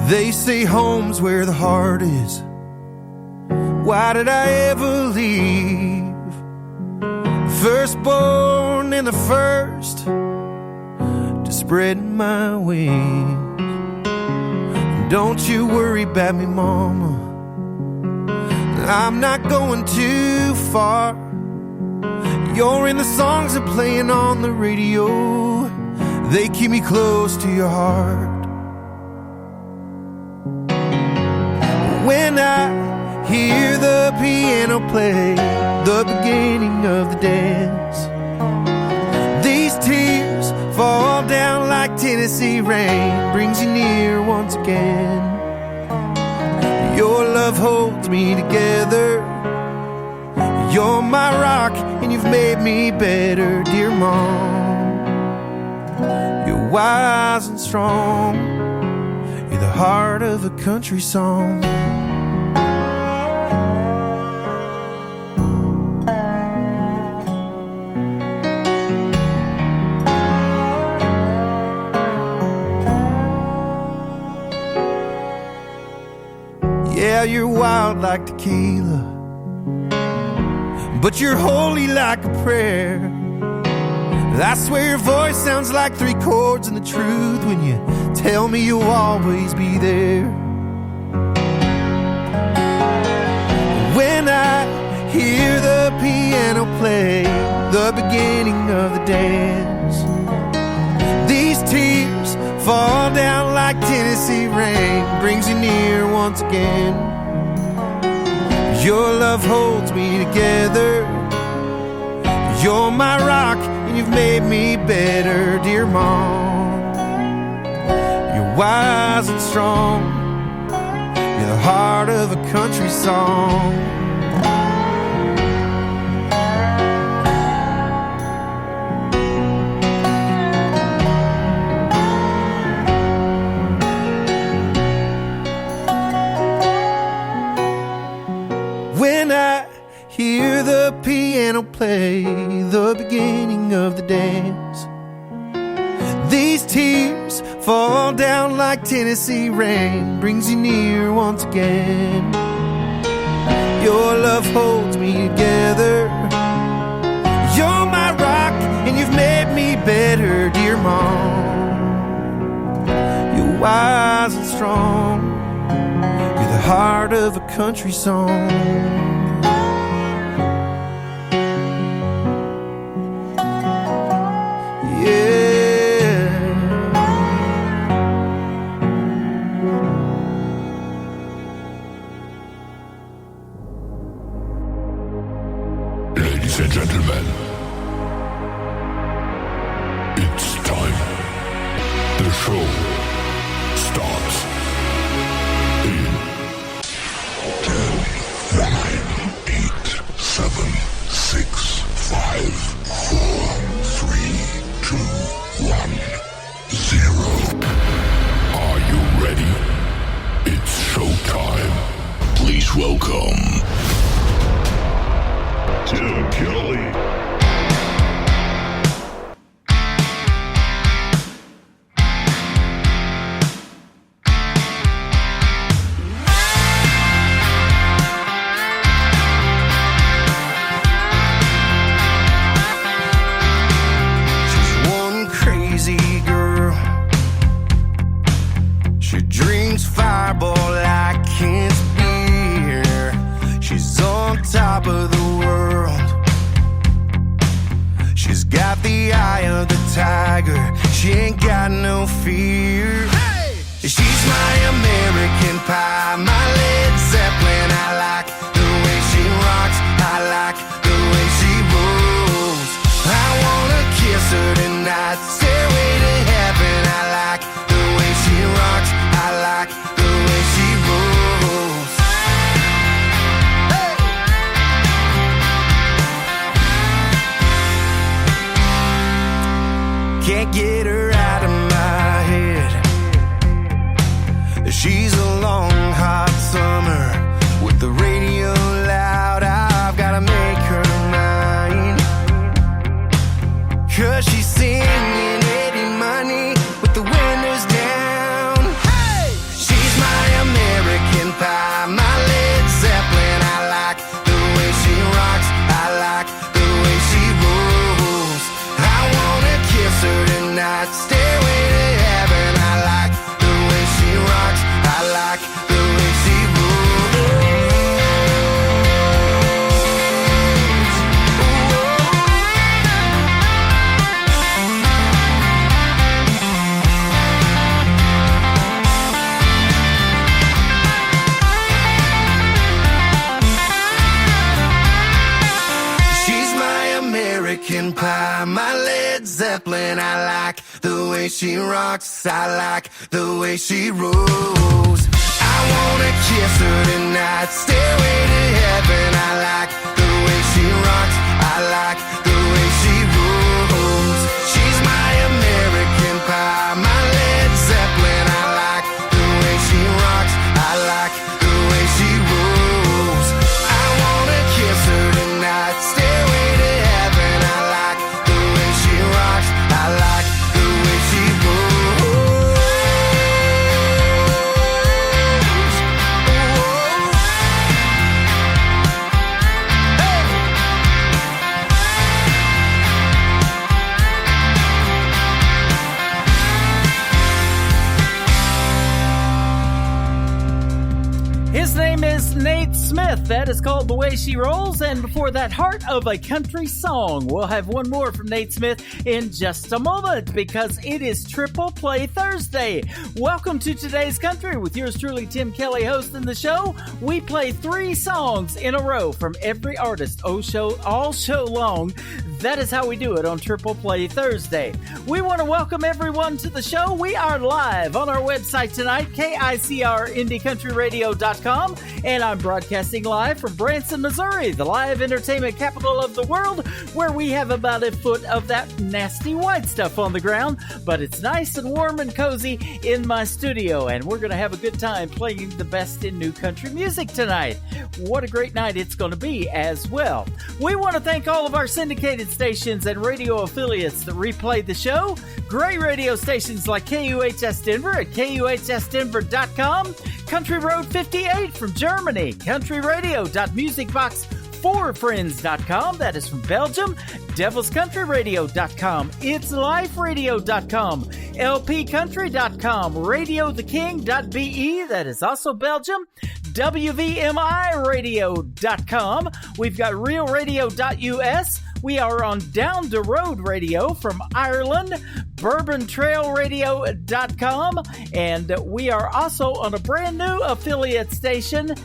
They say home's where the heart is. Why did I ever leave? Firstborn and the first to spread my wings. Don't you worry about me, mama, I'm not going too far. You're in the songs that are playing on the radio. They keep me close to your heart. When I hear the piano play the beginning of the dance, these tears fall down like Tennessee rain, brings you near once again. Your love holds me together. You're my rock and you've made me better, dear Mom. You're wise and strong. You're the heart of a country song. Yeah, you're wild like tequila, but you're holy like a prayer. I swear your voice sounds like 3 chords and the truth when you tell me you'll always be there. When I hear the piano play the beginning of the dance, these tears fall down like Tennessee rain, brings you near once again. Your love holds me together. You're my rock and you've made me better, dear Mom. You're wise and strong. You're the heart of a country song. When I hear the piano play the beginning of the dance, these tears fall down like Tennessee rain, brings you near once again. Your love holds me together. You're my rock and you've made me better, dear Mom. You're wise and strong. You're the heart of a country song. Ladies and gentlemen, it's time. The show starts in 10, 9, 8, 7, 6, 5, 4, 3, 2, 1, 0. Are you ready? It's showtime. Please welcome Tim Kelly. She's one crazy girl. She drinks Fireball like it's beer. She's on top of the world. She's got the eye of the tiger. She ain't got no fear. Hey! She's my American Pie, my Led Zeppelin. I like the way she rocks. I like the way she rolls. I wanna kiss her tonight, stairway to heaven. I like the way she rocks. I like the way she rolls. Can't get her out of my head. way she rocks, I like the way she rolls. I wanna kiss her tonight, stairway to heaven. I like the way she rocks, I like the way she rolls. She's my American Pie, my Led Zeppelin. I like the way she rocks, I like the way she rolls. I wanna kiss her tonight, stairway to heaven. I like the way she rocks, I like the way she rolls. His name is Nate Smith. That is called The Way She Rolls. And before that, Heart of a Country Song. We'll have one more from Nate Smith in just a moment because it is Triple Play Thursday. Welcome to Today's Country with yours truly, Tim Kelly, hosting the show. We play 3 songs in a row from every artist all show long. That is how we do it on Triple Play Thursday. We want to welcome everyone to the show. We are live on our website tonight, KICR IndieCountryRadio.com, and I'm broadcasting live from Branson, Missouri, the live entertainment capital of the world, where we have about a foot of that nasty white stuff on the ground, but it's nice and warm and cozy in my studio, and we're going to have a good time playing the best in new country music tonight. What a great night it's going to be as well. We want to thank all of our syndicated stations and radio affiliates that replay the show. Great radio stations like KUHS Denver at KUHSdenver.com, Country Road 58 from Germany, countryradio.musicbox4friends.com, that is from Belgium, devilscountryradio.com, itsliferadio.com, lpcountry.com, radiotheking.be, that is also Belgium, wvmiradio.com, we've got realradio.us, we are on Down the Road Radio from Ireland, bourbontrailradio.com, and we are also on a brand new affiliate station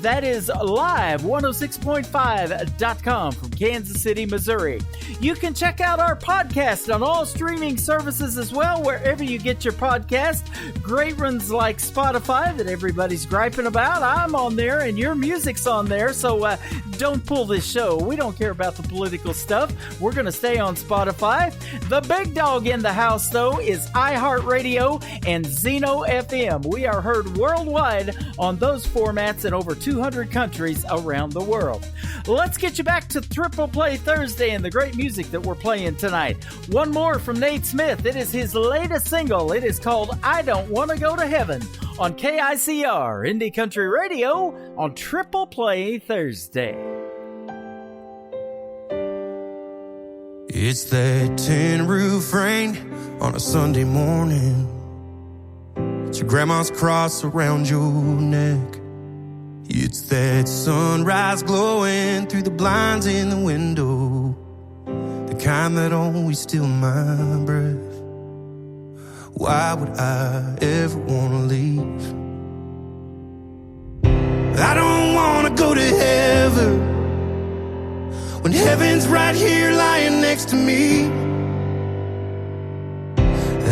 that is live, 106.5.com from Kansas City, Missouri. You can check out our podcast on all streaming services as well, wherever you get your podcast. Great ones like Spotify that everybody's griping about. I'm on there and your music's on there, so don't pull this show. We don't care about the political stuff. We're going to stay on Spotify. The big dog in the house, though, is iHeartRadio and Zeno FM. We are heard worldwide on those formats in over 200 countries around the world. Let's get you back to Triple Play Thursday and the great music that we're playing tonight. One more from Nate Smith. It is his latest single. It is called I Don't Want to Go to Heaven on KICR Indie Country Radio on Triple Play Thursday. It's that tin roof rain on a Sunday morning. It's your grandma's cross around your neck. It's that sunrise glowing through the blinds in the window, the kind that always steal my breath. Why would I ever want to leave? I don't want to go to heaven when heaven's right here lying next to me.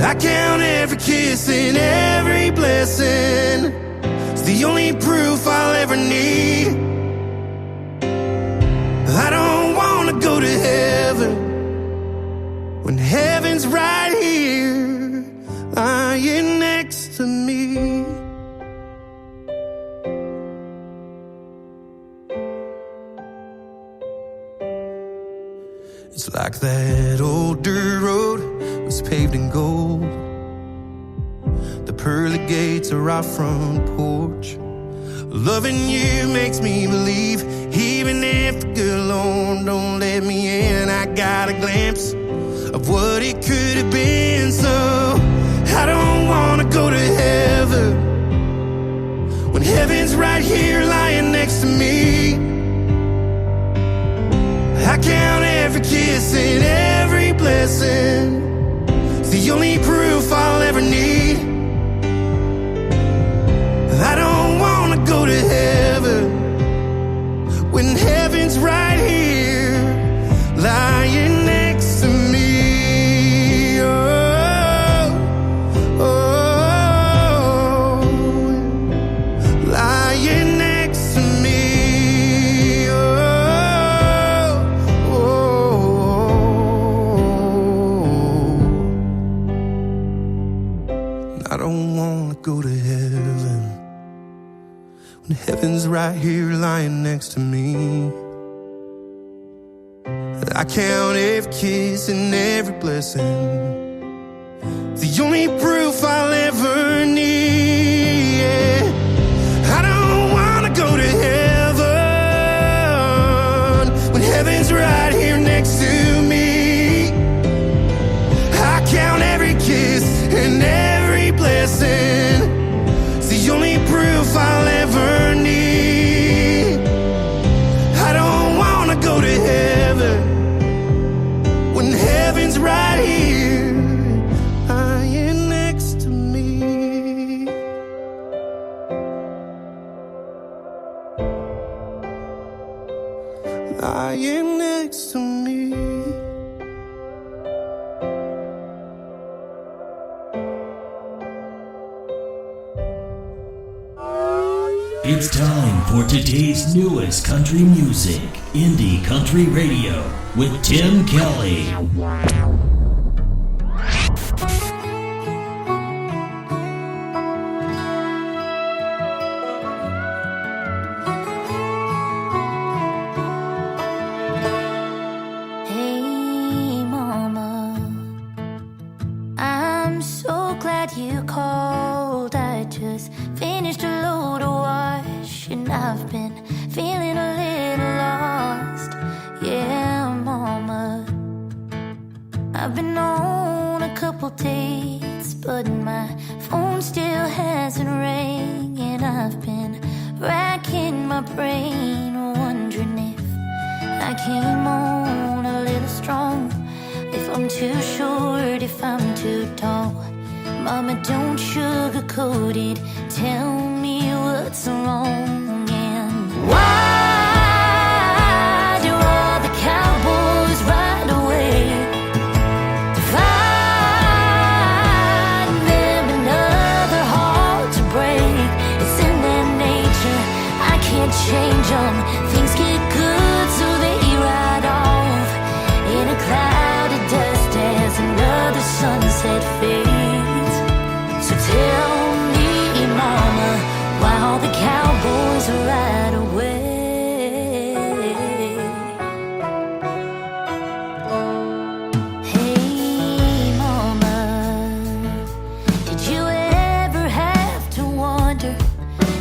I count every kiss and every blessing. It's the only proof I'll ever need. I don't want to go to heaven when heaven's right here lying next to me. It's like that old dirt road was paved in gold. The pearly gates are our front porch. Loving you makes me believe, even if the good Lord don't let me in, I got a glimpse of what it could have been. So I don't want to go to heaven when heaven's right here lying next to me. I count every kiss and every blessing. It's the only proof I'll ever need. I don't want to go to heaven when heaven's right here lying next to me. Oh. I don't wanna go to heaven when heaven's right here lying next to me. I count every kiss and every blessing, the only proof I'll ever need. Yeah. I don't wanna go to heaven when heaven's right here next to me. I count every kiss and every blessing, it's the only proof I'll ever need. I don't wanna go to heaven when heaven's right here lying next to me. Lying next to me. It's time for today's newest country music, Indie Country Radio, with Tim Kelly. Hey, Mama, I'm so glad you called. I just finished a load of wash and I've been feeling a little lost. Yeah, Mama, I've been on a couple dates, but my phone still hasn't rang, and I've been racking my brain, wondering if I came on a little strong, if I'm too short, if I'm too tall. Mama, don't sugarcoat it, tell me what's wrong. And why do all the cowboys ride away to find them another heart to break? It's in their nature, I can't change them. Things get good so they ride off in a cloud of dust as another sunset fades. So tell me, Mama, why all the cowboys ride away? Hey, Mama, did you ever have to wonder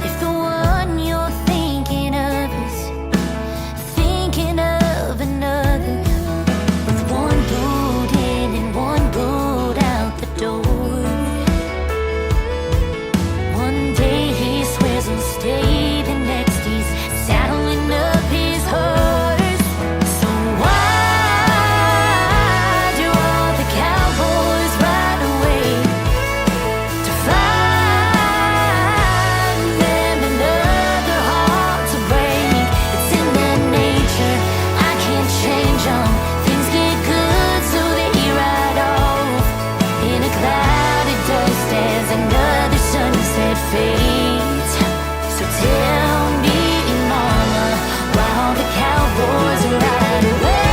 if the one you're thinking of is thinking of another, with one boot in and one boot out the door? One day he swears he'll stay, the next he's saddling up his horse. So why do all the cowboys ride away to find them another heart to break? It's in their nature, I can't change them. Things get good so they ride off in a cloud of dust as another sunset fades. So tell me, Mama, why all the cowboys ride away?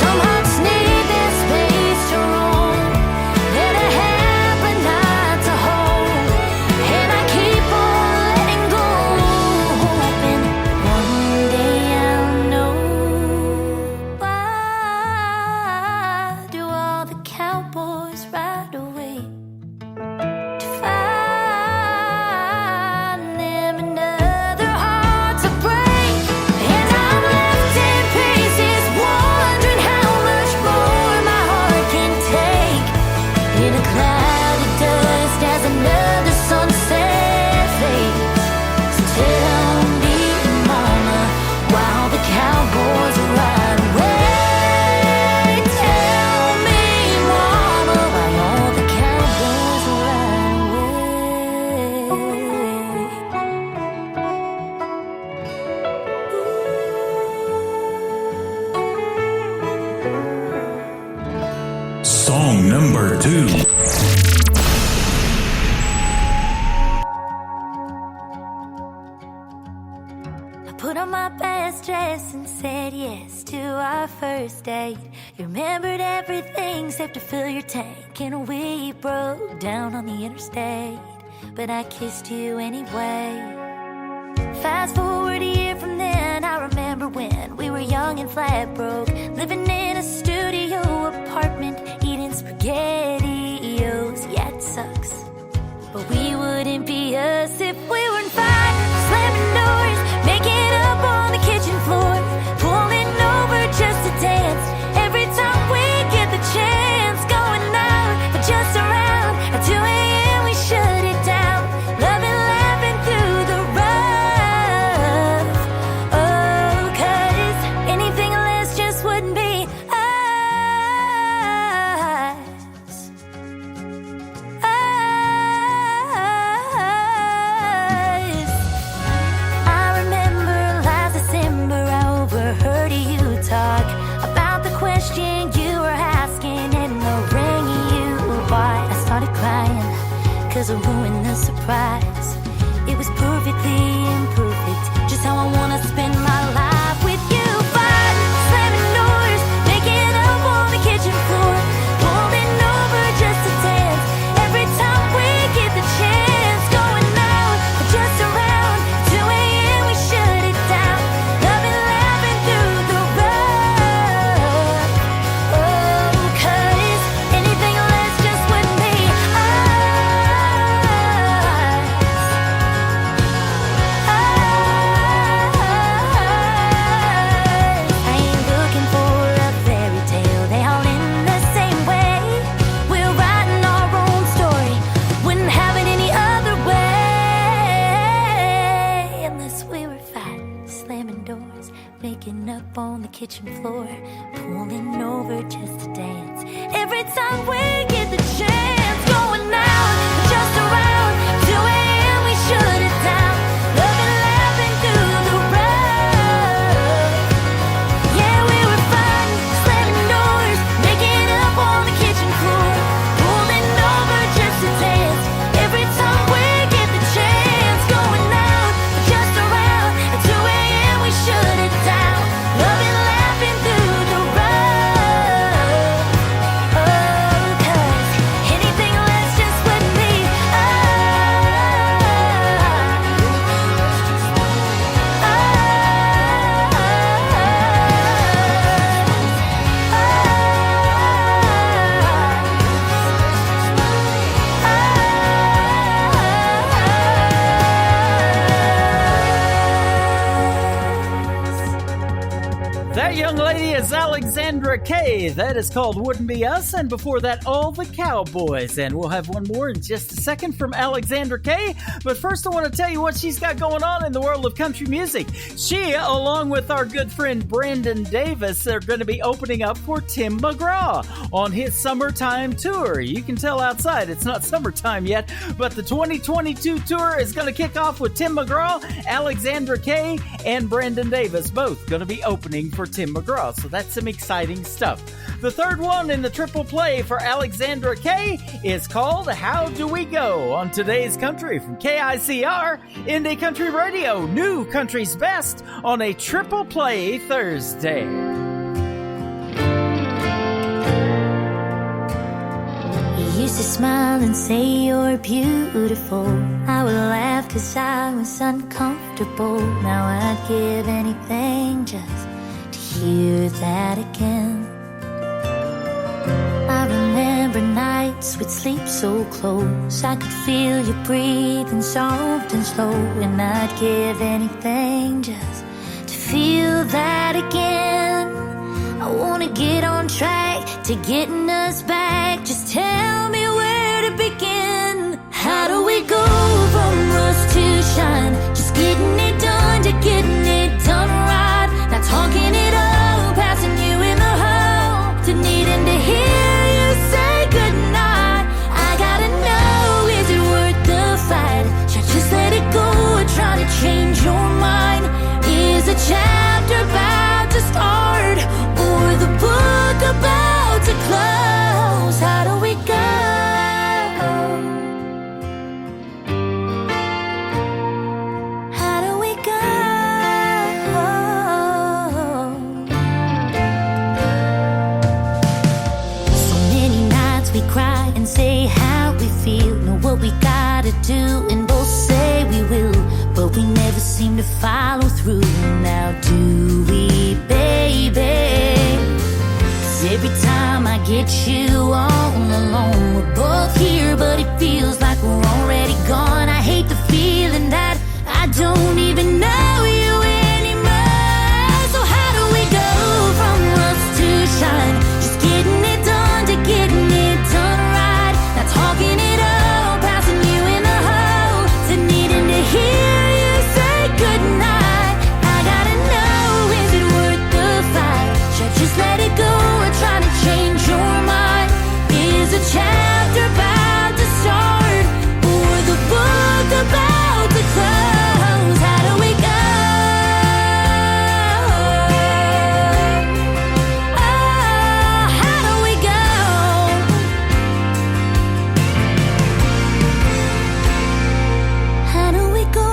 Some hearts need their space to roam, then a happy night to hold, and I keep on letting go, hoping one day I'll know. Why do all the cowboys ride away to find them another heart to break? And I'm left in pieces, wondering how much more my heart can take, in a cloud of dust as another sunset fades. So tell me, Mama, why all the cowboys ride away? Tell me, Mama, why all the cowboys ride away? Song number 2. put on my best dress and said yes to our first date. You remembered everything except to fill your tank, and we broke down on the interstate. But I kissed you anyway. Fast forward a year from then, I remember when we were young and flat broke, living in a studio apartment, eating SpaghettiOs. Yeah, it sucks, but we wouldn't be us if we weren't fighting, slamming doors, making up on the kitchen floor, pulling over just to dance. Every time we get the chance, going out for just around at 2 a.m. we shut it down, loving, laughing through the rough. Oh, 'cause anything less just wouldn't be us. I remember last December I overheard you talk about the question you were asking and the ring you bought. I started crying 'cause I ruined the surprise. It was perfectly imperfect, just how I wanna spend my life with you. Fighting, slamming doors, making up on the kitchen floor, pulling over just to dance. Every time we get the chance, going out for just around 2 a.m. we shut it down, loving, laughing through the rough. Oh, 'cause anything less just wouldn't be I ain't looking for a fairy tale, they all end the same way. We're writing our own story, wouldn't have it any other way. Unless we were fighting, slamming doors, making up on the kitchen floor, pulling over just to dance. Every time we get the chance, going out just around 2 a.m. we shut it down, loving, laughing through the rough. Yeah, we were fighting, slamming doors, making up on the kitchen floor, pulling over just to dance. Every time we get the chance, going out just around at 2 a.m. we shut it down, loving, laughing through the rough. Oh, 'cause anything less just wouldn't be That young lady is Alexandra Kay. That is called Wouldn't Be Us. And before that, All the Cowboys. And we'll have one more in just a second from Alexandra Kay. But first, I want to tell you what she's got going on in the world of country music. She, along with our good friend Brandon Davis, are going to be opening up for Tim McGraw on his summertime tour. You can tell outside it's not summertime yet, but the 2022 tour is going to kick off with Tim McGraw, Alexandra Kay, and Brandon Davis, both going to be opening for Tim McGraw. So that's some exciting stuff. The third one in the triple play for Alexandra Kay is called How Do We Go on Today's Country from KICR, Indie Country Radio, New Country's Best on a triple play Thursday. You used to smile and say you're beautiful. I would laugh 'cause I was uncomfortable. Now I'd give anything just to hear that again. I remember nights we'd sleep so close, I could feel you breathing soft and slow, and I'd give anything just to feel that again. I wanna get on track to getting us back. Just tell me where to begin. How do we go from rust to shine? Just getting it done to getting it done right. Not talking it up, passing you in the hall, to needing to hear you say goodnight. I gotta know, is it worth the fight? Should I just let it go or try to change your mind? Is a chapter about to start, or the book about to close? How do we go? How do we what we gotta do and both say we will, but we never seem to follow through. Now do we, baby? 'Cause every time I get you all alone, we're both here, but it feels like we're already gone. I hate the feeling that I don't even know you anymore. So how do we go from rust to shine? Just getting it done to getting it done right. Not talking it all, passing you in the hole, to needing to hear you say goodnight. I gotta know, is it worth the fight? Should I just let it go or try to change your mind? Is a chapter about to start, or the book about to close? How do we go? Oh, how do we go? How do we go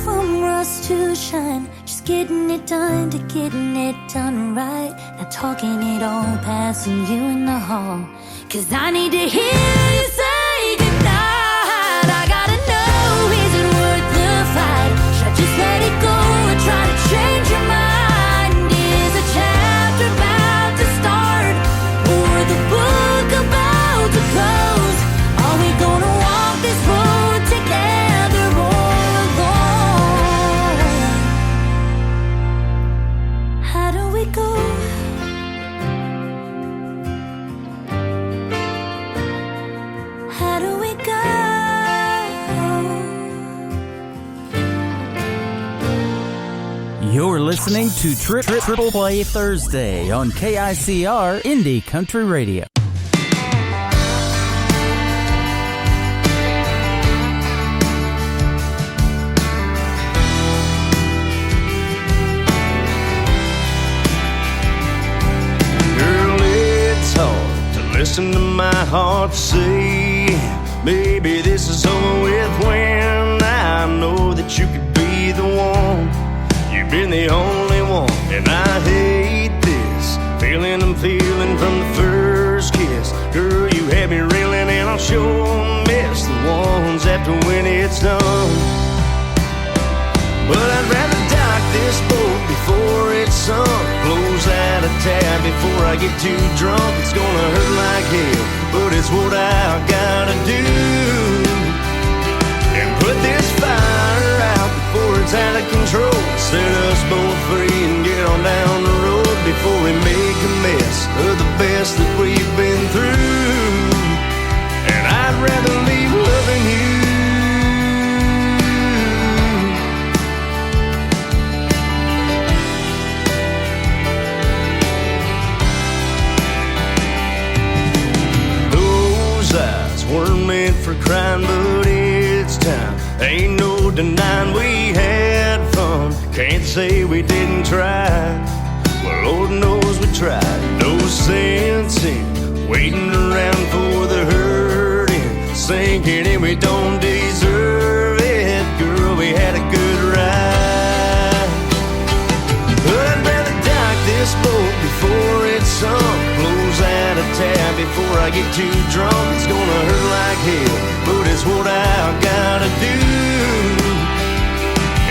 from rust to shine? Just getting it done to getting it done right. Not talking it all, passing you in the hall. 'Cause I need to hear you say goodnight. I gotta know, is it worth the fight? Should I just let it go or try to change your mind? Is a chapter about to start, or the book about to close? Are we gonna walk this road together or alone? How do we go? How do we go? You're listening to Triple Play Thursday on KICR Indie Country Radio. Girl, it's hard to listen to my heart say, baby, this is over with, when I know that you could be the one. You've been the only one, and I hate this feeling I'm feeling from the first kiss. Girl, you had me reeling, and I'll sure miss the ones after when it's done. But I'd rather dock this boat before it's sunk, close out a tab before I get too drunk. It's gonna hurt like hell, but it's what I gotta do, and put this fire out before it's out of control. Set us both free and get on down the road before we make a mess of the best that we've been through. And I'd rather leave loving you. Those eyes weren't meant for crying, but it's time. Ain't no denying we had fun. Can't say we didn't try. Well, Lord knows we tried. No sense in waiting around for the hurting, sinking and we don't deserve it. Girl, we had a good ride. But I'd rather dock this boat before it's sunk, close out a tab before I get too drunk. It's gonna hurt like hell, but it's what I gotta do,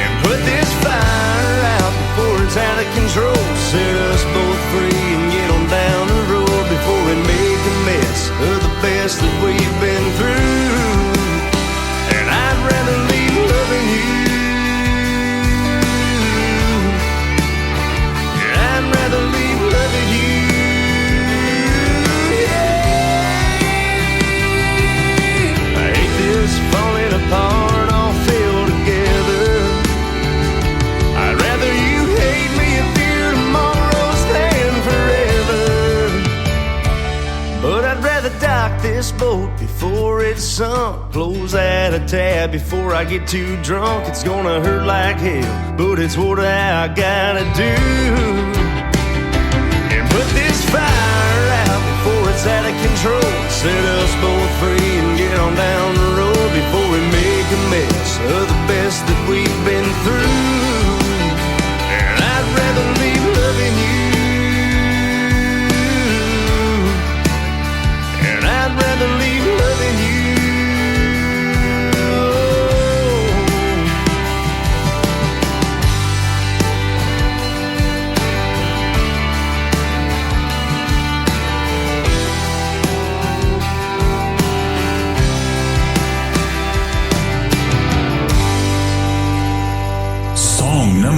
and put this fire out before it's out of control. Set us both free and get on down the road before we make a mess of the best that we've been through. And I'd rather leave loving you. I'd rather leave loving you. Yeah. I hate this falling apart, all fell together. I'd rather you hate me and fear tomorrow's than forever. But I'd rather dock this boat before it's sunk, close out a tab before I get too drunk. It's gonna hurt like hell, but it's what I gotta do, and put this fire out before it's out of control. Set us both free and get on down the road before we make a mess of the best that we've been through. And I'd rather leave loving you, and I'd rather leave loving you.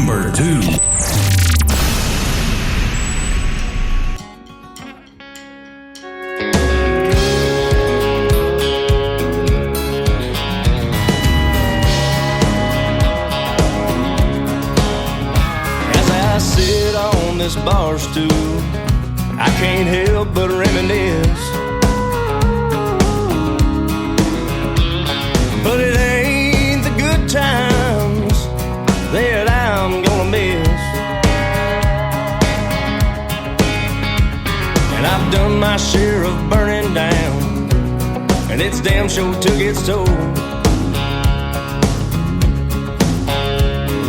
number 2. This bar stool, I can't help but reminisce. But it ain't the good times that I'm gonna miss. And I've done my share of burning down, and it's damn sure took its toll.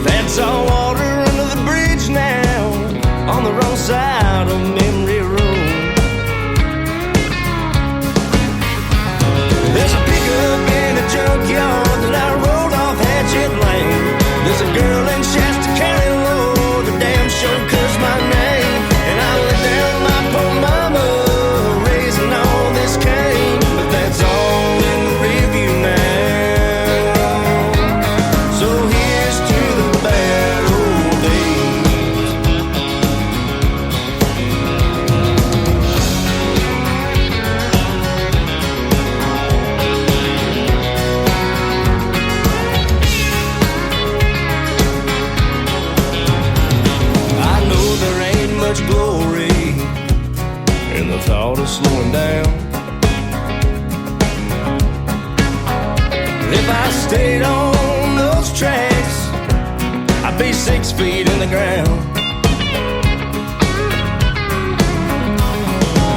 That's all water under the bridge now, on the wrong side of memory road. There's a pickup in a junkyard that I rolled off Hatchet Lane. There's a girl in Shasta County, Lord, that damn sure cursed my name. And I let down my poor mama, raising all this cane. But that's all in the review now. So here's to the bad old days. Much glory in the thought of slowing down. If I stayed on those tracks, I'd be 6 feet in the ground.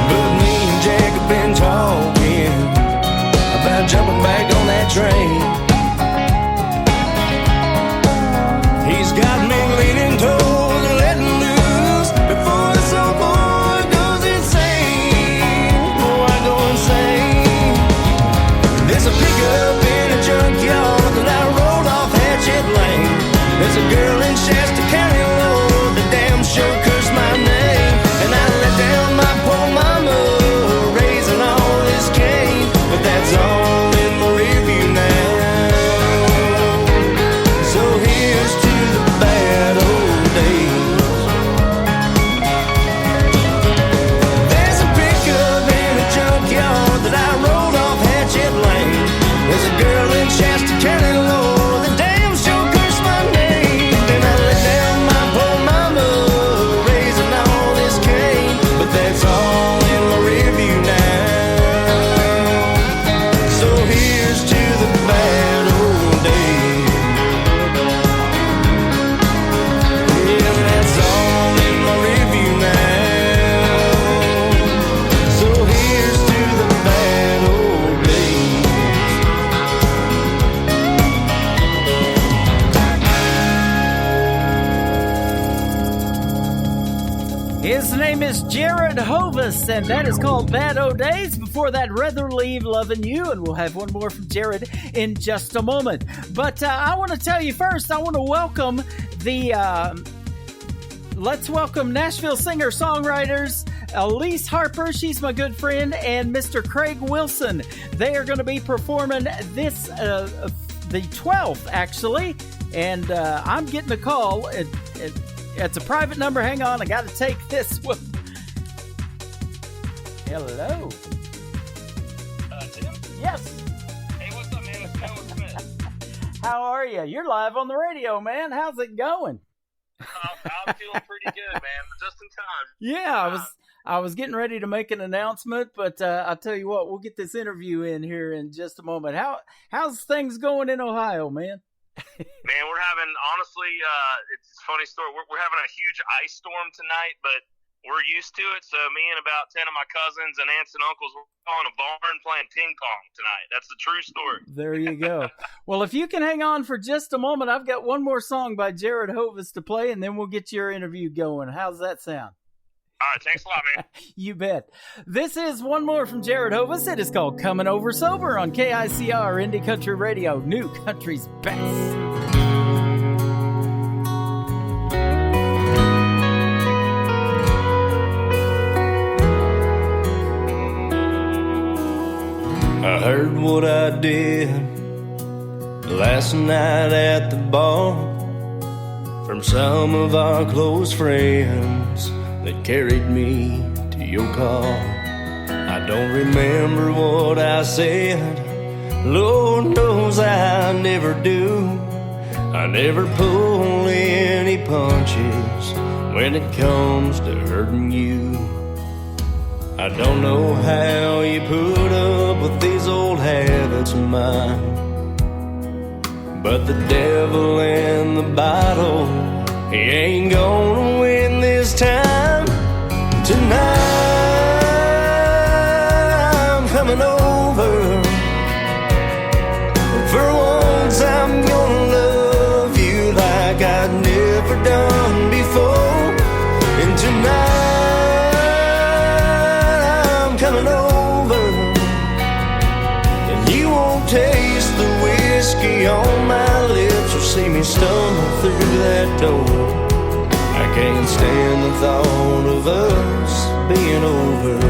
But me and Jack have been talking about jumping back on that train. He's got me leaning towards letting loose before this old boy goes insane. Oh, I go insane. There's a pickup in a junkyard that I rolled off Hatchet Lane. There's a girl in Shasta County, Lord, that damn sure cursed my name. And I let down my poor mama, raising all this cane. But that's all in the review now. So here's to the bad old days. There's a pickup in a junkyard that I rolled off Hatchet Lane. There's a girl in Shasta County, Lord, that damn sure cursed my name. Then I let down my poor mama, raising all this cane. But that's all in the review now. So here's to the bad old days. Yeah, that's all in my review now. So here's to the bad old days. His name is Jared Hovis, and that is called Bad O Days. Before that, Rather Leave Loving You, and we'll have one more from Jared in just a moment. But I want to tell you first, I want to welcome let's welcome Nashville singer-songwriters Elise Harper, she's my good friend, and Mr. Craig Wilson. They are going to be performing this, the 12th, actually, and I'm getting a call. It's a private number. Hang on, I got to take this one. Hello. Tim? Yes. Hey, what's up, man? It's Noah Smith. How are you? You're live on the radio, man. How's it going? I'm feeling pretty good, man. Just in time. Yeah, I was getting ready to make an announcement, but I'll tell you what, we'll get this interview in here in just a moment. How's things going in Ohio, man? Man, we're having, honestly, it's a funny story. We're having a huge ice storm tonight, but we're used to it. So me and about 10 of my cousins and aunts and uncles were on a barn playing ping pong tonight. That's the true story. There you go. Well, if you can hang on for just a moment, I've got one more song by Jared Hovis to play, and then we'll get your interview going. How's that sound? All right, thanks a lot, man. You bet. This is one more from Jared Hovis. It is called Coming Over Sober on KICR Indie Country Radio, New Country's Best. I heard what I did last night at the bar from some of our close friends that carried me to your car. I don't remember what I said, Lord knows I never do. I never pull any punches when it comes to hurting you. I don't know how you put up with these old habits of mine, but the devil in the bottle, he ain't gonna win this time. Tonight I'm coming over. For once I'm gonna love you like I'd never done before. And tonight I'm coming over, and you won't taste the whiskey on my lips or see me stumble through that door. I can't stand the thought of us being over,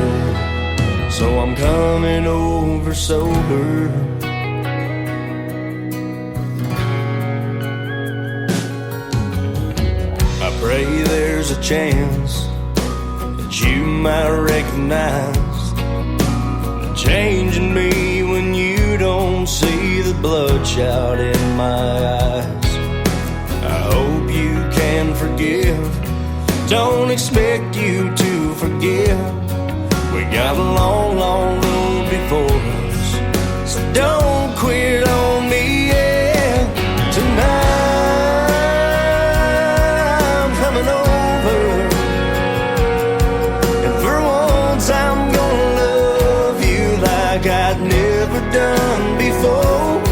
so I'm coming over sober. I pray there's a chance that you might recognize the change in me when you don't see the bloodshot in my eyes. I hope you can forgive. Don't expect you to forgive. We got a long, long road before us, so don't quit on me, yeah. Tonight I'm coming over, and for once I'm gonna love you like I'd never done before.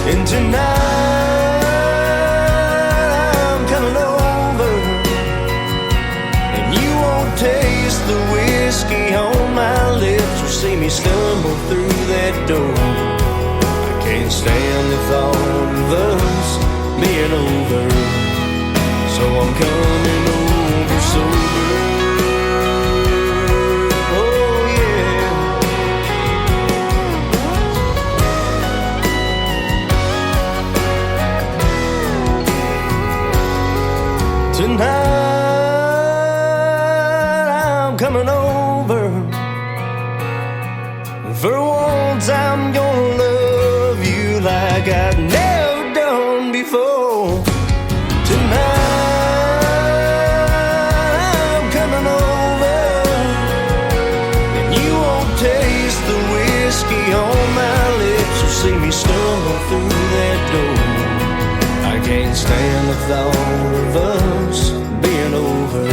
And tonight I'm coming over, and you won't taste the whiskey on my lips or see me stumble through that door. I can't stand the thought of us being over, so I'm coming over sober. Oh yeah. Tonight I'm coming over, and for once I'm gonna love you like I've never done before. Tonight I'm coming over, and you won't taste the whiskey on my lips or see me stumble through that door. I can't stand the thought of us being over.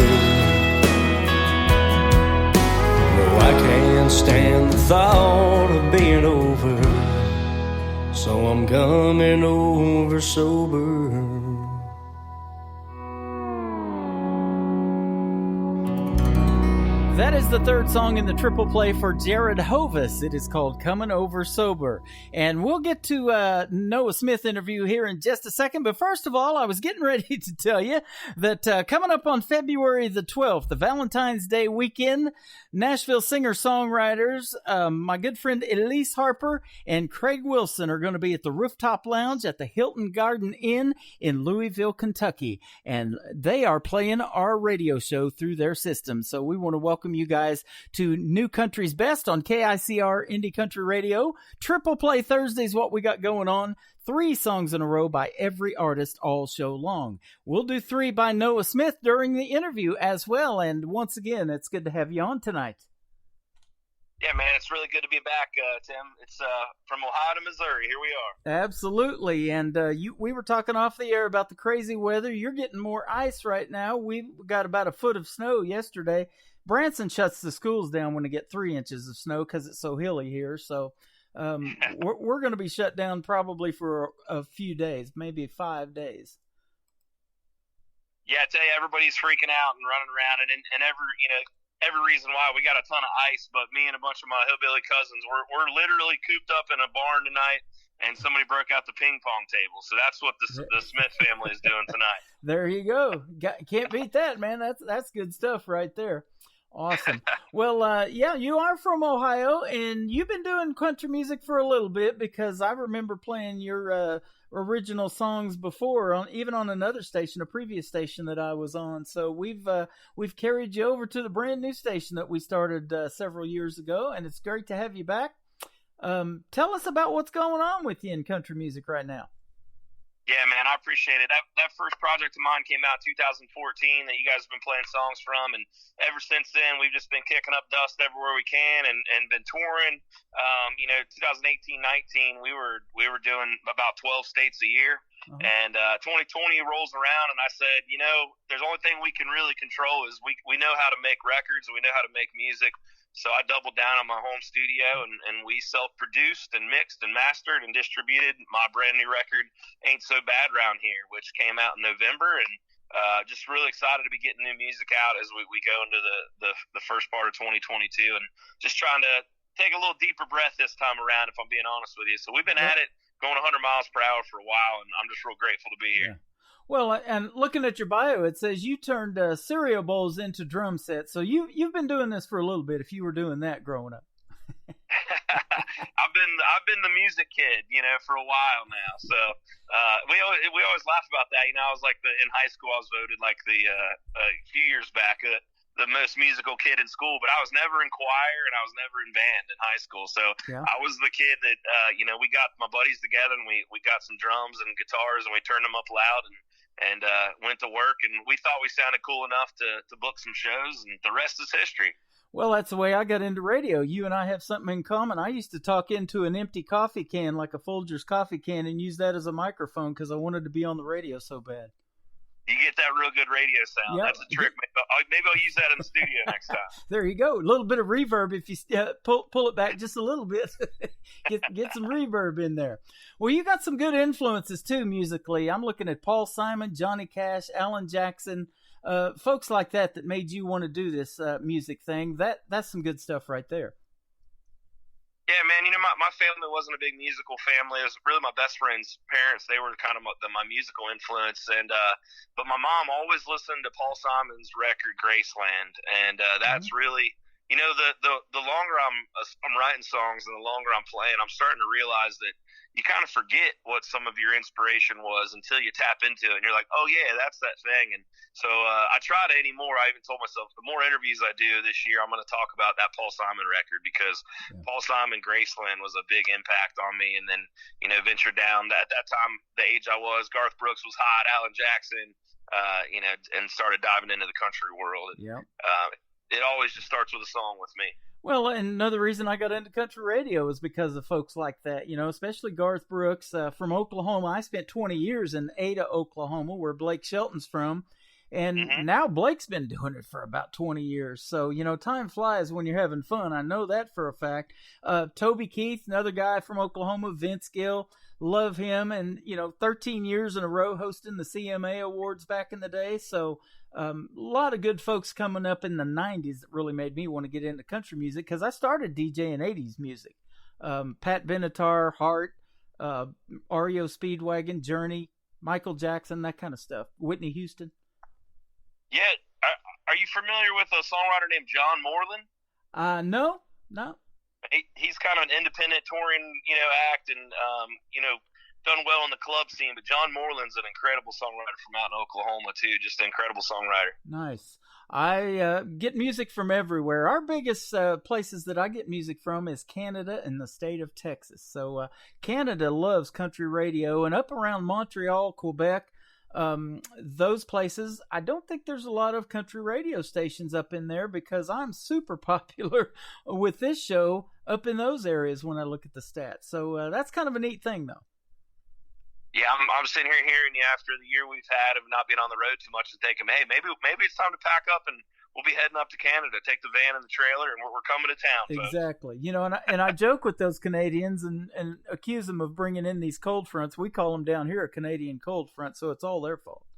No, I can't stand the thought of being over, so I'm coming over sober. That is the third song in the triple play for Jared Hovis. It is called Coming Over Sober. And we'll get to Noah Smith interview here in just a second. But first of all, I was getting ready to tell you that coming up on February the 12th, the Valentine's Day weekend, Nashville singer-songwriters, my good friend Elise Harper and Craig Wilson are going to be at the Rooftop Lounge at the Hilton Garden Inn in Louisville, Kentucky. And they are playing our radio show through their system. So we want to welcome you guys to New Country's Best on KICR Indie Country Radio. Triple Play Thursday is what we got going on. 3 songs in a row by every artist all show long. We'll do 3 by Noah Smith during the interview as well. And once again, it's good to have you on tonight. Yeah, man, it's really good to be back, Tim. It's from Ohio to Missouri. Here we are. Absolutely. And we were talking off the air about the crazy weather. You're getting more ice right now. We got about a foot of snow yesterday. Branson shuts the schools down when they get 3 inches of snow because it's so hilly here. So we're going to be shut down probably for a few days, maybe 5 days. Yeah, I tell you, everybody's freaking out and running around, and every reason why. We got a ton of ice, but me and a bunch of my hillbilly cousins, we're literally cooped up in a barn tonight, and somebody broke out the ping pong table. So that's what the Smith family is doing tonight. There you go. Can't beat that, man. That's good stuff right there. Awesome. Well, yeah, you are from Ohio, and you've been doing country music for a little bit because I remember playing your original songs before, even on another station, a previous station that I was on. So we've carried you over to the brand new station that we started several years ago, and it's great to have you back. Tell us about what's going on with you in country music right now. Yeah, man, I appreciate it. That first project of mine came out 2014 that you guys have been playing songs from, and ever since then we've just been kicking up dust everywhere we can and been touring. 2018-19 we were doing about 12 states a year. Uh-huh. And 2020 rolls around, and I said, there's only thing we can really control is we know how to make records and we know how to make music. So I doubled down on my home studio, and we self-produced and mixed and mastered and distributed my brand new record, Ain't So Bad Round Here, which came out in November, and just really excited to be getting new music out as we go into the first part of 2022, and just trying to take a little deeper breath this time around, if I'm being honest with you. So we've been at it going 100 miles per hour for a while, and I'm just real grateful to be here. Yeah. Well, and looking at your bio, it says you turned cereal bowls into drum sets. So you've been doing this for a little bit. If you were doing that growing up, I've been the music kid, for a while now. So we always laugh about that. I was like in high school, I was voted like a few years back the most musical kid in school, but I was never in choir and I was never in band in high school. So yeah. I was the kid that we got my buddies together and we got some drums and guitars and we turned them up loud and went to work, and we thought we sounded cool enough to book some shows, and the rest is history. Well, that's the way I got into radio. You and I have something in common. I used to talk into an empty coffee can, like a Folgers coffee can, and use that as a microphone because I wanted to be on the radio so bad. You get that real good radio sound. Yep. That's a trick. Maybe I'll use that in the studio next time. There you go. A little bit of reverb if you pull it back just a little bit. get some reverb in there. Well, you got some good influences too musically. I'm looking at Paul Simon, Johnny Cash, Alan Jackson, folks like that made you want to do this music thing. That's some good stuff right there. Yeah, man, my family wasn't a big musical family. It was really my best friend's parents. They were kind of my musical influence. But my mom always listened to Paul Simon's record, Graceland. And that's really, the longer I'm writing songs and the longer I'm playing, I'm starting to realize that you kind of forget what some of your inspiration was until you tap into it. And you're like, oh, yeah, that's that thing. And so I try to anymore. I even told myself the more interviews I do this year, I'm going to talk about that Paul Simon record because Paul Simon, Graceland was a big impact on me. And then, ventured down at that time, the age I was, Garth Brooks was hot, Alan Jackson, and started diving into the country world. And, it always just starts with a song with me. Well, and another reason I got into country radio is because of folks like that, especially Garth Brooks from Oklahoma. I spent 20 years in Ada, Oklahoma, where Blake Shelton's from. And now Blake's been doing it for about 20 years. So, time flies when you're having fun. I know that for a fact. Toby Keith, another guy from Oklahoma, Vince Gill, love him. And, 13 years in a row hosting the CMA Awards back in the day. So, a lot of good folks coming up in the 90s that really made me want to get into country music because I started DJing 80s music. Pat Benatar, Hart, REO Speedwagon, Journey, Michael Jackson, that kind of stuff. Whitney Houston. Yeah. Are you familiar with a songwriter named John Moreland? No. He's kind of an independent touring, act and, done well in the club scene, but John Moreland's an incredible songwriter from out in Oklahoma too. Just an incredible songwriter. Nice. I get music from everywhere. Our biggest places that I get music from is Canada and the state of Texas. So Canada loves country radio, and up around Montreal, Quebec, those places, I don't think there's a lot of country radio stations up in there because I'm super popular with this show up in those areas when I look at the stats. So that's kind of a neat thing though. Yeah, I'm sitting here hearing you after the year we've had of not being on the road too much and thinking, hey, maybe it's time to pack up and we'll be heading up to Canada, take the van and the trailer, and we're coming to town. Exactly. Folks. And I joke with those Canadians and accuse them of bringing in these cold fronts. We call them down here a Canadian cold front, so it's all their fault.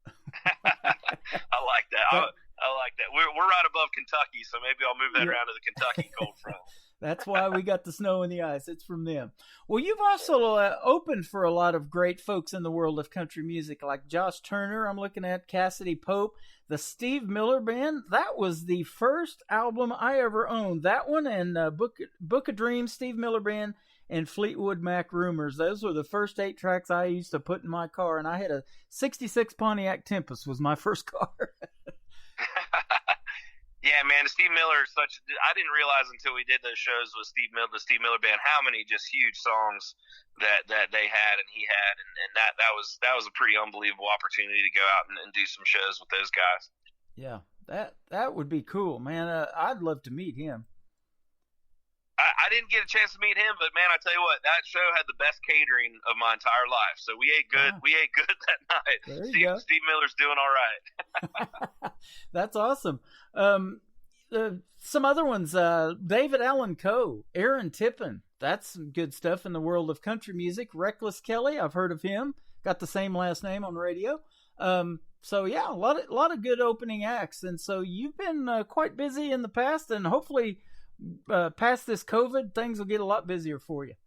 I like that. I like that. We're right above Kentucky, so maybe I'll move that around to the Kentucky cold front. That's why we got the snow and the ice. It's from them. Well, you've also opened for a lot of great folks in the world of country music, like Josh Turner. I'm looking at Cassidy Pope, the Steve Miller Band. That was the first album I ever owned. That one and Book of Dreams, Steve Miller Band, and Fleetwood Mac Rumors. Those were the first 8 tracks I used to put in my car, and I had a 66 Pontiac Tempest was my first car. Yeah, man, Steve Miller is such. I didn't realize until we did those shows with Steve Miller, the Steve Miller Band, how many just huge songs that they had and he had, and that was a pretty unbelievable opportunity to go out and do some shows with those guys. Yeah, that would be cool, man. I'd love to meet him. I didn't get a chance to meet him, but man, I tell you what, that show had the best catering of my entire life. So we ate good. Wow. We ate good that night. Steve Miller's doing all right. That's awesome. Some other ones, David Allan Coe, Aaron Tippin. That's some good stuff in the world of country music. Reckless Kelly, I've heard of him. Got the same last name on radio. So yeah, a lot of good opening acts. And so you've been quite busy in the past, and hopefully past this COVID, things will get a lot busier for you.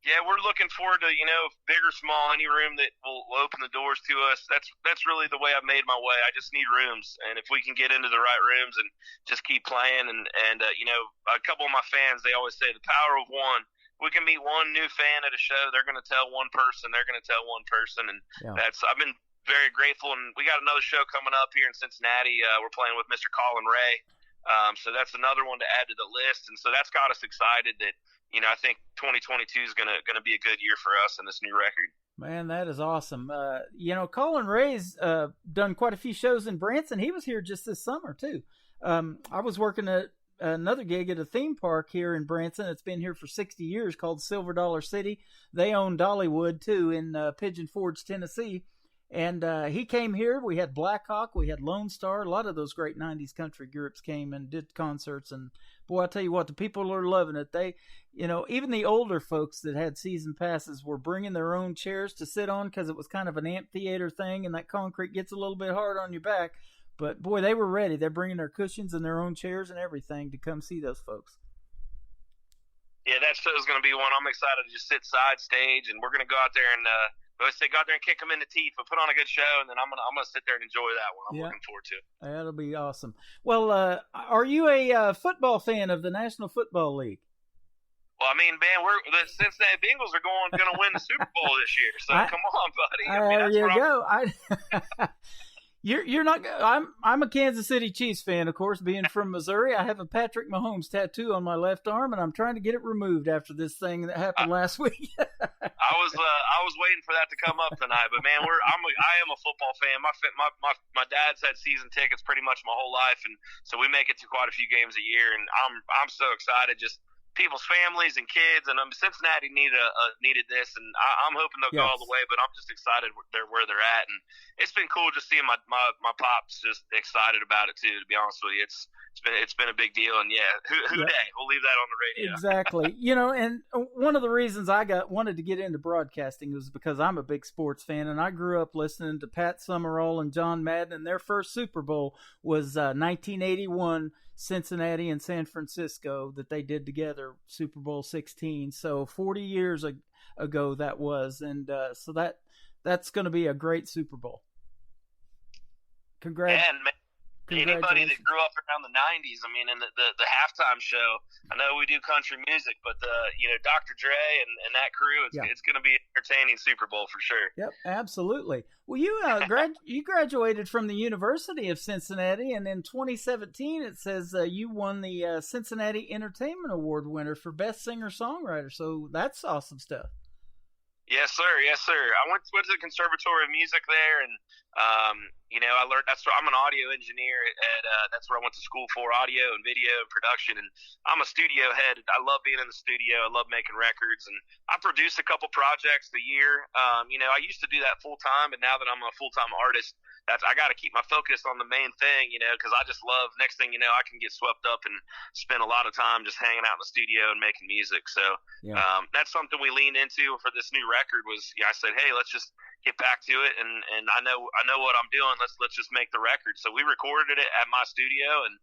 Yeah, we're looking forward to, big or small, any room that will open the doors to us. That's really the way I've made my way. I just need rooms, and if we can get into the right rooms and just keep playing, and a couple of my fans, they always say the power of one. We can meet one new fan at a show. They're going to tell one person. They're going to tell one person, and I've been very grateful. And we got another show coming up here in Cincinnati. We're playing with Mr. Colin Ray. So that's another one to add to the list, and so that's got us excited that I think 2022 is gonna be a good year for us in this new record. Man, that is awesome. Colin Ray's done quite a few shows in Branson. He was here just this summer too. I was working at another gig at a theme park here in Branson. It's been here for 60 years, called Silver Dollar City. They own Dollywood too in Pigeon Forge, Tennessee. And he came here. We had Blackhawk, we had Lone Star. A lot of those great 90s country groups came and did concerts. And boy, I tell you what, the people are loving it. They, even the older folks that had season passes were bringing their own chairs to sit on because it was kind of an amphitheater thing, and that concrete gets a little bit hard on your back. But boy, they were ready. They're bringing their cushions and their own chairs and everything to come see those folks. Yeah, that show's going to be one. I'm excited to just sit side stage, and we're going to go out there and go out there and kick them in the teeth, but put on a good show, and then I'm gonna sit there and enjoy that one. I'm looking forward to it. That'll be awesome. Well, are you a football fan of the National Football League? Well, I mean, man, the Cincinnati Bengals are going to win the Super Bowl this year. So come on, buddy. There you go. You're not. I'm a Kansas City Chiefs fan, of course. Being from Missouri, I have a Patrick Mahomes tattoo on my left arm, and I'm trying to get it removed after this thing that happened last week. I was waiting for that to come up tonight, but man, I am a football fan. My dad's had season tickets pretty much my whole life, and so we make it to quite a few games a year, and I'm so excited. Just people's families and kids, and Cincinnati needed this, and I'm hoping they'll go all the way. But I'm just excited where they're at, and it's been cool just seeing my pops just excited about it too. To be honest with you, it's been a big deal, and who day we'll leave that on the radio. Exactly. And one of the reasons I wanted to get into broadcasting was because I'm a big sports fan, and I grew up listening to Pat Summerall and John Madden, and their first Super Bowl was 1981. Cincinnati and San Francisco that they did together, Super Bowl 16. So 40 years ago that was, and so that's going to be a great Super Bowl. Anybody that grew up around the 90s, I mean, in the halftime show, I know we do country music, but Dr. Dre and that crew, it's going to be an entertaining Super Bowl for sure. Yep, absolutely. Well, you you graduated from the University of Cincinnati, and in 2017 it says you won the Cincinnati Entertainment Award winner for Best Singer-Songwriter. So that's awesome stuff. Yes, sir. I went to the Conservatory of Music there, and I learned. I'm an audio engineer at. That's where I went to school for audio and video and production. And I'm a studio head. I love being in the studio. I love making records, and I produce a couple projects a year. I used to do that full time, but now that I'm a full time artist, I got to keep my focus on the main thing. Because I just love. Next thing you know, I can get swept up and spend a lot of time just hanging out in the studio and making music. So that's something we leaned into for this new record. I said, hey, let's just get back to it, and I know what I'm doing. Let's just make the record. So we recorded it at my studio, and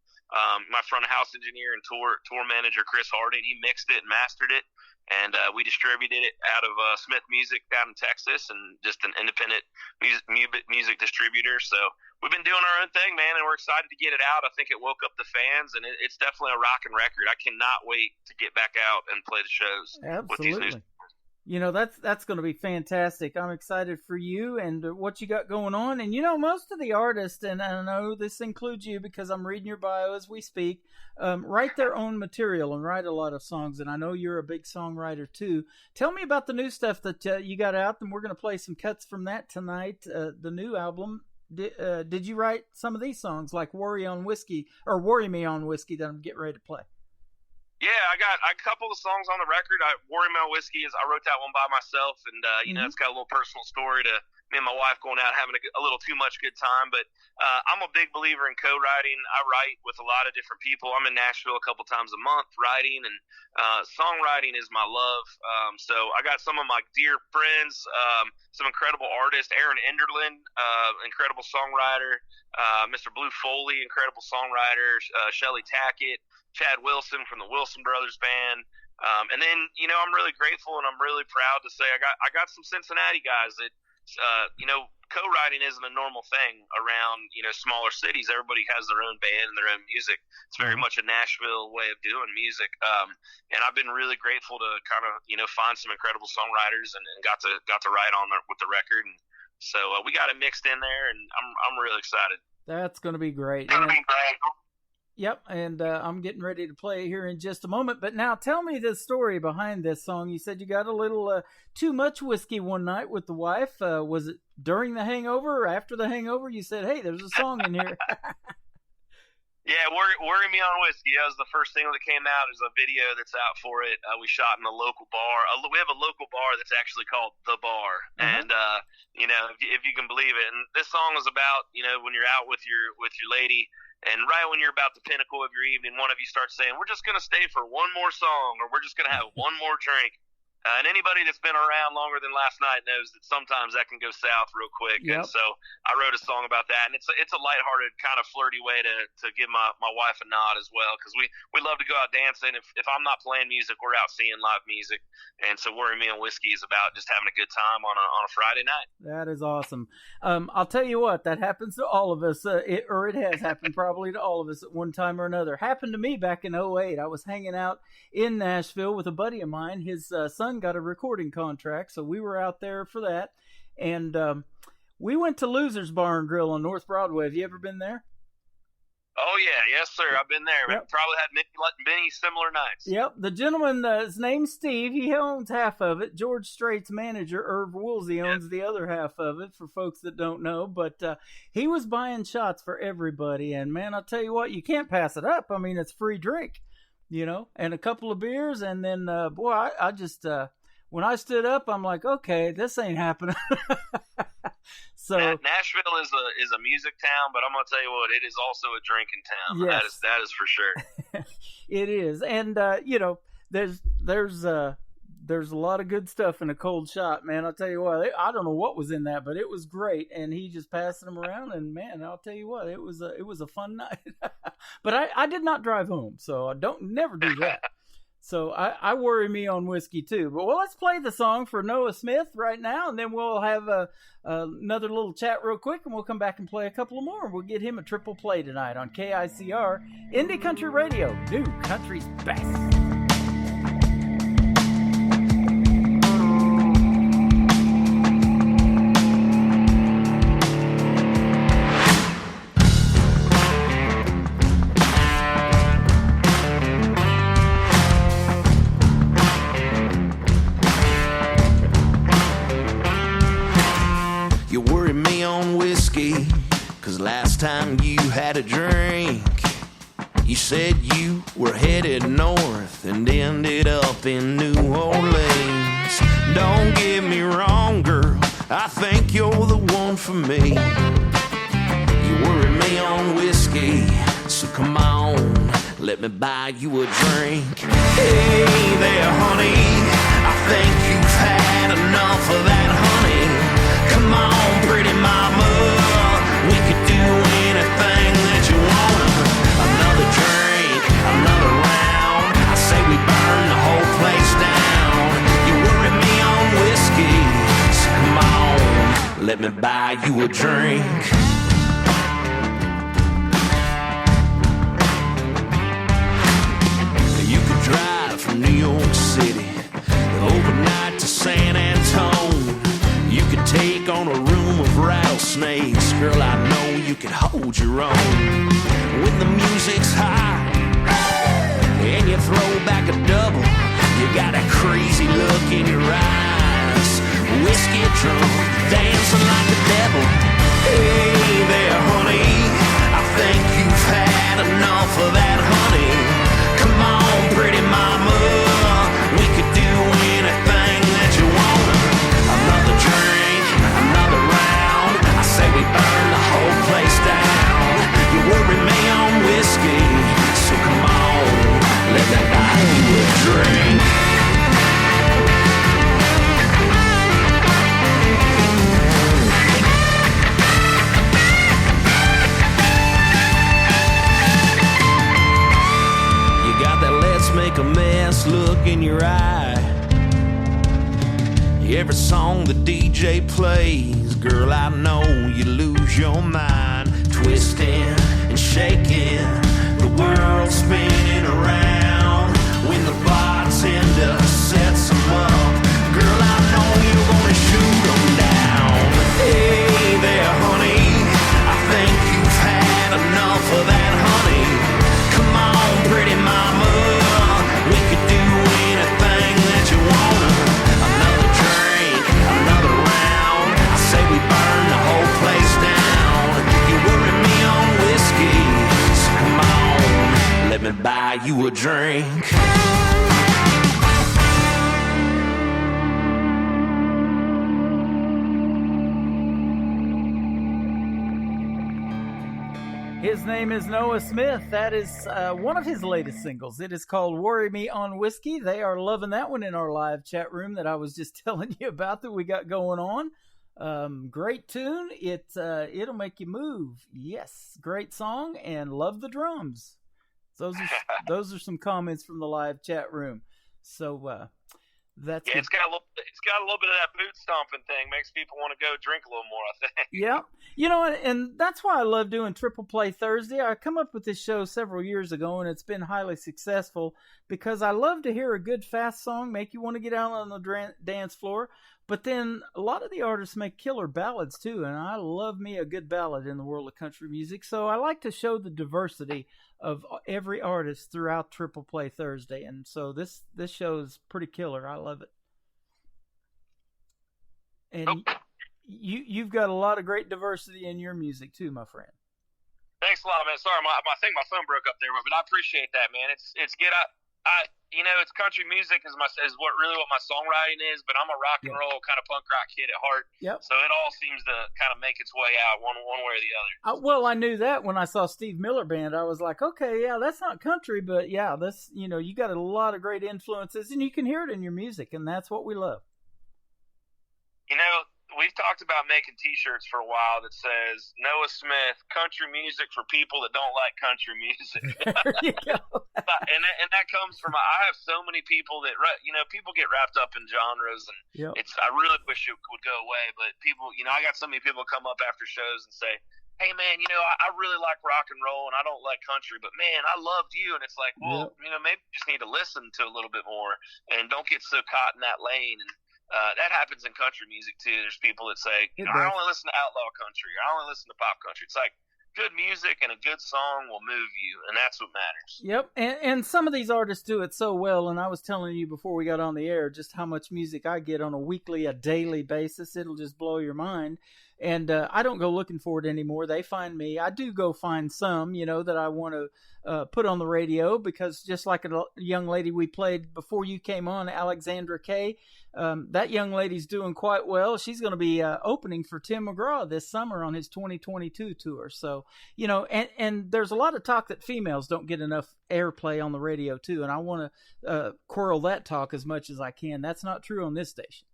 my front of house engineer and tour manager Chris Harding, he mixed it and mastered it, and we distributed it out of Smith Music down in Texas, and just an independent music distributor. So we've been doing our own thing, man, and we're excited to get it out. I think it woke up the fans, and it's definitely a rocking record. I cannot wait to get back out and play the shows. Absolutely. With these new. You know, that's going to be fantastic. I'm excited for you and what you got going on. And, you know, most of the artists, and I know this includes you because I'm reading your bio as we speak, write their own material and write a lot of songs. And I know you're a big songwriter, too. Tell me about the new stuff that you got out, and we're going to play some cuts from that tonight, the new album. Did you write some of these songs, like Worry Me on Whiskey that I'm getting ready to play? Yeah, I got a couple of songs on the record. Worry Me on Whiskey I wrote that one by myself, and you know, it's got a little personal story to me and my wife going out having a little too much good time. But I'm a big believer in co-writing. I write with a lot of different people. I'm in Nashville a couple times a month writing, and songwriting is my love. So I got some of my dear friends, some incredible artists. Aaron Enderlin, incredible songwriter. Mr. Blue Foley, incredible songwriter. Shelly Tackett. Chad Wilson from the Wilson Brothers Band. And then, you know, I'm really grateful and I'm really proud to say I got some Cincinnati guys that, you know, co-writing isn't a normal thing around, you know, smaller cities. Everybody has their own band and their own music. It's very much a Nashville way of doing music. And I've been really grateful to kind of, you know, find some incredible songwriters and got to write on with the record. And so we got it mixed in there, and I'm really excited. That's going to be great. Yep, and I'm getting ready to play it here in just a moment. But now tell me the story behind this song. You said you got a little too much whiskey one night with the wife. Was it during the hangover or after the hangover? You said, hey, there's a song in here. Yeah, Worry Me on Whiskey. That was the first single that came out. There's a video that's out for it. We shot in a local bar. We have a local bar that's actually called The Bar. And, you know, if you can believe it. And this song is about, you know, when you're out with your lady, and right when you're about the pinnacle of your evening, one of you starts saying, we're just going to stay for one more song, or we're just going to have one more drink. And anybody that's been around longer than last night knows that sometimes that can go south real quick. Yep. And so I wrote a song about that. And it's a lighthearted, kind of flirty way to give my wife a nod as well, because we love to go out dancing. If I'm not playing music, we're out seeing live music. And so Worry Me on Whiskey is about just having a good time on a Friday night. That is awesome. I'll tell you what, that happens to all of us, it has happened probably to all of us at one time or another. Happened to me back in 2008. I was hanging out in Nashville with a buddy of mine. His son got a recording contract, so we were out there for that. And we went to Loser's Bar and Grill on North Broadway. Have you ever been there? Oh, yeah. Yes, sir. I've been there. Yep. Probably had many similar nights. Yep. The gentleman, his name's Steve. He owns half of it. George Strait's manager, Irv Woolsey, owns the other half of it, for folks that don't know. But he was buying shots for everybody. And, man, I'll tell you what, you can't pass it up. I mean, it's free drink, you know, and a couple of beers. And then, boy, I just... when I stood up, I'm like, okay, this ain't happening. So Nashville is a music town, but I'm gonna tell you what, it is also a drinking town. Yes. That is for sure. It is, and you know, there's a lot of good stuff in a cold shot, man. I'll tell you what, I don't know what was in that, but it was great, and he just passing them around, and man, I'll tell you what, it was a fun night. But I did not drive home, so I never do that. So I Worry Me on Whiskey too. But well, let's play the song for Noah Smith right now, and then we'll have another little chat real quick, and we'll come back and play a couple of more, and we'll get him a triple play tonight on KICR, Indie Country Radio, New Country's Best. You worry me on whiskey, 'cause last time you had a drink, you said you were headed north and ended up in New Orleans. Don't get me wrong, girl, I think you're the one for me. You worry me on whiskey, so come on, let me buy you a drink. Hey there, honey, I think you've had enough of that, honey. Come on, pretty mama, we could do anything that you want. Another drink, another round, I say we burn the whole place down. drink. You could drive from New York City overnight to San Antone. You could take on a room of rattlesnakes. Girl, I know you could hold your own. When the music's high and you throw back a double, you got a crazy look in your eyes. Whiskey drunk, dancing like the devil. Hey there, honey, I think you've had enough of that, honey. Come on, pretty mama, we could do anything that you want. Another drink, another round, I say we burn the whole place down. You worry me on whiskey, so come on, let me buy you a drink. Make a mess look in your eye. Every song the DJ plays, girl, I know you lose your mind. Twisting and shaking, the world's spinning around. When the bartender sets them up, girl, I know you're gonna shoot them down. Hey there, honey, I think you've had enough of that, honey. Come on, pretty mama, we could do anything that you want. Another drink, another round, I say we burn the whole place down. You worry me on whiskey, so come on, let me buy you a drink. His name is Noah Smith. That is one of his latest singles. It is called Worry Me on Whiskey. They are loving that one in our live chat room that I was just telling you about that we got going on. Great tune. It'll make you move. Yes, great song, and love the drums. Those are some comments from the live chat room. So that's it's got a little bit of that boot stomping thing. Makes people want to go drink a little more, I think. Yeah. You know, and that's why I love doing Triple Play Thursday. I come up with this show several years ago, and it's been highly successful because I love to hear a good fast song, make you want to get out on the dance floor. But then a lot of the artists make killer ballads too, and I love me a good ballad in the world of country music. So I like to show the diversity of every artist throughout Triple Play Thursday, and so this show is pretty killer. I love it. And you've got a lot of great diversity in your music too, my friend. Thanks a lot, man. Sorry, I think my phone broke up there, but I appreciate that, man. It's good. It's country music is what my songwriting is, but I'm a rock and roll kind of punk rock kid at heart. Yep. So it all seems to kind of make its way out one way or the other. Well, I knew that when I saw Steve Miller Band. I was like, okay, yeah, that's not country, but yeah, that's, you got a lot of great influences, and you can hear it in your music, and that's what we love. We've talked about making T-shirts for a while that says Noah Smith, country music for people that don't like country music. There you go. and that comes from, I have so many people that, people get wrapped up in genres, and I really wish it would go away, but people, I got so many people come up after shows and say, hey man, I really like rock and roll and I don't like country, but man, I loved you. And it's like, well, maybe you just need to listen to a little bit more and don't get so caught in that lane. And that happens in country music too. There's people that say, I only listen to outlaw country, or I only listen to pop country. It's like, good music and a good song will move you, and that's what matters. Yep, and some of these artists do it so well, and I was telling you before we got on the air just how much music I get on a daily basis. It'll just blow your mind. And I don't go looking for it anymore. They find me. I do go find some, that I want to put on the radio, because just like a young lady we played before you came on, Alexandra Kay, that young lady's doing quite well. She's going to be opening for Tim McGraw this summer on his 2022 tour. So, and there's a lot of talk that females don't get enough airplay on the radio too. And I want to quirl that talk as much as I can. That's not true on this station.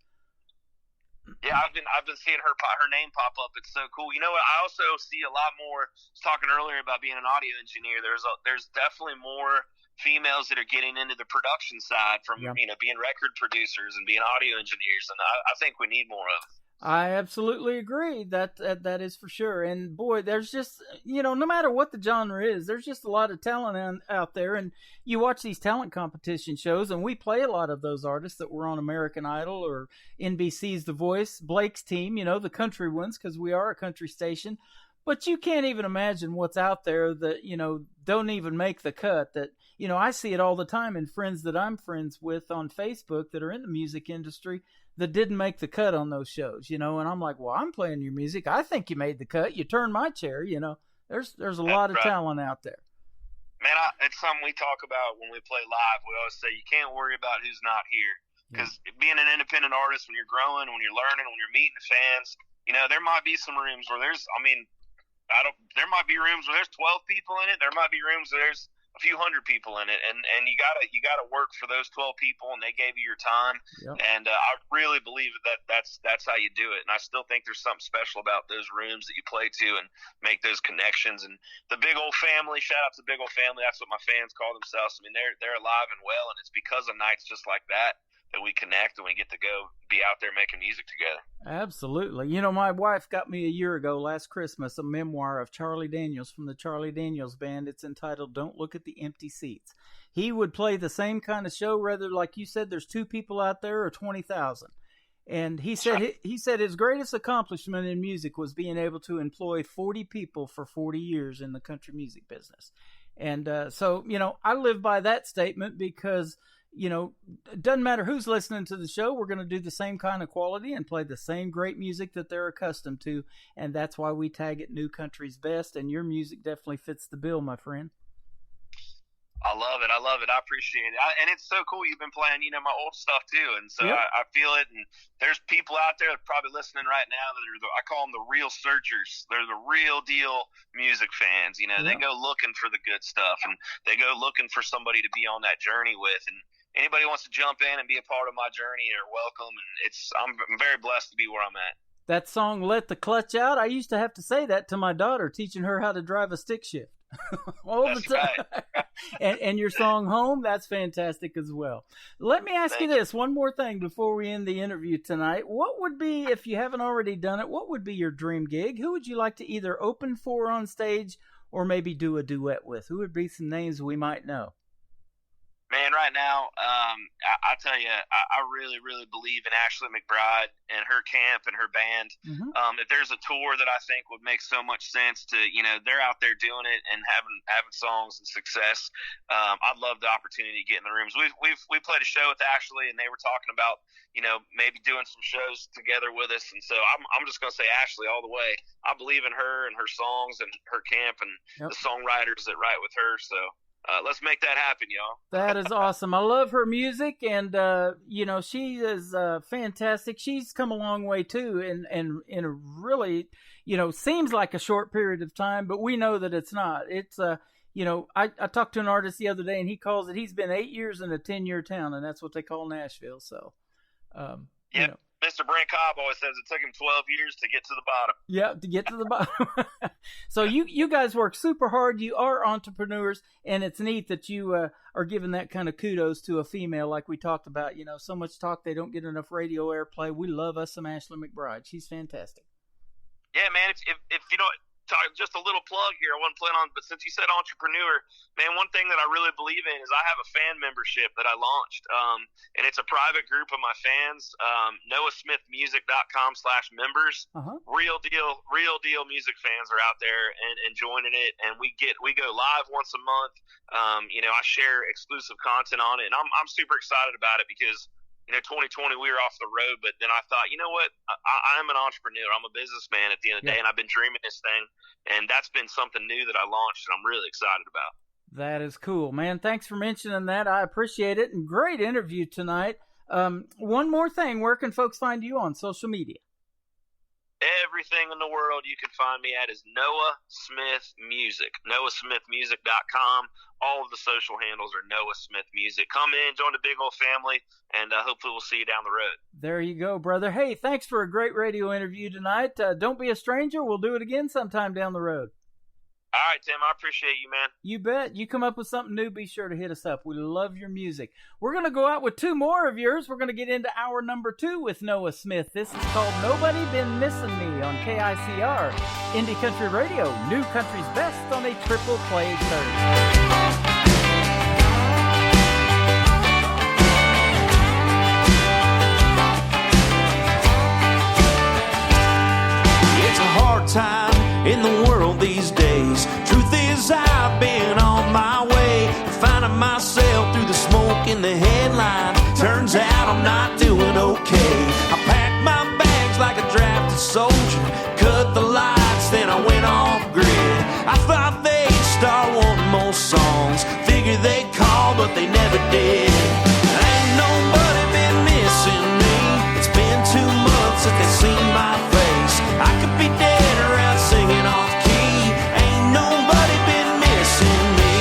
Yeah, I've been seeing her name pop up. It's so cool. You know what? I also see a lot more. I was talking earlier about being an audio engineer. There's definitely more females that are getting into the production side from being record producers and being audio engineers, and I think we need more of it. I absolutely agree. That is for sure. And boy, there's just, no matter what the genre is, there's just a lot of talent out there. And you watch these talent competition shows, and we play a lot of those artists that were on American Idol or NBC's The Voice, Blake's team, the country ones, because we are a country station. But you can't even imagine what's out there that, don't even make the cut. That, I see it all the time in friends that I'm friends with on Facebook that are in the music industry that didn't make the cut on those shows, and I'm like, well, I'm playing your music. I think you made the cut. You turned my chair, There's a lot of talent out there. Man, it's something we talk about when we play live. We always say you can't worry about who's not here. Because being an independent artist, when you're growing, when you're learning, when you're meeting fans, there might be some rooms where there might be rooms where there's 12 people in it. There might be rooms where there's a few hundred people in it, and you gotta work for those 12 people, and they gave you your time. Yep. And I really believe that's how you do it. And I still think there's something special about those rooms that you play to and make those connections. And the Big Old Family, shout out to the Big Old Family. That's what my fans call themselves. I mean, they're alive and well, and it's because of nights just like that we connect and we get to go be out there making music together. Absolutely. My wife got me a year ago, last Christmas, a memoir of Charlie Daniels from the Charlie Daniels Band. It's entitled Don't Look at the Empty Seats. He would play the same kind of show, whether, like you said, there's 2 people out there or 20,000. And he said his greatest accomplishment in music was being able to employ 40 people for 40 years in the country music business. And so, I live by that statement because it doesn't matter who's listening to the show. We're going to do the same kind of quality and play the same great music that they're accustomed to. And that's why we tag it New Country's Best. And your music definitely fits the bill, my friend. I love it. I appreciate it. And it's so cool. You've been playing, my old stuff too. And so I feel it. And there's people out there that are probably listening right now that I call them the real searchers. They're the real deal music fans. They go looking for the good stuff, and they go looking for somebody to be on that journey with. And anybody wants to jump in and be a part of my journey are welcome. And I'm very blessed to be where I'm at. That song, Let the Clutch Out, I used to have to say that to my daughter, teaching her how to drive a stick shift. All the time. Right. and your song Home, that's fantastic as well. Let me ask you this one more thing before we end the interview tonight. What would be, if you haven't already done it, what would be your dream gig? Who would you like to either open for on stage or maybe do a duet with? Who would be some names we might know? Man, right now, I tell you, I really, really believe in Ashley McBride and her camp and her band. Mm-hmm. If there's a tour that I think would make so much sense to, they're out there doing it and having songs and success. I'd love the opportunity to get in the rooms. We played a show with Ashley, and they were talking about, maybe doing some shows together with us. And so I'm just going to say Ashley all the way. I believe in her and her songs and her camp and the songwriters that write with her. So. Let's make that happen, y'all. That is awesome. I love her music, and she is fantastic. She's come a long way too, and in a really, seems like a short period of time, but we know that it's not. It's I talked to an artist the other day, and he calls it. He's been 8 years in a 10-year town, and that's what they call Nashville. So, Mr. Brent Cobb always says it took him 12 years to get to the bottom. Yeah, to get to the bottom. So you guys work super hard. You are entrepreneurs, and it's neat that you are giving that kind of kudos to a female like we talked about. So much talk, they don't get enough radio airplay. We love us some Ashley McBride. She's fantastic. Yeah, man, if you don't... Just a little plug here. I wasn't planning on, but since you said entrepreneur, man, one thing that I really believe in is I have a fan membership that I launched, and it's a private group of my fans. NoahSmithMusic.com/members. Real deal music fans are out there and joining it, and we go live once a month. I share exclusive content on it, and I'm super excited about it because. 2020 we were off the road, but then I thought, you know what? I'm an entrepreneur. I'm a businessman at the end of the day, and I've been dreaming this thing, and that's been something new that I launched, and I'm really excited about. That is cool, man. Thanks for mentioning that. I appreciate it, and great interview tonight. One more thing, where can folks find you on social media? Everything in the world you can find me at is Noah Smith Music. NoahSmithMusic.com. All of the social handles are Noah Smith Music. Come in, join the Big Old Family, and hopefully we'll see you down the road. There you go, brother. Hey, thanks for a great radio interview tonight. Don't be a stranger. We'll do it again sometime down the road. All right, Tim, I appreciate you, man. You bet. You come up with something new, be sure to hit us up. We love your music. We're going to go out with two more of yours. We're going to get into hour number 2 with Noah Smith. This is called Nobody Been Missing Me on KICR, Indie Country Radio, New Country's Best on a triple play Thursday. Time in the world these days. Truth is, I've been on my way, finding myself through the smoke in the headline. Turns out I'm not doing okay. I packed my bags like a drafted soldier, cut the lights, then I went off grid. I thought they'd start wanting more songs, figured they'd call, but they never did. Ain't nobody been missing me. It's been 2 months since they seen my face. I could be dead singing off key. Ain't nobody been missing me.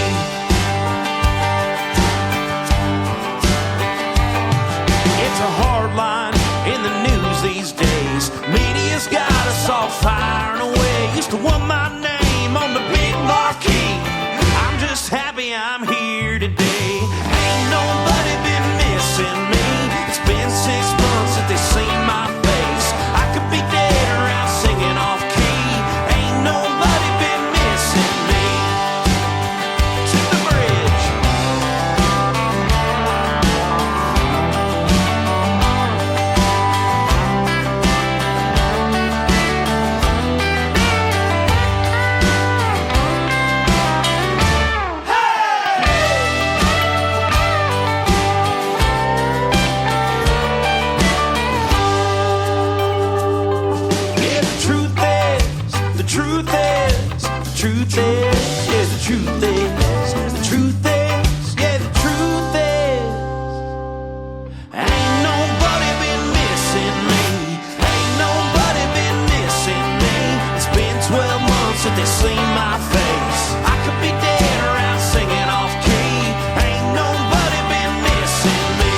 It's a hard line in the news these days. Media's got us all firing away. Used to want my name on the big marquee. I'm just happy I'm here today. Ain't nobody been missing me. It's been 6 months since they seen my face. I could be dead around singing off key. Nobody been missing me. To the bridge. Truth is, yeah, the truth is, the truth is, yeah, the truth is, ain't nobody been missing me, ain't nobody been missing me. It's been 12 months since they seen my face. I could be dead around singing off key. Ain't nobody been missing me.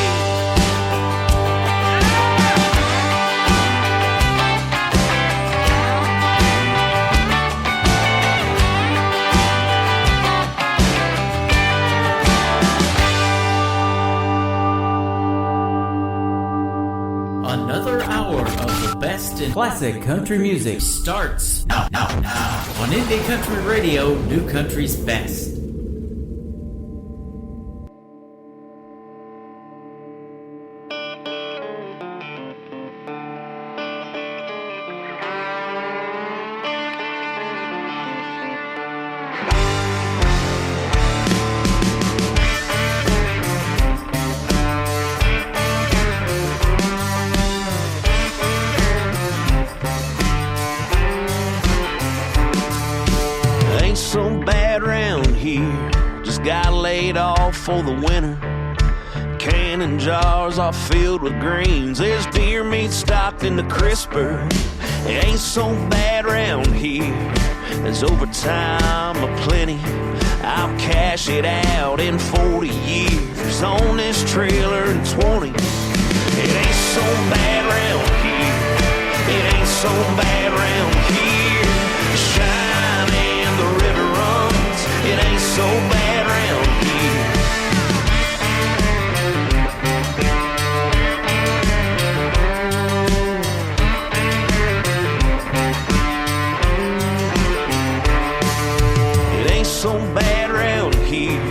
Another hour of the best in classic country music starts now on Indie Country Radio, New Country's Best. For the winter, canning jars are filled with greens. There's deer meat stocked in the crisper. It ain't so bad round here. There's overtime aplenty. I'll cash it out in 40 years on this trailer in 20. It ain't so bad round here. It ain't so bad round here. The shine and the river runs. It ain't so bad round here. So bad around here.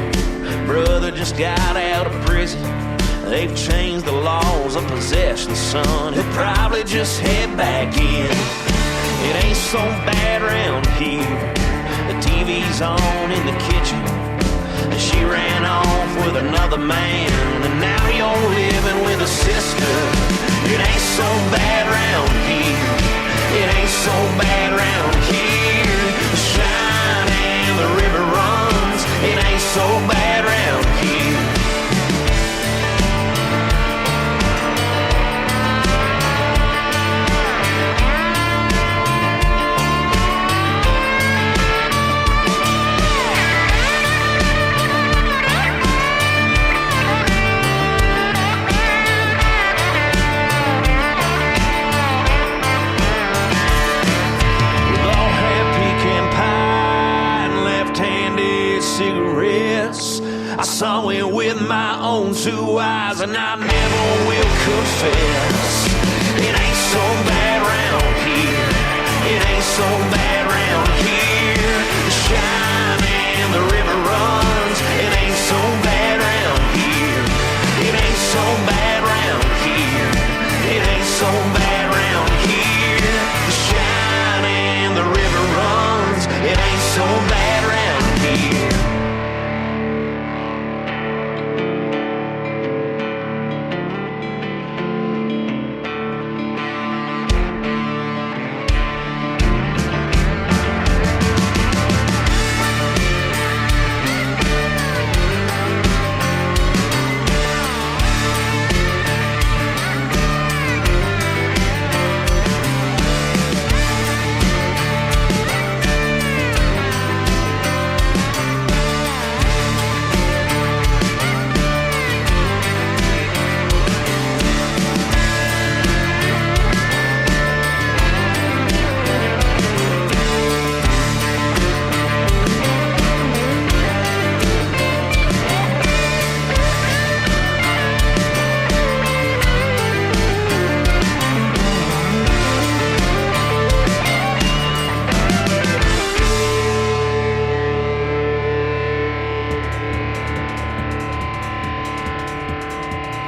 Brother just got out of prison. They've changed the laws of possession, son. He'll probably just head back in. It ain't so bad around here. The TV's on in the kitchen. She ran off with another man, and now you're living with a sister. It ain't so bad around here. It ain't so bad around here. The shine and the river runs. It ain't so bad around here. We've all had pecan pie I saw it with my own two eyes, and I never will confess. It ain't so bad round here. It ain't so bad round here. The shine and the river runs. It ain't so bad round here. It ain't so bad round here. It ain't so bad round here. The shine and the river runs. It ain't so bad round here.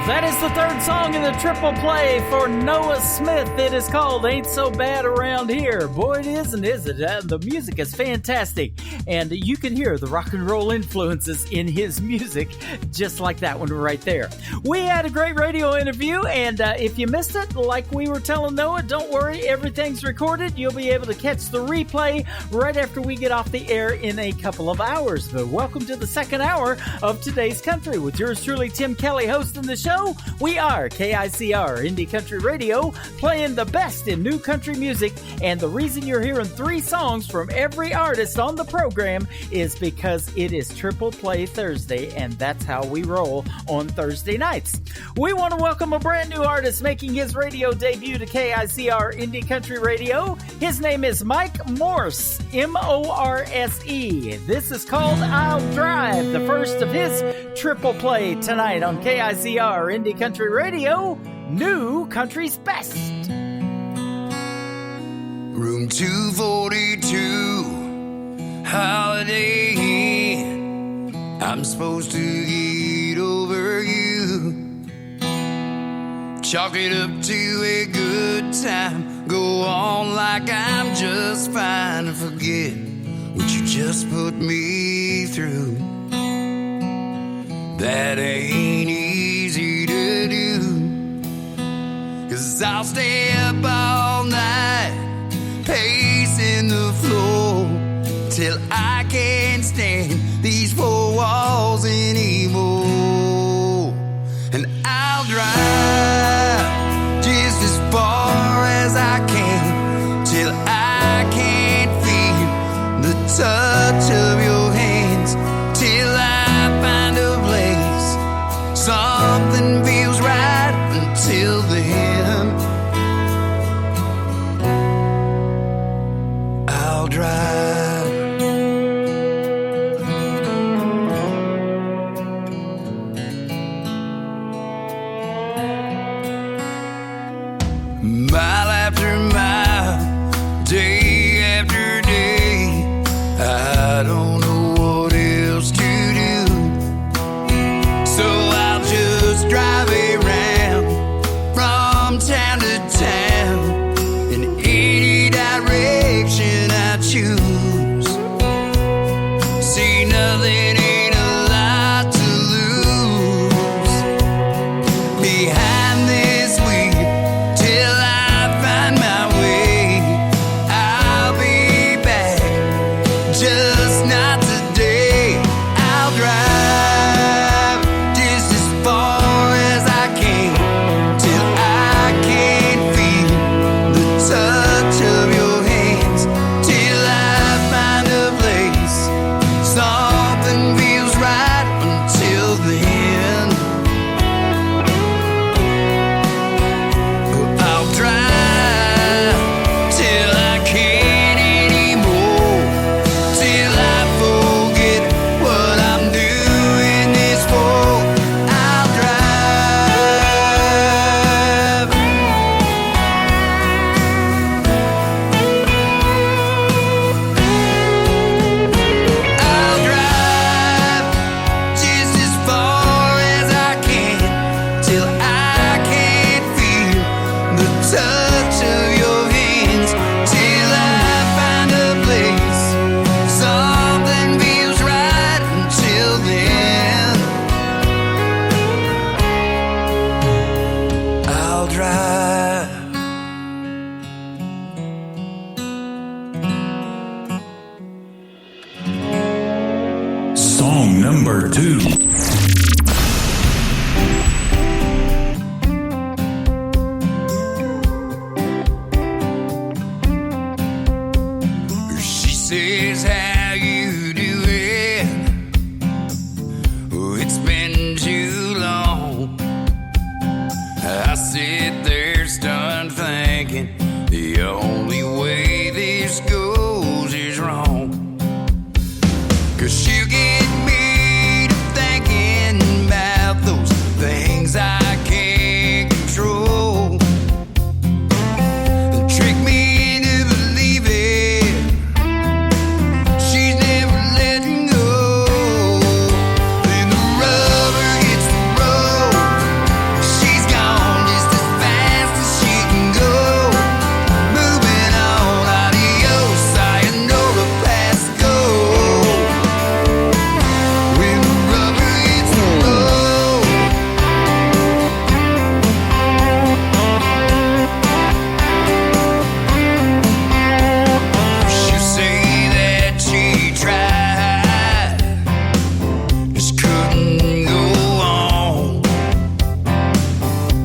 That is the third song in the triple play for Noah Smith. It is called Ain't So Bad Around Here. Boy, it isn't, is it? The music is fantastic, and you can hear the rock and roll influences in his music, just like that one right there. We had a great radio interview, and if you missed it, like we were telling Noah, don't worry, everything's recorded. You'll be able to catch the replay right after we get off the air in a couple of hours. But welcome to the second hour of Today's Country with yours truly, Tim Kelly, hosting the show. We are KICR Indie Country Radio, playing the best in new country music, and the reason you're hearing 3 songs from every artist on the program is because it is Triple Play Thursday, and that's how we roll on Thursday nights. We want to welcome a brand new artist making his radio debut to KICR Indie Country Radio. His name is Mike Morse, M-O-R-S-E. This is called I'll Drive, the first of his Triple Play tonight on KICR Indie Country Radio, New Country's Best. Room 242, Holiday Inn. I'm supposed to get over you. Chalk it up to a good time. Go on like I'm just fine and forget what you just put me through. That ain't easy to do. 'Cause I'll stay up all night, pacing the floor, till I can't stand these 4 walls anymore. And I'll drive just as far as I can, till I can't feel the touch of your hands, till I find a place something feels right. Until then, I'll drive. Mile after mile, day after day, I don't know what else to do. So I'll just drive around from town to town in any direction I choose. See, nothing ain't a lot to lose behind this wheel till I find my way. I'll be back, just not today. I'll drive just as far as I can, till I can't feel the touch of your hands, till I find a place something Song number 2. She says, how you doing? Oh, it's been too long. I sit there stunned thinking the only way this goes is wrong. 'Cause she'll get me to thinking about those things I can't control. Trick me into believing she's never letting go. Then the rubber hits the road. She's gone just as fast as she can go. Moving on, adios, sayonara, past go. When the rubber hits the road. She'll say that she tried, just couldn't go on.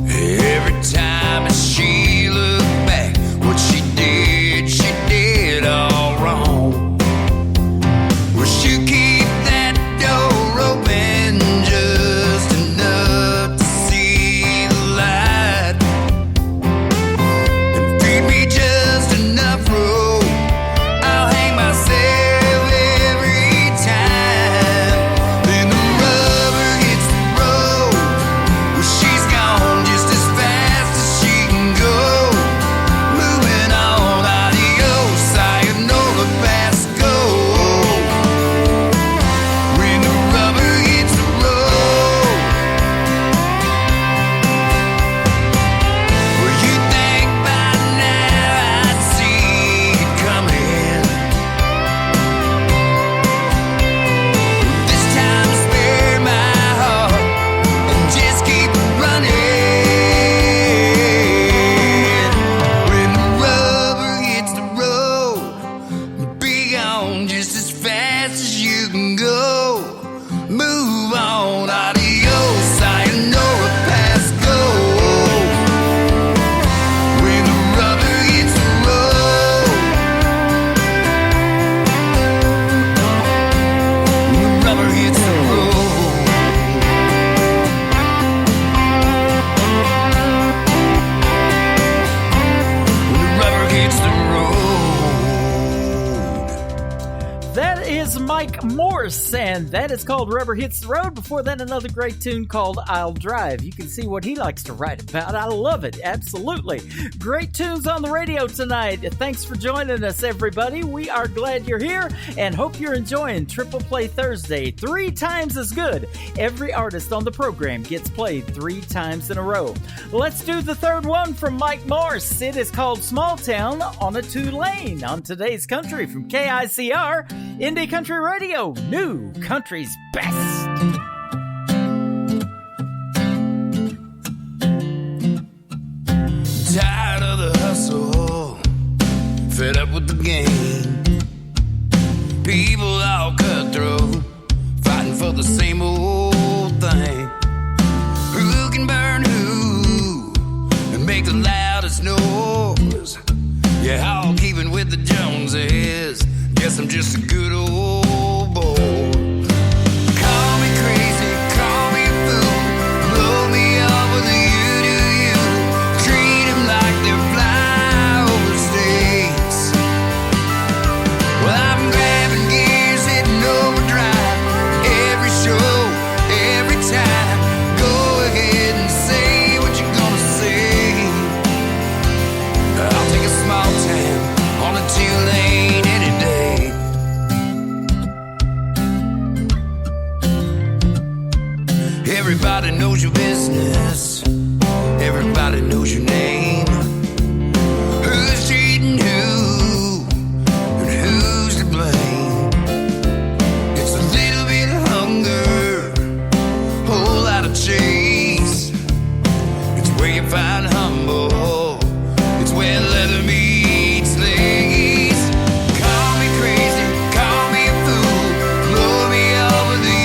Every time that she looked back, what she did all wrong. Well, she'll keep that door open just enough to see the light, and feed me just enough rope. I'll hang myself every time. Then the rubber hits the road. Well, she's gone just as fast as she can go. Moving on, adios, sayonara, past go. When the rubber hits the road. Well, you think by now I'd see it coming. This time spare my heart and just keep running. When the rubber hits the road, be gone just as fast as you can go. Move on, adios, sayonara, past go. When the rubber hits the road. When the rubber hits the road. When the rubber hits the road. That is Mike Morse, and that is called Rubber Hits the Road. Before that, another great tune called I'll Drive. You can see what he likes to write about. I love it, absolutely. Great tunes on the radio tonight. Thanks for joining us, everybody. We are glad you're here and hope you're enjoying Triple Play Thursday. 3 times as good. Every artist on the program gets played 3 times in a row. Let's do the third one from Mike Morse. It is called Small Town on a 2-lane on today's country from KICR, Indie Country Radio, New Country's Best. Tired of the hustle, fed up with the game. People all cutthroat, fighting for the same old thing. Who can burn who and make the loudest noise? Yeah, all keeping with the Joneses. Guess I'm just a good old boy. Call me crazy, call me a fool, blow me off with a you. Treat 'em like they're flyover states. Well, I'm grabbing gears, hitting overdrive. Every show, every time. Go ahead and say what you're gonna say. I'll take a small town on a 2-lane any day. Everybody knows your business. Everybody knows your name. Who's cheating who and who's to blame? It's a little bit of hunger, whole lot of chase. It's where you find humble. It's where leather meets lace. Call me crazy, call me a fool, blow me off with the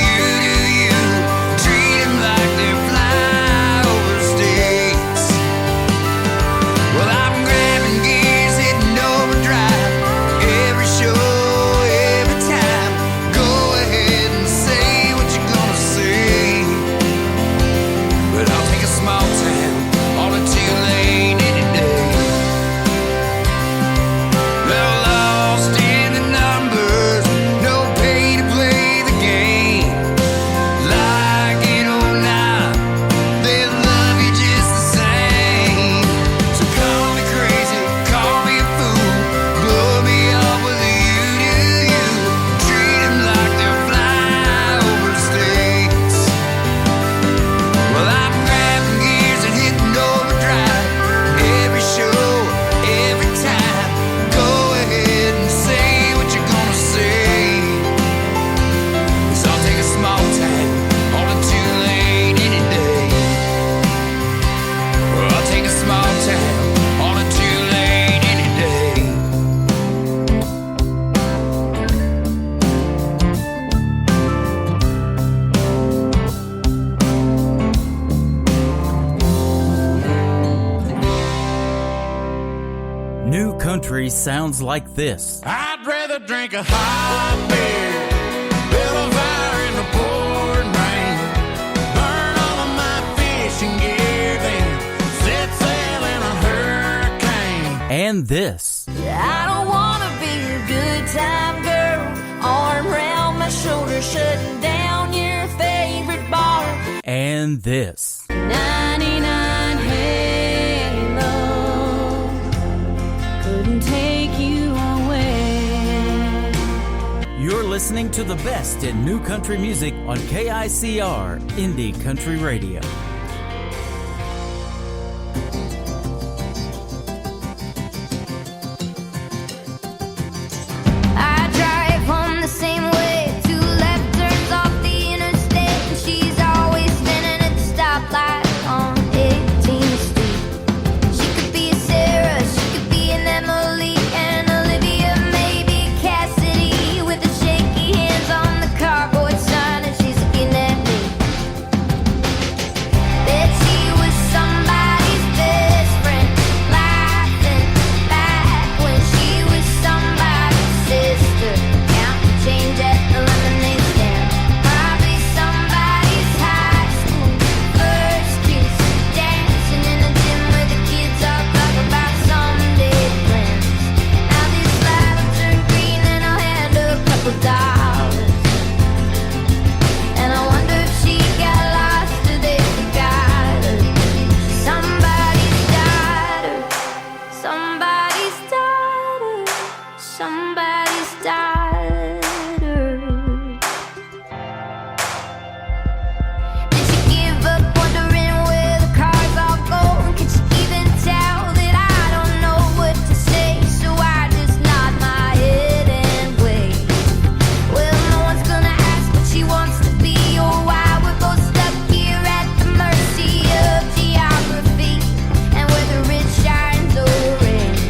country sounds like this. I'd rather drink a hot beer, build a fire in the pouring rain, burn all of my fishing gear, then set sail in a hurricane. And this. I don't wanna be a good time girl, arm around my shoulder, shutting down your favorite bar. And this. 99 Halo couldn't take you away. You're listening to the best in new country music on KICR Indie Country Radio. I drive home the same way, 2 left turns off the interstate, and she's always standing at the stoplight on 18th Street. She could be a Sarah, she could be an Emily, and Olivia, maybe Cassidy, with her shaky hands on the cardboard sign, and she's looking at me. Bet she was somebody's best friend, laughing back when she was somebody's sister, counting change at the lemonade stand. Probably somebody's high school first kiss, dancing in a gym where the kids all talk about someday plans. Now this light will turn green and I'll hand her a couple dollars. And I wonder if she got lost or they forgot her. Somebody's daughter, somebody's daughter, somebody's daughter. Did she give up wondering where the cars all go? Can she even tell that I don't know what to say? So I just nod my head and wait. Well, no one's gonna ask what she wants to be or why we're both stuck here at the mercy of geography and where the ridge shines orange.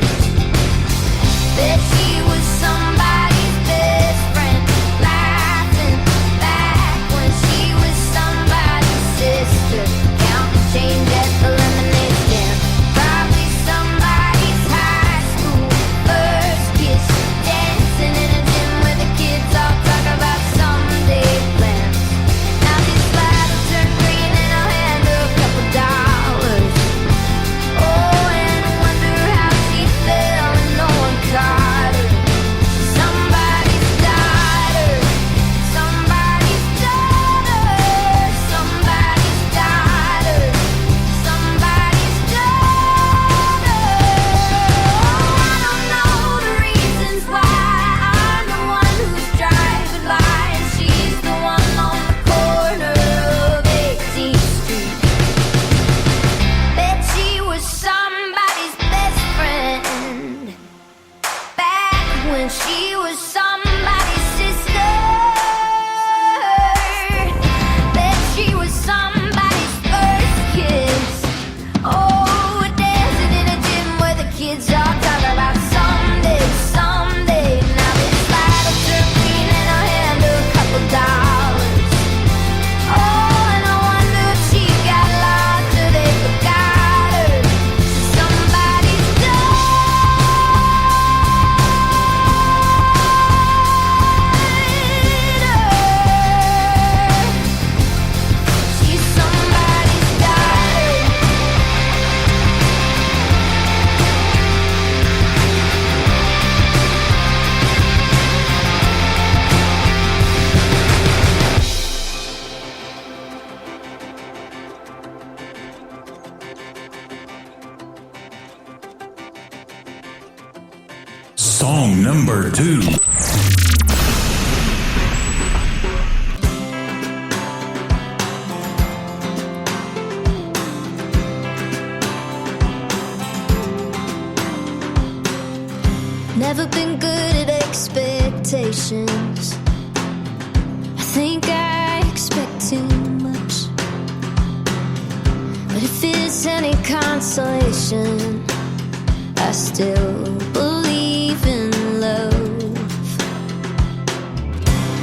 Bet she was somebody's best friend, laughing back when she was somebody's sister, counting change at the lemonade stand. Probably somebody's high school first kiss, dancing in a gym where the kids all talk about someday plans. Now this light will turn green and I'll hand her a couple dollars. Oh, and wonder how she fell and no one caught her. Somebody's daughter, somebody's daughter, somebody's daughter, somebody's daughter. Oh, I don't know the reasons why I'm the one who's driving by and she's the one on the corner of 18th Street. Bet she was somebody's best friend back when she was somebody's sister. Bet she was somebody's first kiss. Oh, dancing in a gym where the kids all talk about someday, someday. Now this light will turn green and I'll hand her a couple dollars. Oh, and I wonder if she got lost or they forgot her. Somebody's daughter. She's somebody's daughter. Song number 2. Never been good at expectations. I think I expect too much. But if it's any consolation, I still believe in love.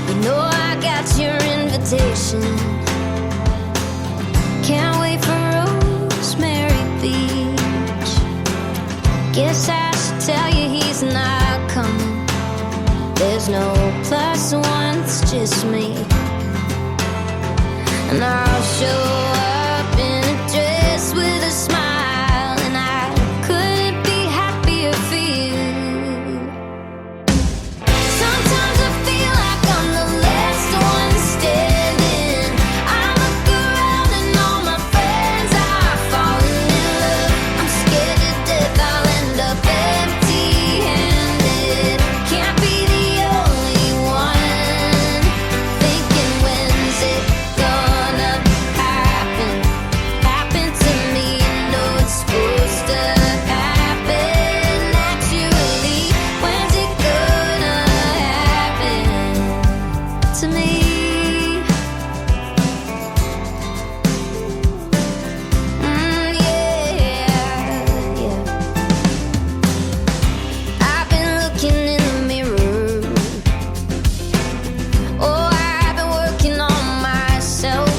You know I got your invitation. Can't wait for Rosemary Beach. Guess I should tell you no plus one, it's just me. And I'll show up in a dress with a smile, and I couldn't be happier for you. Sometimes I feel like I'm the last one standing. I look around and all my friends are falling in love. I'm scared to death I'll end up empty-handed. Can't be the only one thinking, when's it gonna happen? Happen to me, you know it's supposed to happen naturally. When's it gonna happen to me? Yeah. I've been looking in the mirror. Oh, I've been working on myself.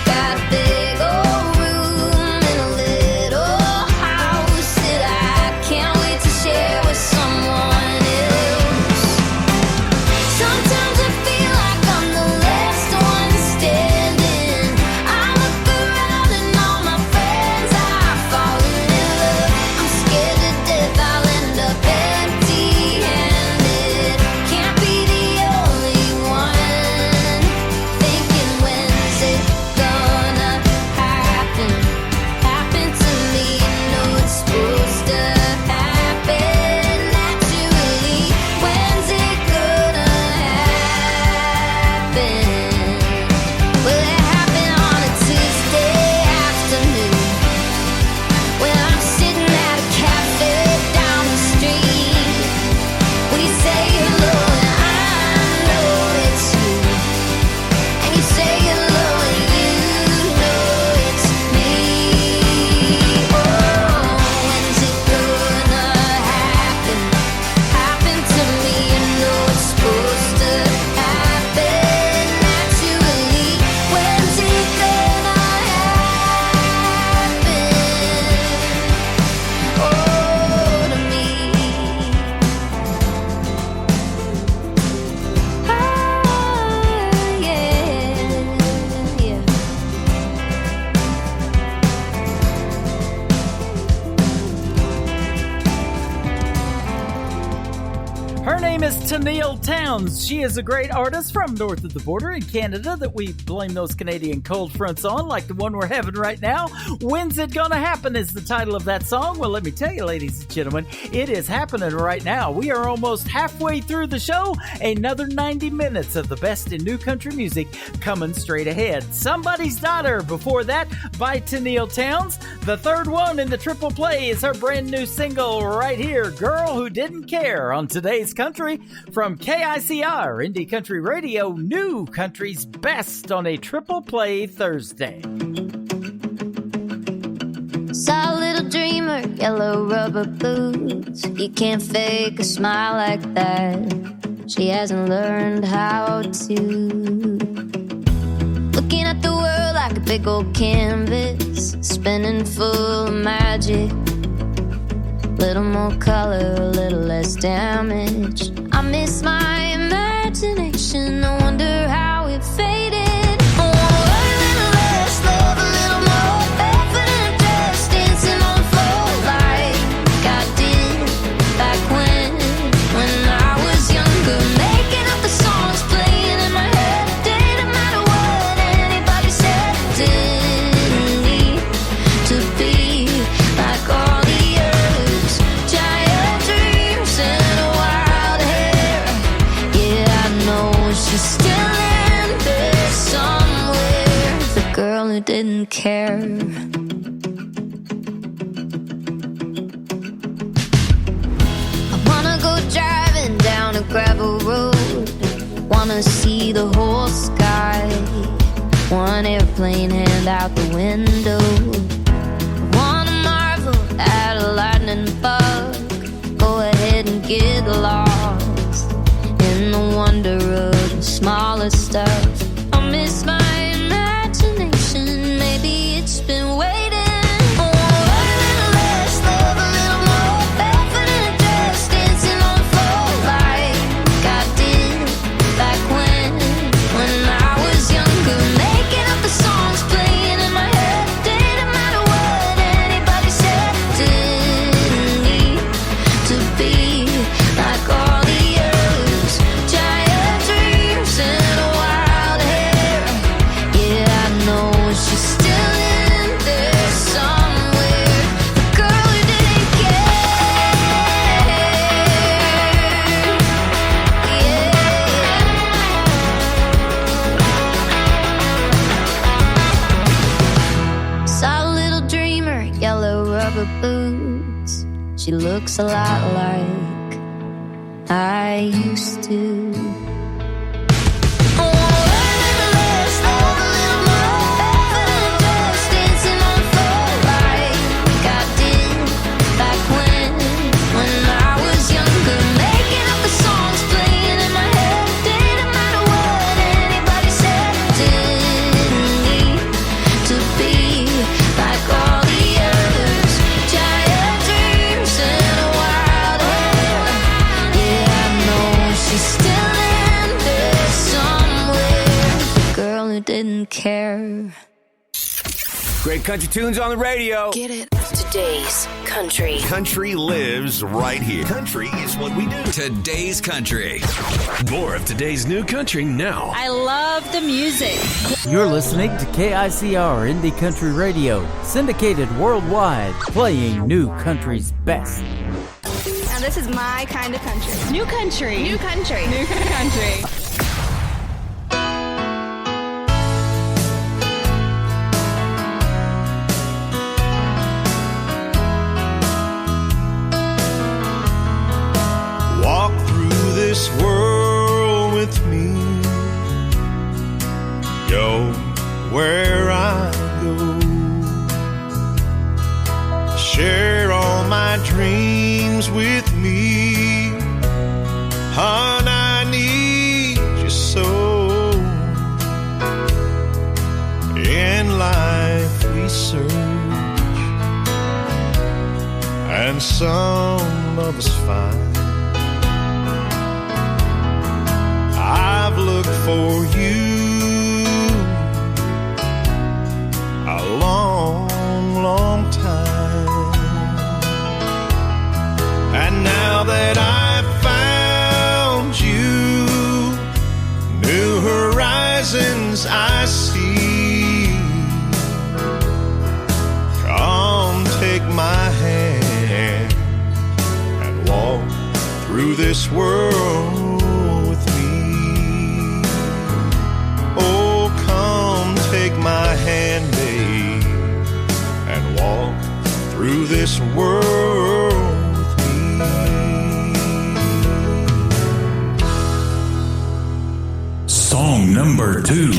Got a big old room in a little house that I can't wait to share with someone else. Sometimes I feel like I'm the last one standing. I look around and all my friends are falling in love. I'm scared to death I'll end up empty-handed. Can't be the only one thinking, when's it gonna happen? Happen to me, you know it's supposed to happen naturally. When's it gonna happen? Will it happen on a Tuesday afternoon when I'm sitting at a cafe down the street? We say hello and I know it's you, and you say hello and you know it's me. Oh, when's it gonna happen? Happen to me, you know it's supposed to happen naturally. When's it gonna happen? Oh, to me. Ah, yeah. Her name is Tennille Towns. She is a great artist from north of the border in Canada that we blame those Canadian cold fronts on, like the one we're having right now. When's It Gonna Happen is the title of that song. Well, let me tell you, ladies and gentlemen, it is happening right now. We are almost halfway through the show. Another 90 minutes of the best in new country music coming straight ahead. Somebody's Daughter before that by Tennille Towns. The third one in the triple play is her brand new single right here, Girl Who Didn't Care, on today's country from KICR, Indie Country Radio, new country's best on a triple play Thursday. Saw a little dreamer, yellow rubber boots. You can't fake a smile like that. She hasn't learned how to. Looking at the world like a big old canvas, spinning full of magic. Little more color, a little less damage. I miss my imagination. I wonder how it faded. I want a little less, love a little more. Barefoot in a dress, dancing on the floor like I did back when I was younger. Making up the songs, playing in my head. Didn't matter what anybody said. Didn't need to be like all the others. Giant dreams and wild hair. Yeah, I know she's still in there somewhere. The girl who didn't care. I wanna go driving down a gravel road. Wanna see the whole sky. One airplane hand out the window. Wanna marvel at a lightning bug. Go ahead and get lost in the wonder of the smallest stuff. I miss my imagination. Maybe it's been waiting. I want a little less, love a little more. Barefoot in a dress, dancing on the floor like I her boots. She looks a lot like I used to. Didn't care. Great country tunes on the radio. Get it? Today's country. Country lives right here. Country is what we do. Today's country. More of today's new country now. I love the music. You're listening to KICR Indie Country Radio, syndicated worldwide, playing new country's best. Now this is my kind of country. New country. New country. New country. Walk through this world with me. Go where I go. Share all my dreams with me. Hon, I need you so. In life we search, and some of us find. I've looked for you a long, long time, and now that I've found you, new horizons I see. Come take my hand and walk through this world. Take my hand, babe, and walk through this world with me. Song number 2.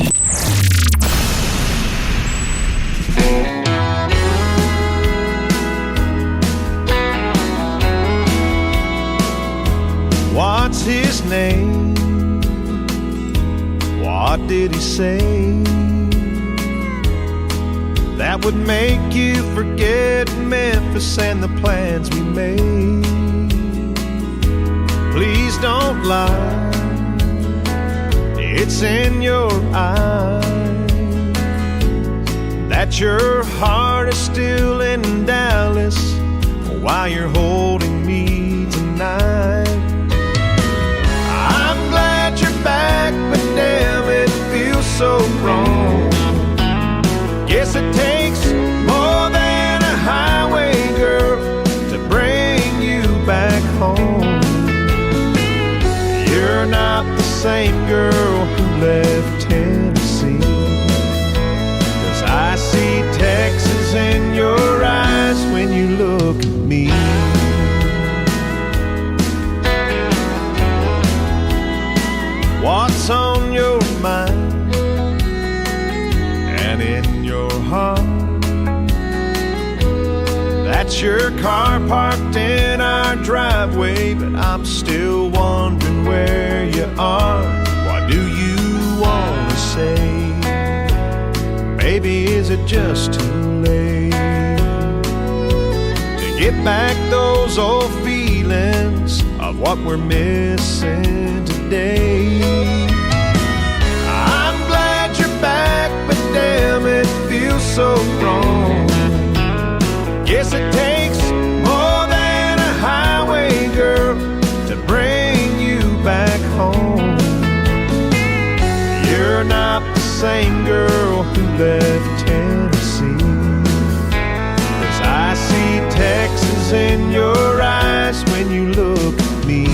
What's his name? What did he say that would make you forget Memphis and the plans we made? Please don't lie, it's in your eyes that your heart is still in Dallas while you're holding me tonight. I'm glad you're back, but damn, it feels so wrong. Guess it takes more than a highway girl to bring you back home. You're not the same girl who left Tennessee, 'cause I see Texas in your eyes when you look at me. What's on your mind and in your heart? That's your car parked in our driveway, but I'm still wondering where you are. What do you want to say? Maybe is it just too late to get back those old feelings of what we're missing today? I'm glad you're back, but damn, it feels so wrong. Guess it takes more than a highway girl to bring you back home. You're not the same girl who left Tennessee, 'cause I see Texas in your eyes when you look at me.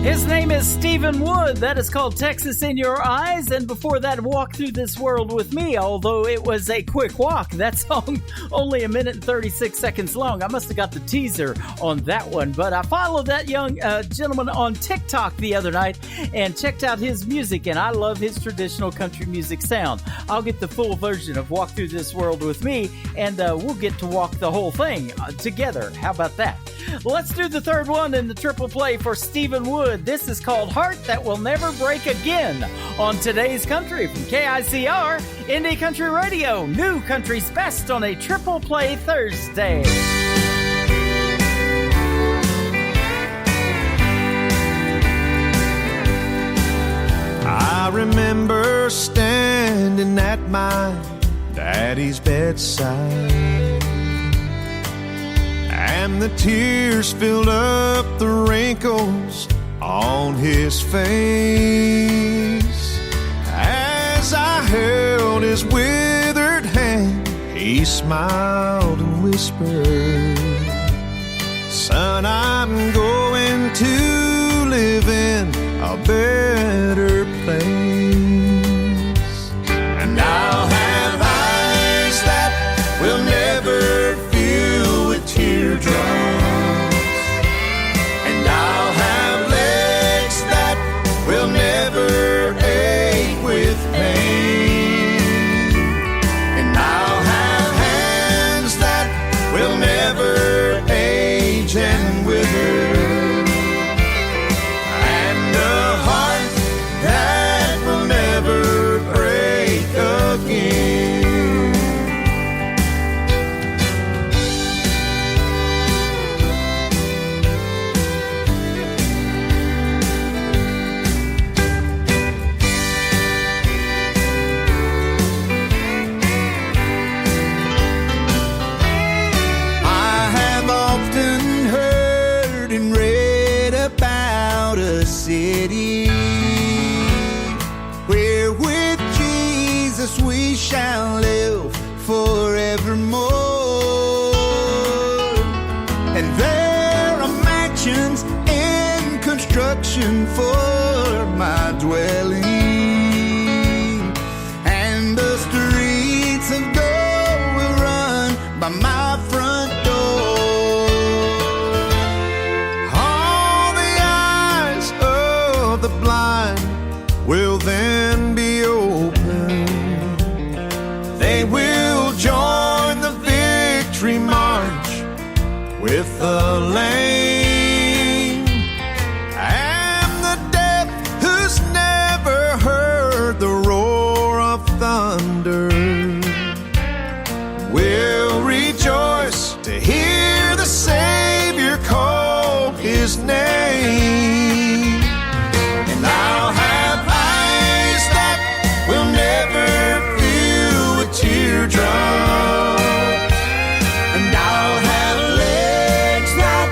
His name is Stephen Wood. That is called Texas in Your Eyes. And before that, Walk Through This World With Me, although it was a quick walk. That song only 1 minute and 36 seconds long. I must have got the teaser on that one. But I followed that young gentleman on TikTok the other night and checked out his music. And I love his traditional country music sound. I'll get the full version of Walk Through This World With Me. And we'll get to walk the whole thing together. How about that? Let's do the third one in the triple play for Stephen Wood. This is called Heart That Will Never Break Again on Today's Country from KICR, Indie Country Radio, New Country's Best on a Triple Play Thursday. I remember standing at my daddy's bedside, and the tears filled up the wrinkles on his face. As I held his withered hand, he smiled and whispered, "Son, I'm going to live in a better place, and I'll have eyes that will never fill with teardrops, and I'll have legs that will never ache with pain, and I'll have hands that will never age and wither, and a heart that will never break again." City where with Jesus we shall live forevermore, and there are mansions in construction for my dwelling, and the streets of gold will run by my front door. The blind will then be open. They will join the victory march with the lame, and the deaf who's never heard the roar of thunder will rejoice to hear the Savior call his name. I'll have eyes that will never fill with teardrops, and I'll have legs that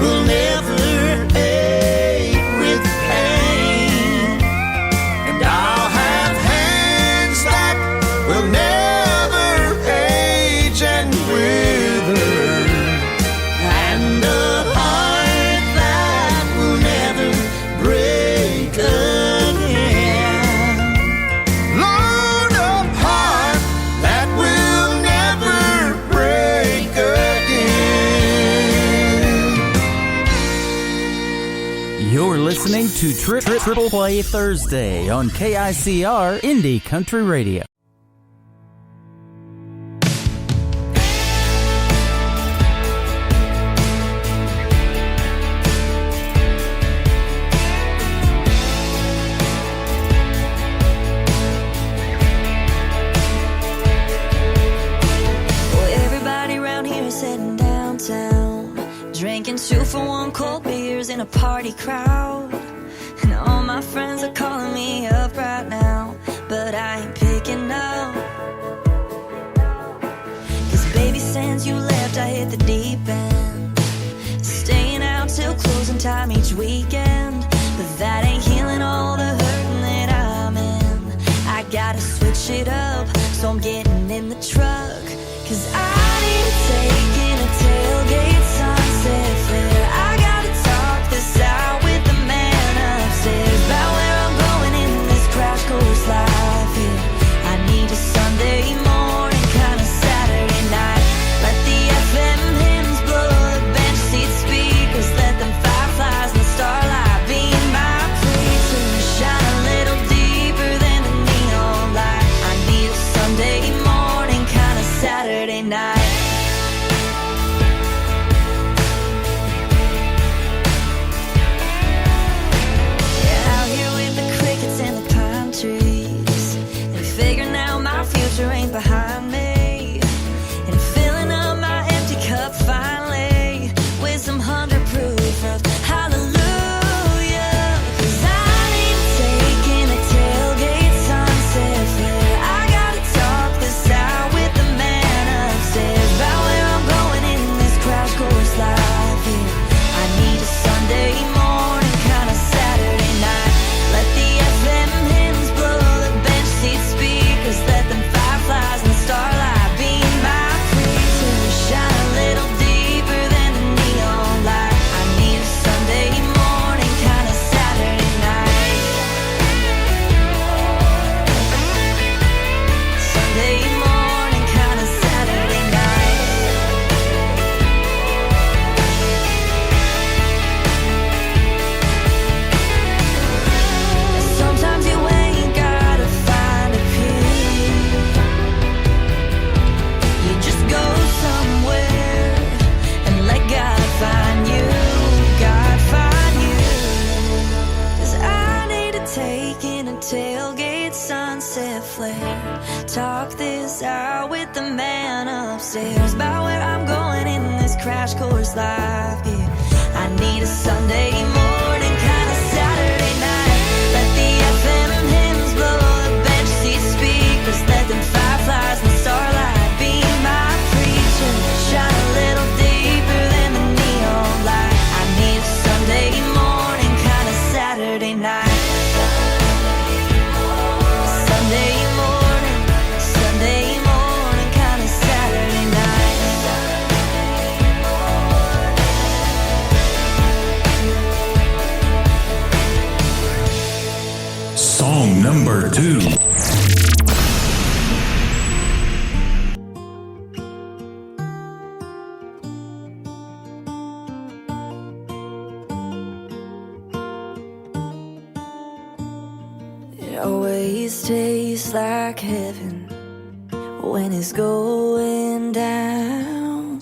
will never ache with pain, and I'll have hands that will never age and wither, and a heart that will never break again. Lord, a heart that will never break again. You're listening to Triple Play Thursday on KICR, Indie Country Radio. Drinking 2 for $1 cold beers in a party crowd, and all my friends are calling me up right now, but I ain't picking up. 'Cause baby, since you left I hit the deep end, staying out till closing time each weekend, but that ain't healing all the hurting that I'm in. I gotta switch it up, so I'm getting in the truck, 'cause I need to take in a tailgate sunset fair. I gotta talk this out with the man set flare. Talk this out with the man upstairs about where I'm going in this crash course life. Yeah, I need a Sunday morning, kind of Saturday night. Let the FM hymns blow the bench seat speakers. Let them fireflies and starlight be my preacher. Shine a little deeper than the neon light. I need a Sunday morning, kind of Saturday night. Sunday morning, kind of Saturday night. Song number 2. It always tastes like heaven when it's going down.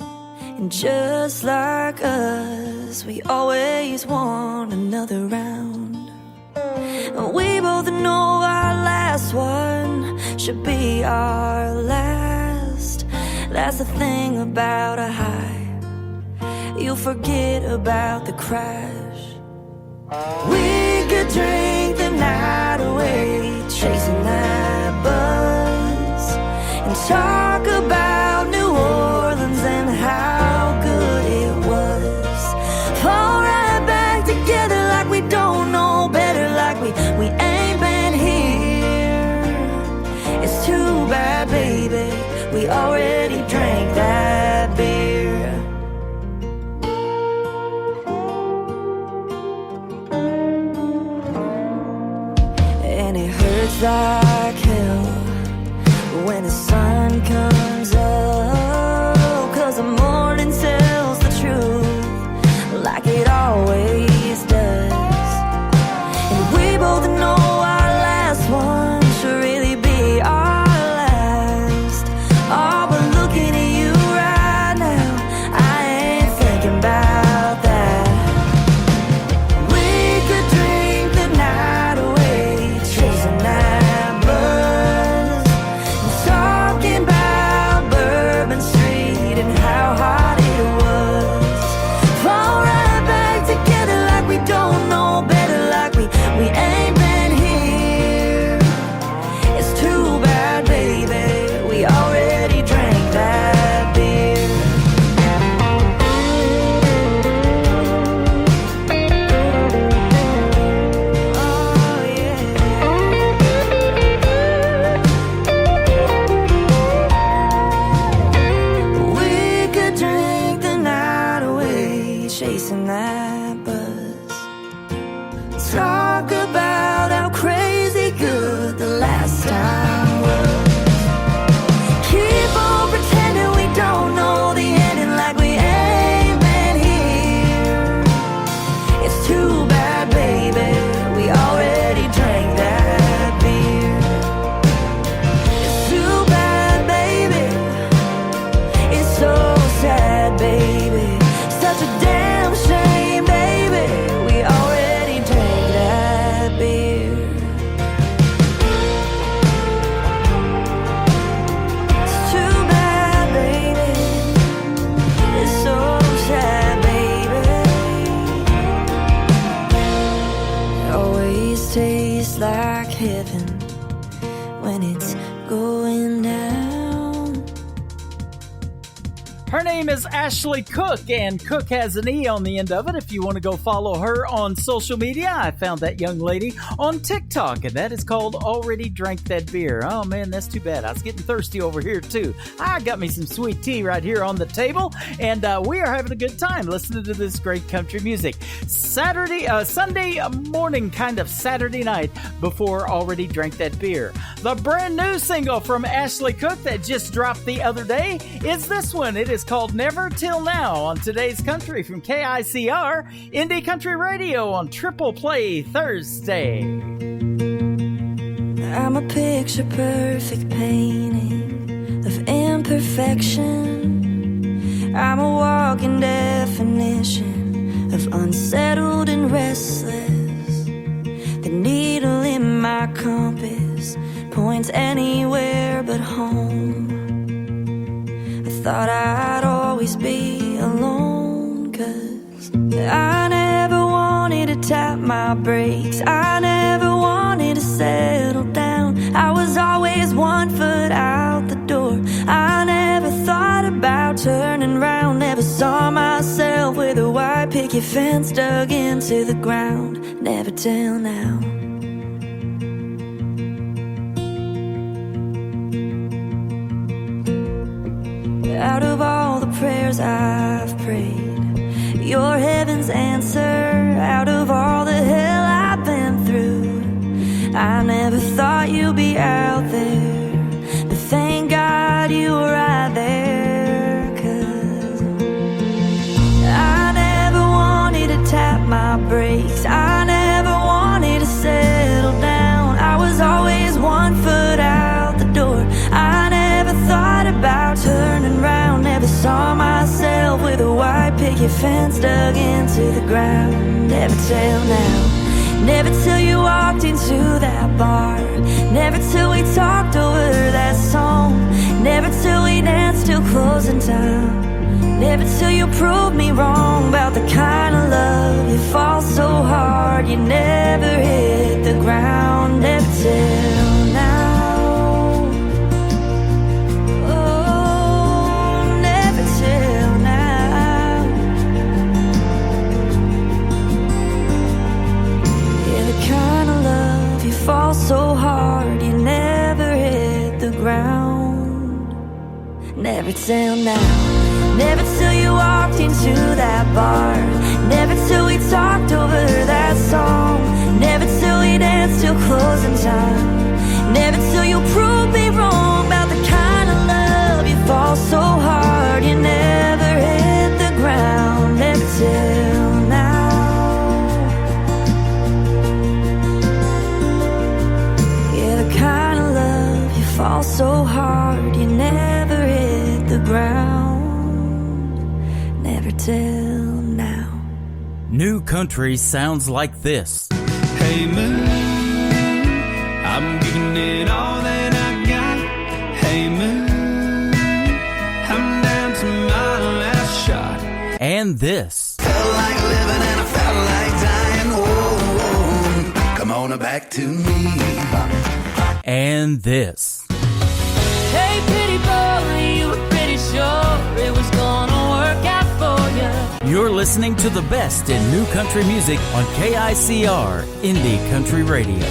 And just like us, we always want another round. We both know our last one should be our last. That's the thing about a high, you forget about the crash. We could drink the night away, chasing that buzz, and talk about New Orleans and how good it was. Fall right back together like we don't know better, like we ain't been here. It's too bad, baby, we already drank that beer. And it hurts like hell when the sun comes up, 'cause the morning tells the truth like it always does. And we both know our last one should really be our last. Oh, but looking at you right now, I ain't thinking about that. We could drink the night away, chasing that buzz, and talking about Bourbon Street and how hot it was. Fall right back together like we don't know better, like we ain't been here. It's too bad, baby, we already drank that beer. Oh yeah. We could drink the night away, chasing that buzz. Talk about how crazy good the last time was. Keep on pretending we don't know the ending, like we ain't been here. It's too bad, baby, we already drank that beer. It's too bad, baby, it's so sad, baby. Such a damn shame, baby, we already drank that beer. It's too bad, baby, it's so sad, baby. It always tastes like heaven when it's going down. Her name is Ashley Cook, and Cook has an E on the end of it. If you want to go follow her on social media, I found that young lady on TikTok, and that is called Already Drank That Beer. Oh man, that's too bad. I was getting thirsty over here too. I got me some sweet tea right here on the table, and we are having a good time listening to this great country music. Sunday morning, kind of Saturday night, before Already Drank That Beer. The brand new single from Ashley Cook that just dropped the other day is this one. It is called Never Till Now on Today's Country from KICR, Indie Country Radio on Triple Play Thursday. I'm a picture perfect painting of imperfection. I'm a walking definition of unsettled and restless. The needle in my compass points anywhere but home. I thought I'd always be alone, 'cause I never wanted to tap my brakes. I never wanted to settle down. I was always one foot out the door. I never thought about turning round. Never saw myself with a white picket fence dug into the ground. Never till now. Out of all the prayers I've prayed, your heaven's answer. Out of all the hell I've been through, I never thought you'd be out there, but thank God you were right there. 'Cause I never wanted to tap my brakes. I never wanted to settle down. I was always one foot out the door. I never thought about turning round. Never saw myself with a white picket fence dug into the ground. Never till now. Never till you walked into that bar. Never till we talked over that song. Never till we danced till closing time. Never till you proved me wrong about the kind of love you fall so hard you never hit the ground. Never till now. Oh, never till now. Yeah, the kind of love you fall so hard you never hit the ground. Never till now. Never till you walked into that bar. Never till we talked over that song. Never till we danced till closing time. Never till you proved me wrong about the kind of love you fall so hard you never hit the ground. Never till now. Yeah, the kind of love you fall so hard you never hit the ground. Never till now. New country sounds like this. Hey moon, I'm giving it all that I got. Hey moon, I'm down to my last shot. And this. Felt like living and I felt like dying. Oh, come on back to me. And this. Hey pretty boy, you were pretty sure it was gonna work out for you. You're listening to the best in new country music on KICR, Indie Country Radio.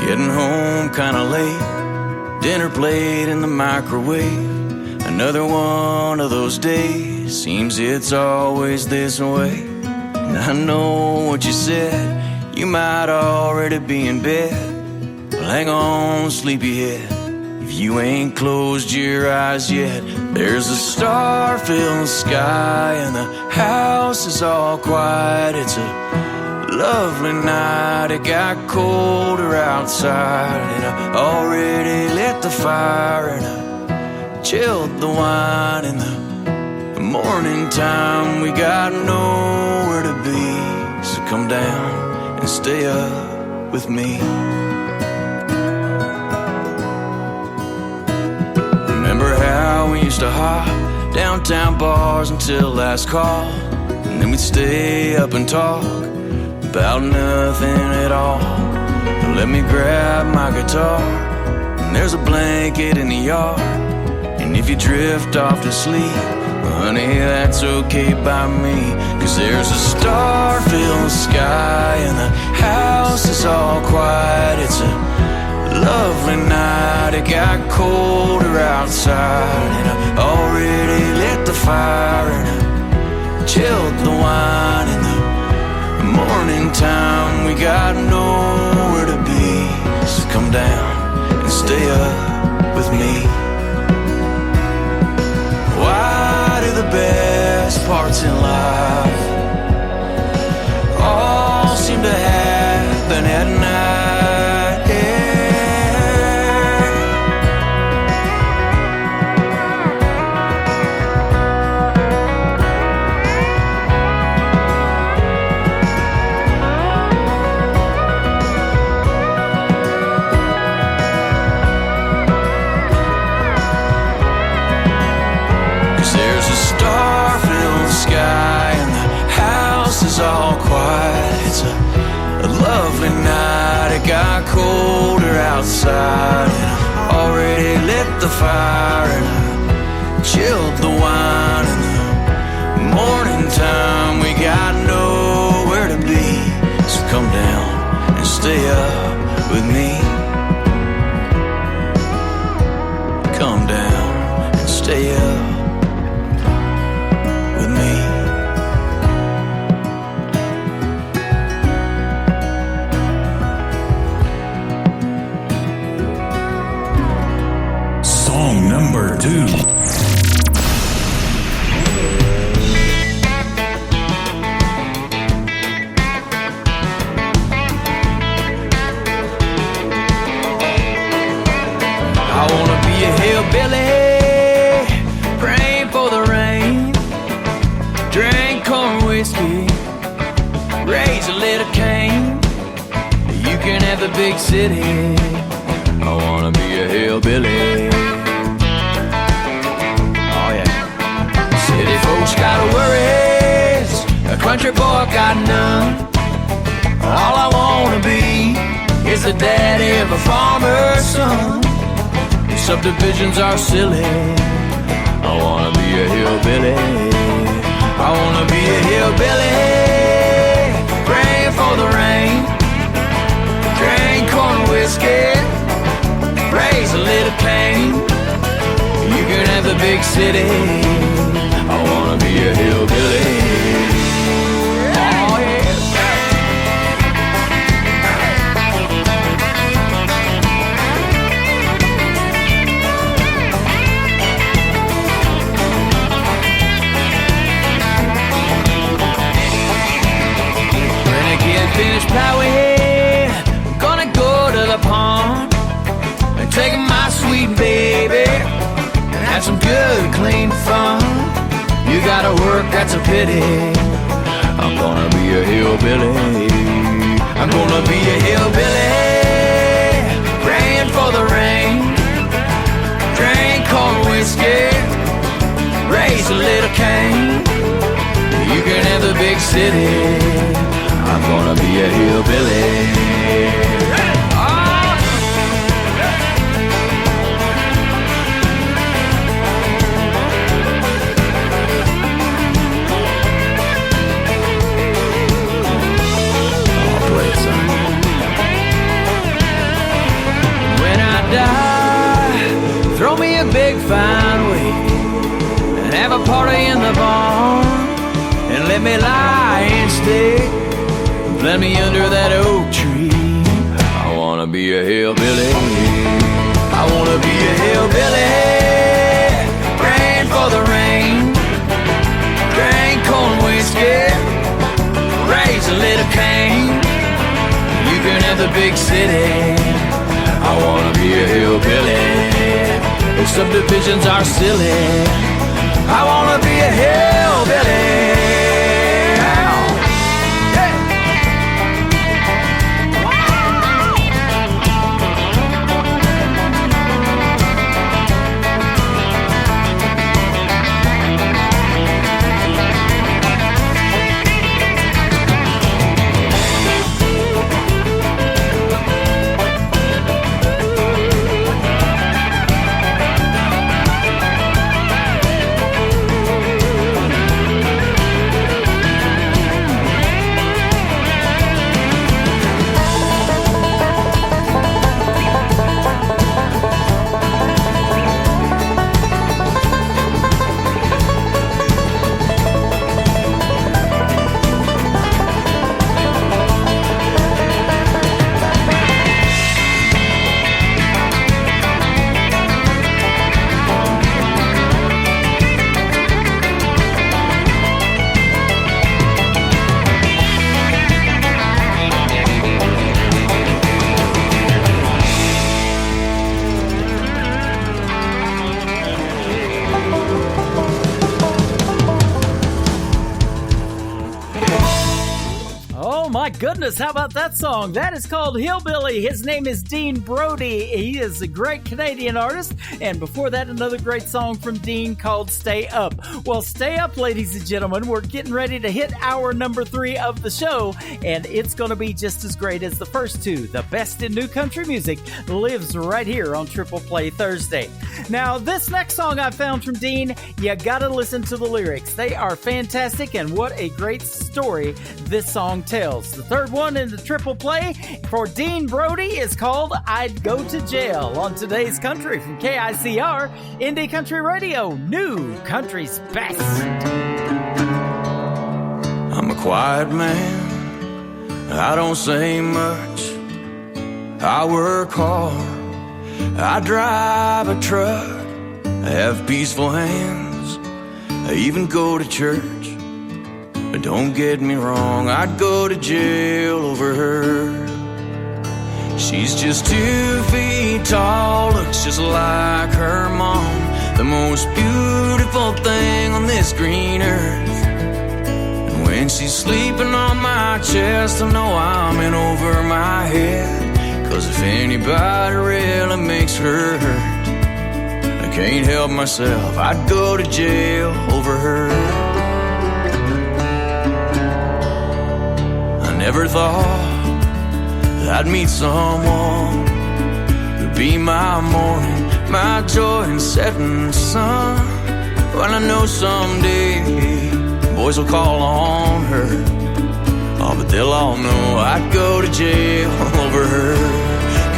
Getting home kinda late, dinner plate in the microwave. Another one of those days, seems it's always this way. And I know what you said, you might already be in bed. Well, hang on, sleepyhead, if you ain't closed your eyes yet. There's a star-filled sky and the house is all quiet. It's a lovely night, it got colder outside, and I already lit the fire and I chilled the wine. In the morning time we got nowhere to be, so come down and stay up with me. Remember how we used to hop downtown bars until last call, and then we'd stay up and talk about nothing at all. Let me grab my guitar, and there's a blanket in the yard. And if you drift off to sleep, well, honey, that's okay by me. 'Cause there's a star-filled sky and the house is all quiet. It's a lovely night, it got colder outside, and I already lit the fire and I chilled the wine. In the morning time we got nowhere to be, so come down and stay up with me. Why do the best parts in life all seem to happen at night? Yeah. colder outside, and I already lit the fire, and I chilled the wine. In the morning time, we got nowhere to be, so come down and stay up with me. Come down and stay up with me. Song number 2. I wanna be a hillbilly, praying for the rain, drink corn whiskey, raise a little cane. You can have the big city, I wanna be a hillbilly. Oh yeah. City folks got worries, a country boy got none. All I wanna be is the daddy of a farmer's son. Subdivisions are silly, I wanna be a hillbilly. I wanna be a hillbilly, praying for the rain, drink corn whiskey, raise a little cane. You can have the big city, I wanna be a hillbilly. Oh yeah. Finish plowing, I'm gonna go to the pond and take my sweet baby and have some good clean fun. You gotta work, that's a pity. I'm gonna be a hillbilly. I'm gonna be a hillbilly, praying for the rain, drink corn whiskey, raise a little cane. You can have the big city, I'm gonna be a hillbilly. I'll play it some. When I die, throw me a big fine wake and have a party in the barn and let me lie and stay. Let me under that oak tree. I wanna be a hillbilly. I wanna be a hillbilly, praying for the rain, drink corn whiskey, raise a little cane. You can have the big city, I wanna be a hillbilly. The subdivisions are silly, I wanna be a hillbilly. goodness, how about that song? That is called Hillbilly. His name is Dean Brody. He is a great Canadian artist. And before that, another great song from Dean called Stay Up. Well, stay up, ladies and gentlemen. We're getting ready to hit hour number 3 of the show, and it's going to be just as great as the first two. The best in new country music lives right here on Triple Play Thursday. Now, this next song I found from Dean, you gotta listen to the lyrics. They are fantastic, and what a great story this song tells. The third one in the Triple Play for Dean Brody is called I'd Go to Jail on today's Country from KICR, Indie Country Radio, New Country's Best. I'm a quiet man, I don't say much. I work hard, I drive a truck, I have peaceful hands, I even go to church. But don't get me wrong, I'd go to jail over her. She's just 2 feet tall, looks just like her mom. The most beautiful thing on this green earth. And when she's sleeping on my chest, I know I'm in over my head. 'Cause if anybody really makes her hurt, I can't help myself, I'd go to jail over her. I never thought that I'd meet someone who'd be my morning, my joy and setting sun. Well, I know someday boys will call on her. Oh, but they'll all know I'd go to jail over her.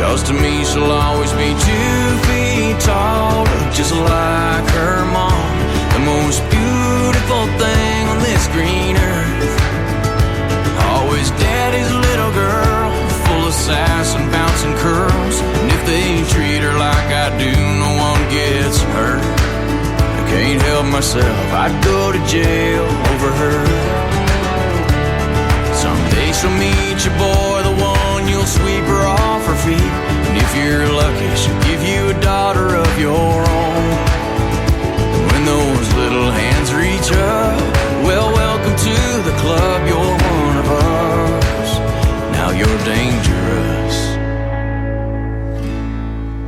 'Cause to me she'll always be 2 feet tall, just like her mom. The most beautiful thing on this green earth. Always daddy's little girl, full of sass and bouncing curls. And if they treat her like I do, no one gets hurt. I can't help myself, I'd go to jail over her. Someday she'll meet your boy, the one you'll sweep her off her feet. And if you're lucky, she'll give you a daughter of your own. And when those little hands reach up, well, welcome to the club, you're one of us. Now you're dangerous.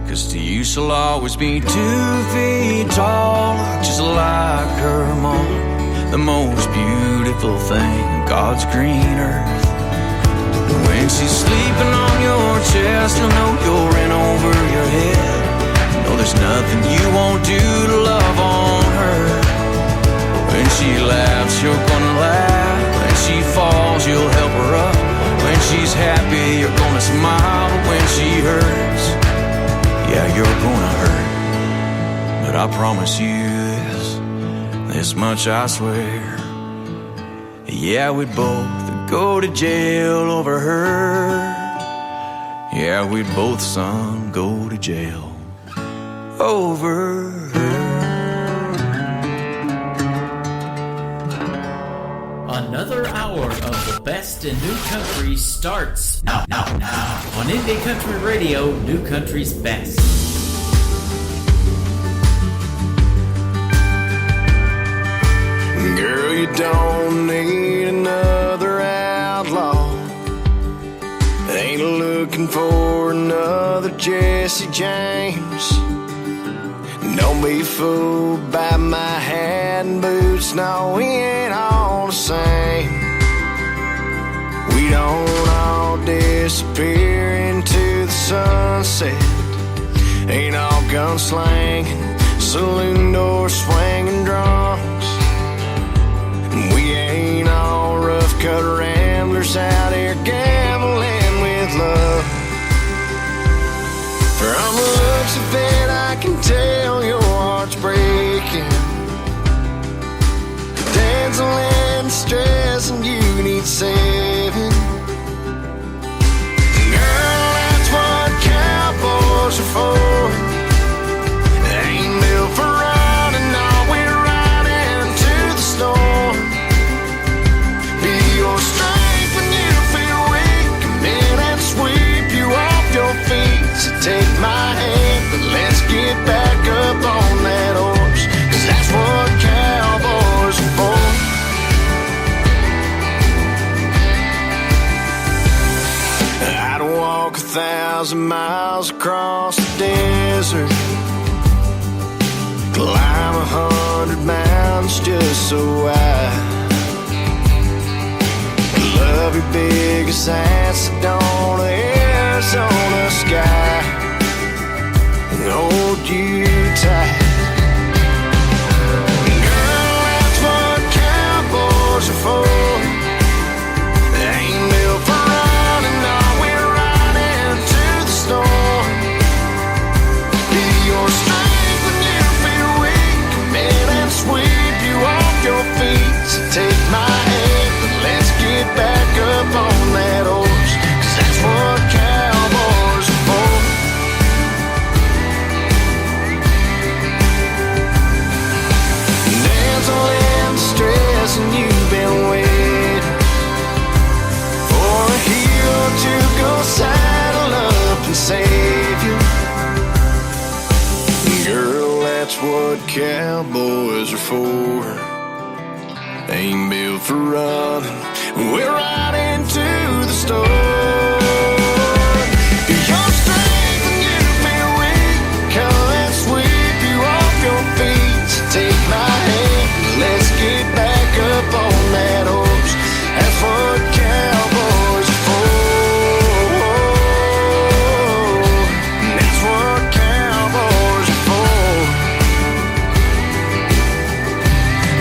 'Cause to you she'll always be 2 feet tall, just like her mom. The most beautiful thing on God's green earth. And when she's sleeping on your chest, you'll know you're in over your head. No, there's nothing you won't do to love on her. When she laughs, you're gonna laugh. When she falls, you'll help her up. When she's happy, you're gonna smile. But when she hurts, yeah, you're gonna hurt. But I promise you this much I swear, yeah, we'd both go to jail over her. Yeah, we'd both, son, go to jail over her. Another hour of the best in new country starts now on Indie Country Radio, New Country's Best. Girl, you don't need another outlaw. Ain't looking for another Jesse James. Don't be fooled by my hat and boots. No, we ain't all the same. We don't all disappear into the sunset. Ain't all gunslanging, saloon door swinging drunks. We ain't all rough-cut ramblers out here gambling with love. From the looks of it, I can tell your heart's breaking. Dancing and stress, and you need saving. Girl, that's what cowboys are for. They ain't built for running, no, we're riding to the storm. Be your strength when you feel weak. Come in and sweep you off your feet. So take my hand, but let's 1,000 miles across the desert. Climb 100 mountains just so I love your biggest ass on the Arizona sky and hold you tight. Girl, that's what cowboys are for. They ain't built for running, no, we're riding to the storm. Be your strength when you feel weak, come in and sweep you off your feet. So take my hand and let's get back up on that horse, 'cause that's what cowboys are for. Dancing in the stress and you've been waiting for a hero to go saddle up and save you. Girl, that's what cowboys are for. They ain't built for running, we're right into the storm. Your strength when you feel weak, come and sweep you off your feet. So take my hand, let's get back up on that horse. That's what cowboys are for. That's what cowboys are for.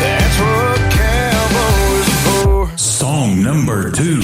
That's what cowboys are for. Song number 2.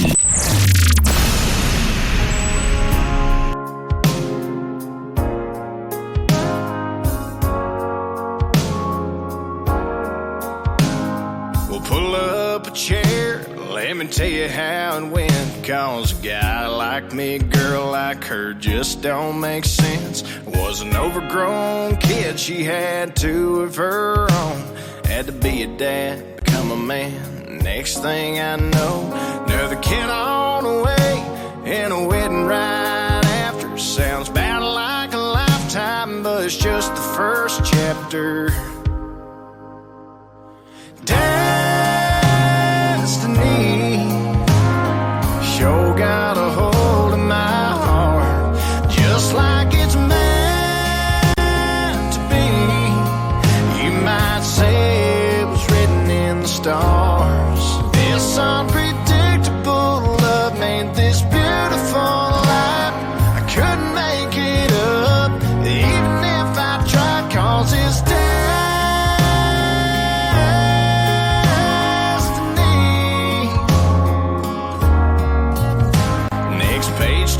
We'll pull up a chair, let me tell you how it went. 'Cause a guy like me, girl like her, just don't make sense. Was an overgrown kid, she had two of her own. Had to be a dad, become a man. Next thing I know, another kid on the way, and a wedding right after. Sounds about like a lifetime, but it's just the first chapter. Destiny sure got a hold of my heart, just like it's meant to be. You might say it was written in the stars. This unpredictable love made this beautiful life. I couldn't make it up, even if I tried, 'cause it's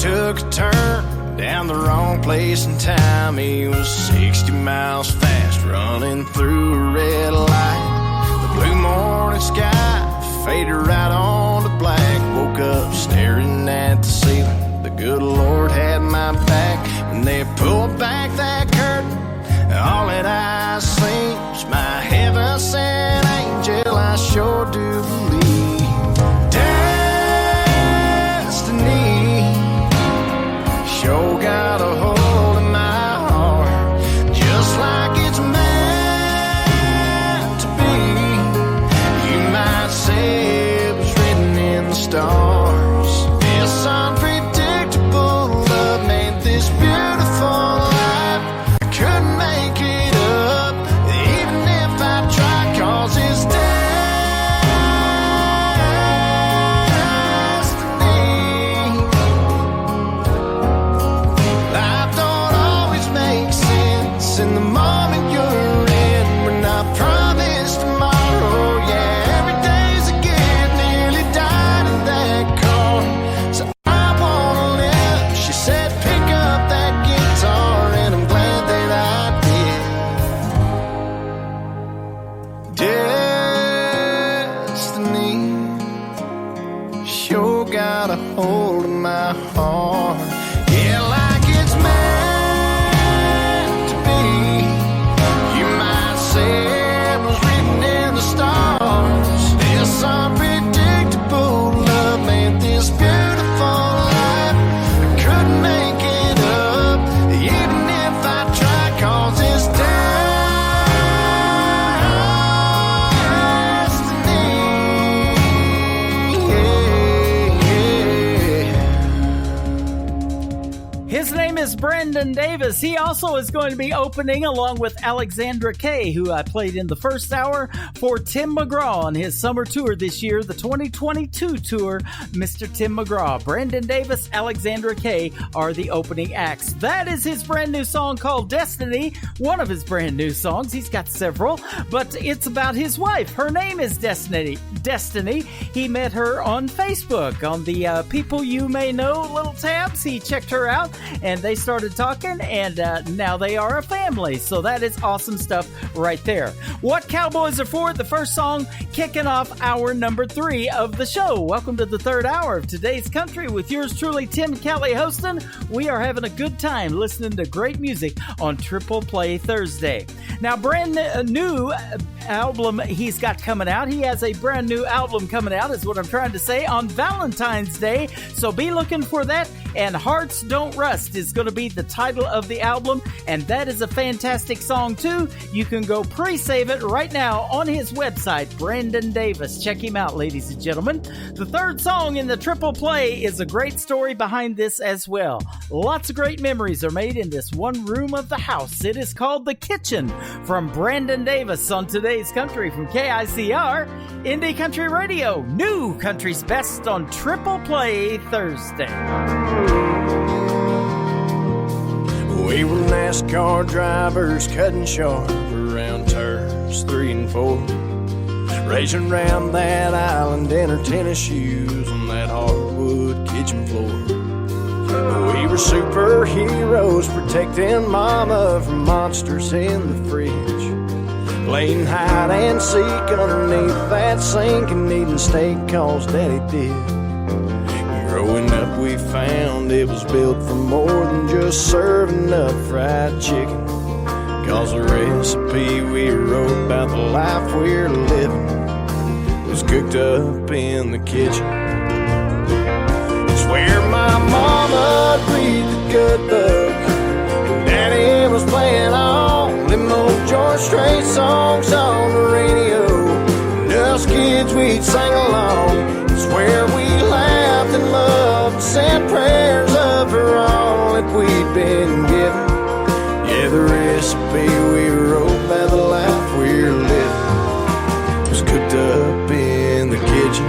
took a turn down the wrong place and time. He was 60 miles fast, running through a red light. The blue morning sky faded right on to black. Woke up staring at the ceiling. The good Lord had my back. When they pulled back that curtain, all that I seen was my heaven-sent angel. I sure do believe destiny sure got a hold of my heart, just like it's meant That's Brandon Davis. He also is going to be opening along with Alexandra Kay, who I played in the first hour, for Tim McGraw on his summer tour this year, the 2022 tour. Mr. Tim McGraw, Brandon Davis, Alexandra Kay are the opening acts. That is his brand new song called Destiny, one of his brand new songs. He's got several, but it's about his wife. Her name is Destiny. He met her on Facebook on the People You May Know little tabs. He checked her out and they started talking, and now they are a family. So that is awesome stuff right there. What Cowboys Are For, the first song kicking off hour number 3 of the show. Welcome to the third hour of Today's Country with yours truly, Tim Kelly, hosting. We are having a good time listening to great music on Triple Play Thursday. Now, brand new album he's got coming out. He has a brand new album coming out, is what I'm trying to say, on Valentine's Day. So be looking for that. And Hearts Don't Rust is going to be the title of the album. And that is a fantastic song, too. You can go pre-save it right now on his website, Brandon Davis. Check him out, ladies and gentlemen. The third song in the Triple Play is a great story behind this as well. Lots of great memories are made in this one room of the house. It is called The Kitchen from Brandon Davis on Today's Country from KICR, Indie Country Radio. New Country's Best on Triple Play Thursday. We were NASCAR drivers cutting sharp around turns 3 and 4, racing around that island in our tennis shoes on that hardwood kitchen floor. We were superheroes protecting Mama from monsters in the fridge, playing hide and seek underneath that sink and eating steak 'cause Daddy did. Growing up we found it was built for more than just serving up fried chicken, 'cause the recipe we wrote about the life we're living was cooked up in the kitchen. It's where my mama read the good book and Daddy was playing all them old George Strait songs on the radio, and us kids we'd sing along. It's where we laughed and loved and said prayers up for all that we'd been given. Yeah, the recipe we wrote by the life we're living was cooked up in the kitchen.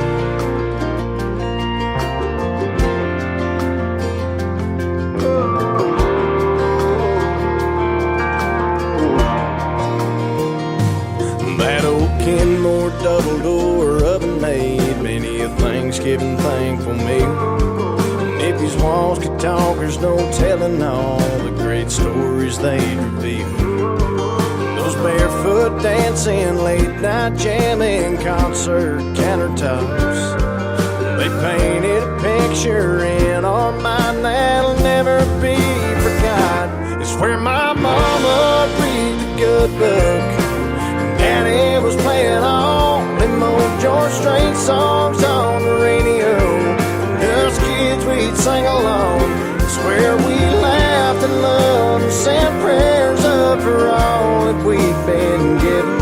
That old Kenmore double door oven made many a Thanksgiving thankful meal. And if these walls could talk, there's no telling all the great stories they'd reveal. Those barefoot dancing, late night jamming, concert countertops, they painted a picture in our mind that'll never be forgot. It's where my mama read the good book, Daddy was playing all them old George Strait songs on the radio, and us kids we'd sing along. It's where we laughed and loved and said prayers up for all that we'd been given.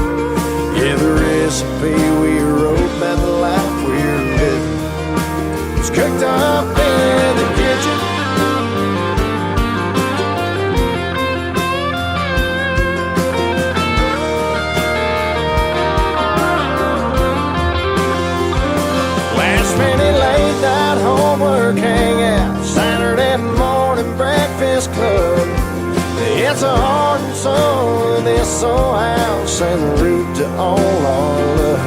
Yeah, the recipe we wrote about the life we're living was cooked up in the kitchen. Late night homework hangout, Saturday morning breakfast club. It's a heart and soul of this old house and the root to all our love.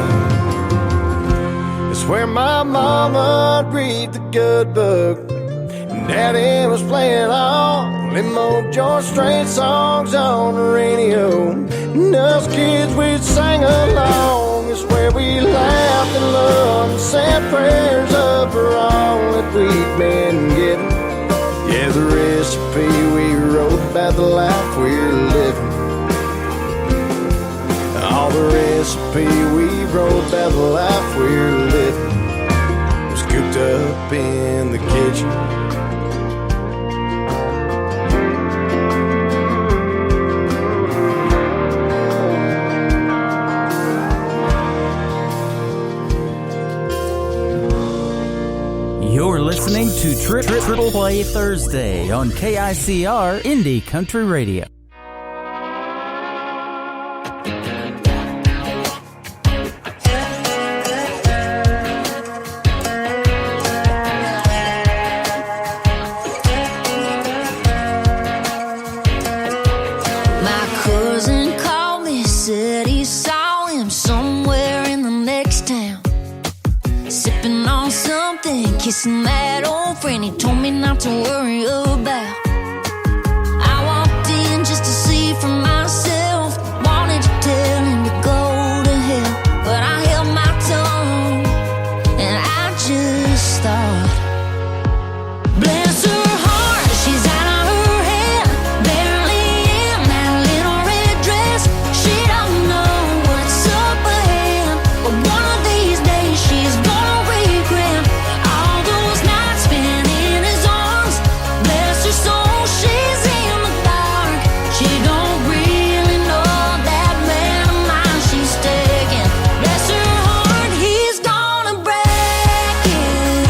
It's where my mama read the good book and Daddy was playing all them old George Strait songs on the radio, and us kids we'd sing along. It's where we laughed and loved and said prayers up for all that we'd been given. Yeah, the recipe we wrote about the life we're living. All the recipe we wrote about the life we're living was cooked up in the kitchen. You're listening to Triple Play Thursday on KICR Indie Country Radio. My cousin called me, said he saw him somewhere in the next town, sipping on something, kissing that old friend he told me not to worry about. I walked in just to see for myself, wanted to tell him to go to hell, but I held my tongue, and I just thought, bless her heart, she's out of her head, barely in that little red dress. She don't know what's up ahead, but one of these days she's gonna regret all those nights spent in his arms. Bless her soul, she's in the dark. She don't really know that man of mine she's taking. Bless her heart, he's gonna break it.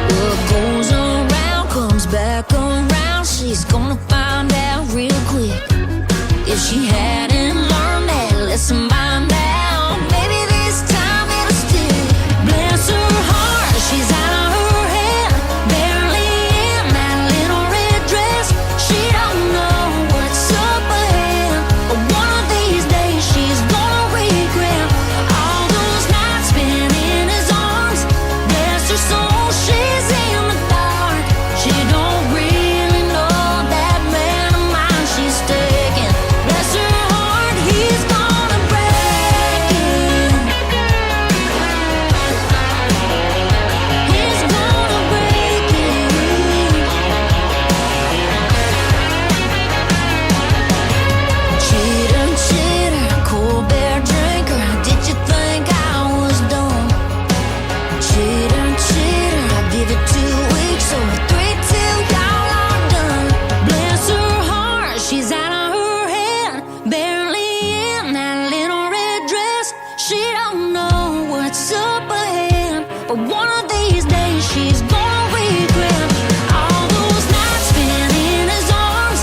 What goes around comes back around. She's gonna find out real quick. If she hadn't learned that lesson by now, maybe this time it'll stick. Bless her heart, she's out of her head, barely in that little red dress. She don't know what's up ahead, but one of these days she's gonna regret all those nights spent in his arms. Bless her soul, she's in the dark. She don't really know that man of mine she's taking. Bless her heart, he's gonna break it. He's gonna break it. Cheater, cheater, cold bear drinker, did you think I was dumb? Cheater, cheater, I give it 2 weeks or 3 till y'all are done. Bless her heart, she's out of her head, barely in that little red dress. She don't know what's up ahead, but one of these days she's gonna regret all those nights spent in his arms.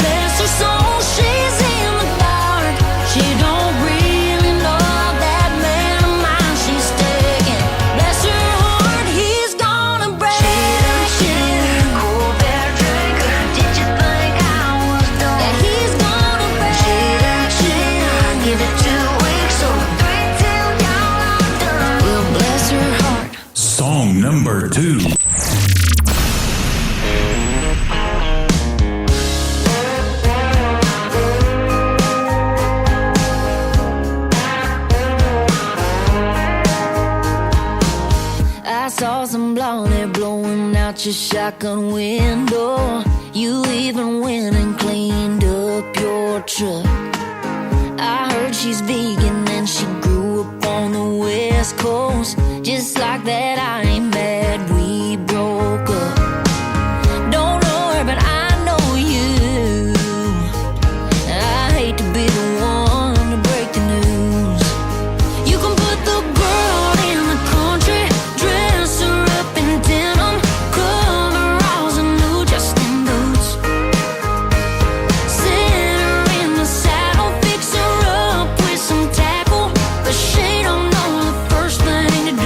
Bless her soul, she's in the dark. She don't really know that man of mine she's taking. Bless her heart, he's gonna break. Cheater, cold bear drinker, did you think I was dumb? That he's gonna break. Cheater, I give it 2 weeks or 3 till y'all are done. Well, bless her heart. Song number 2. I saw some blonde hair blowing out your shotgun window. You even went and cleaned up your truck. I heard she's vegan and she grew up on the West Coast. Just like that, I ain't mad we broke up. Don't know her, but I know you. I hate to be the one to break the news. You can put the girl in the country, dress her up in denim, coveralls and new Justin boots. Sit her in the saddle, fix her up with some tackle, but she don't know the first thing to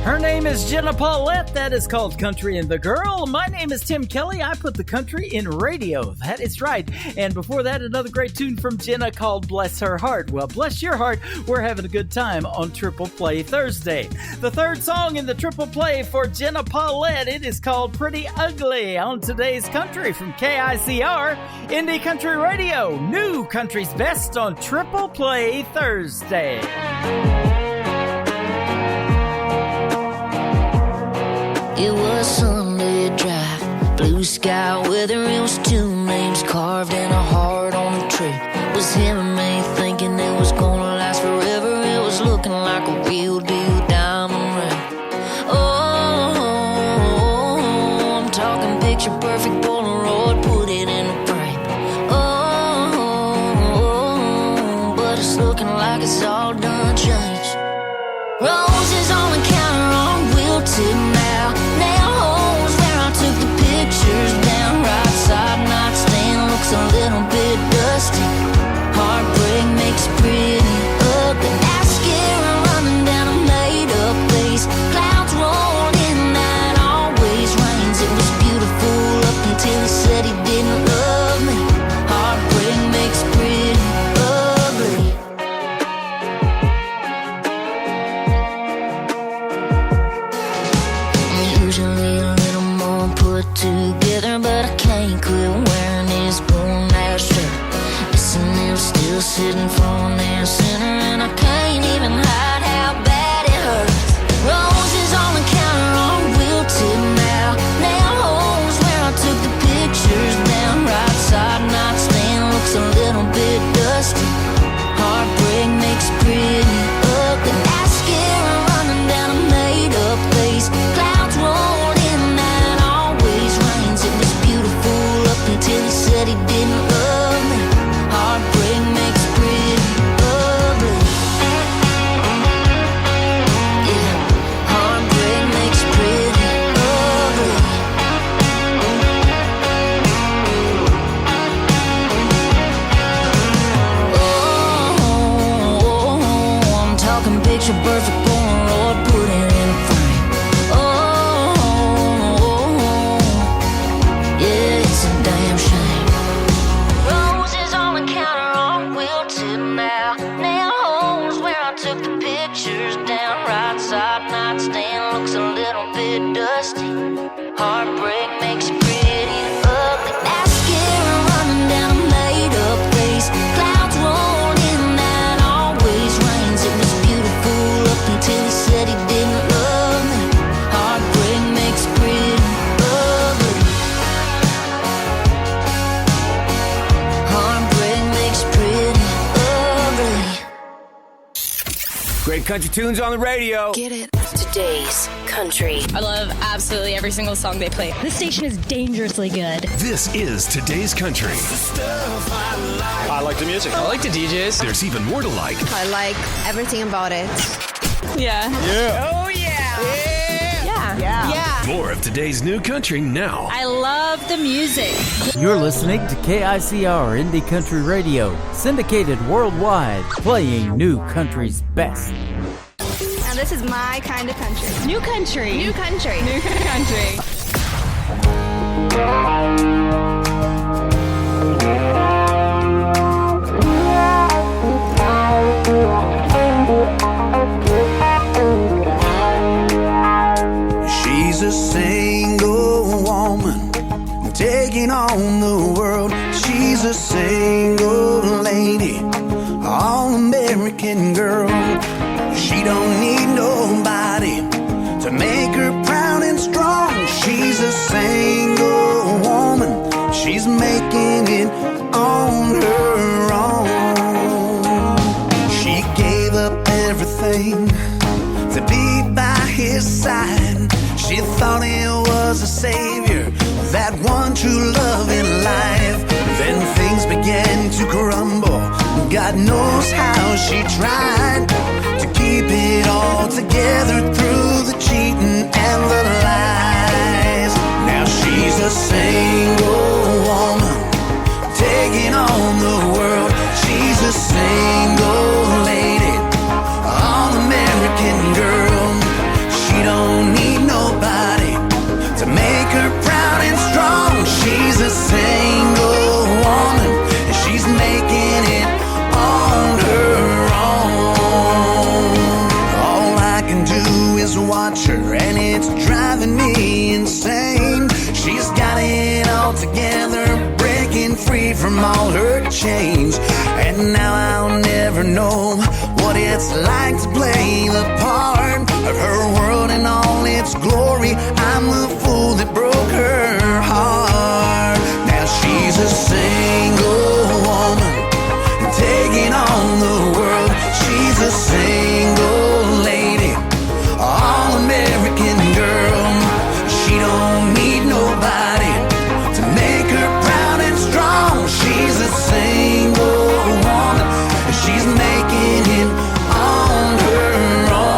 Her name is Jenna Paulette. That is called Country and the Girl. My name is Tim Kelly. I put the country in radio. That is right. And before that, another great tune from Jenna called Bless Her Heart. Well, bless your heart. We're having a good time on Triple Play Thursday. The third song in the Triple Play for Jenna Paulette, it is called Pretty Ugly on today's country from KICR, Indie Country Radio. New country's best on Triple Play Thursday. It was Sunday drive, blue sky weather. It was two names carved in a heart on a tree. It was him and me thinking it was gonna last forever. It was looking like a real deal diamond ring. Oh, I'm talking picture perfect Polaroid, put it in a frame. Oh, but it's looking like it's all done changed. Roses on the counter on wilted now. Nail holes where I took the pictures down. Right side nightstand looks a little bit dusty. Heartbreak makes pretty ugly. Mascara running down a made-up face. Clouds rolled in that always rains. It was beautiful up until he said he didn't love me. Heartbreak makes pretty ugly. Usually a little more put together, but I can't quit wearing this worn-out shirt. Listening, still sitting front and center, and I can't even hide how bad it hurts. Roses on the counter are wilted now. Nail holes where I took the pictures down. Right side nightstand looks a little bit dusty. Heartbreak makes pretty ugly. Mascara running down a made-up face. Clouds rolled in that always rains. It was beautiful up until he said he didn't love me. Heartbreak makes pretty ugly. Yeah, heartbreak makes pretty ugly. Oh, I'm talking picture perfect Polaroid, put it in a frame. Oh, yeah, it's a damn shame. Roses on the counter are wilted now. Nail holes where I took the pictures down. Right side nightstand looks a little bit dusty. Heartbreak makes pretty ugly. Mascara running down a made-up face. Clouds rolled in that always rains. It was beautiful up until he said he didn't love me. Heartbreak makes pretty ugly. Heartbreak makes pretty ugly. Great country tunes on the radio. Get it? Today's country. I love absolutely every single song they play. This station is dangerously good. This is Today's Country. I like the music. I like the DJs. There's even more to like. I like everything about it. Yeah. Yeah. Oh, yeah. Yeah. More of today's new country now. I love the music. You're listening to KICR Indie Country Radio, syndicated worldwide, playing new country's best. Now this is my kind of country. New country. New country. New country. She's a single woman taking on the world. She's a single lady, all-American girl. She don't need nobody to make her proud and strong. She's a single woman. She's making it on her own. She gave up everything to be by his side. She thought he was a savior, that one true love in life. Then things began to crumble. God knows how she tried to keep it all together through the cheating and the lies. Now she's a single woman taking on the world. She's a single lady, all-American girl. She don't watch her and it's driving me insane. She's got it all together, breaking free from all her chains. And now I'll never know what it's like to play the part of her world in all its glory. I'm the fool that broke her heart. Now she's a single woman taking on the world. She's a single lady, all-American girl. She don't need nobody to make her proud and strong. She's a single woman, and she's making it on her own.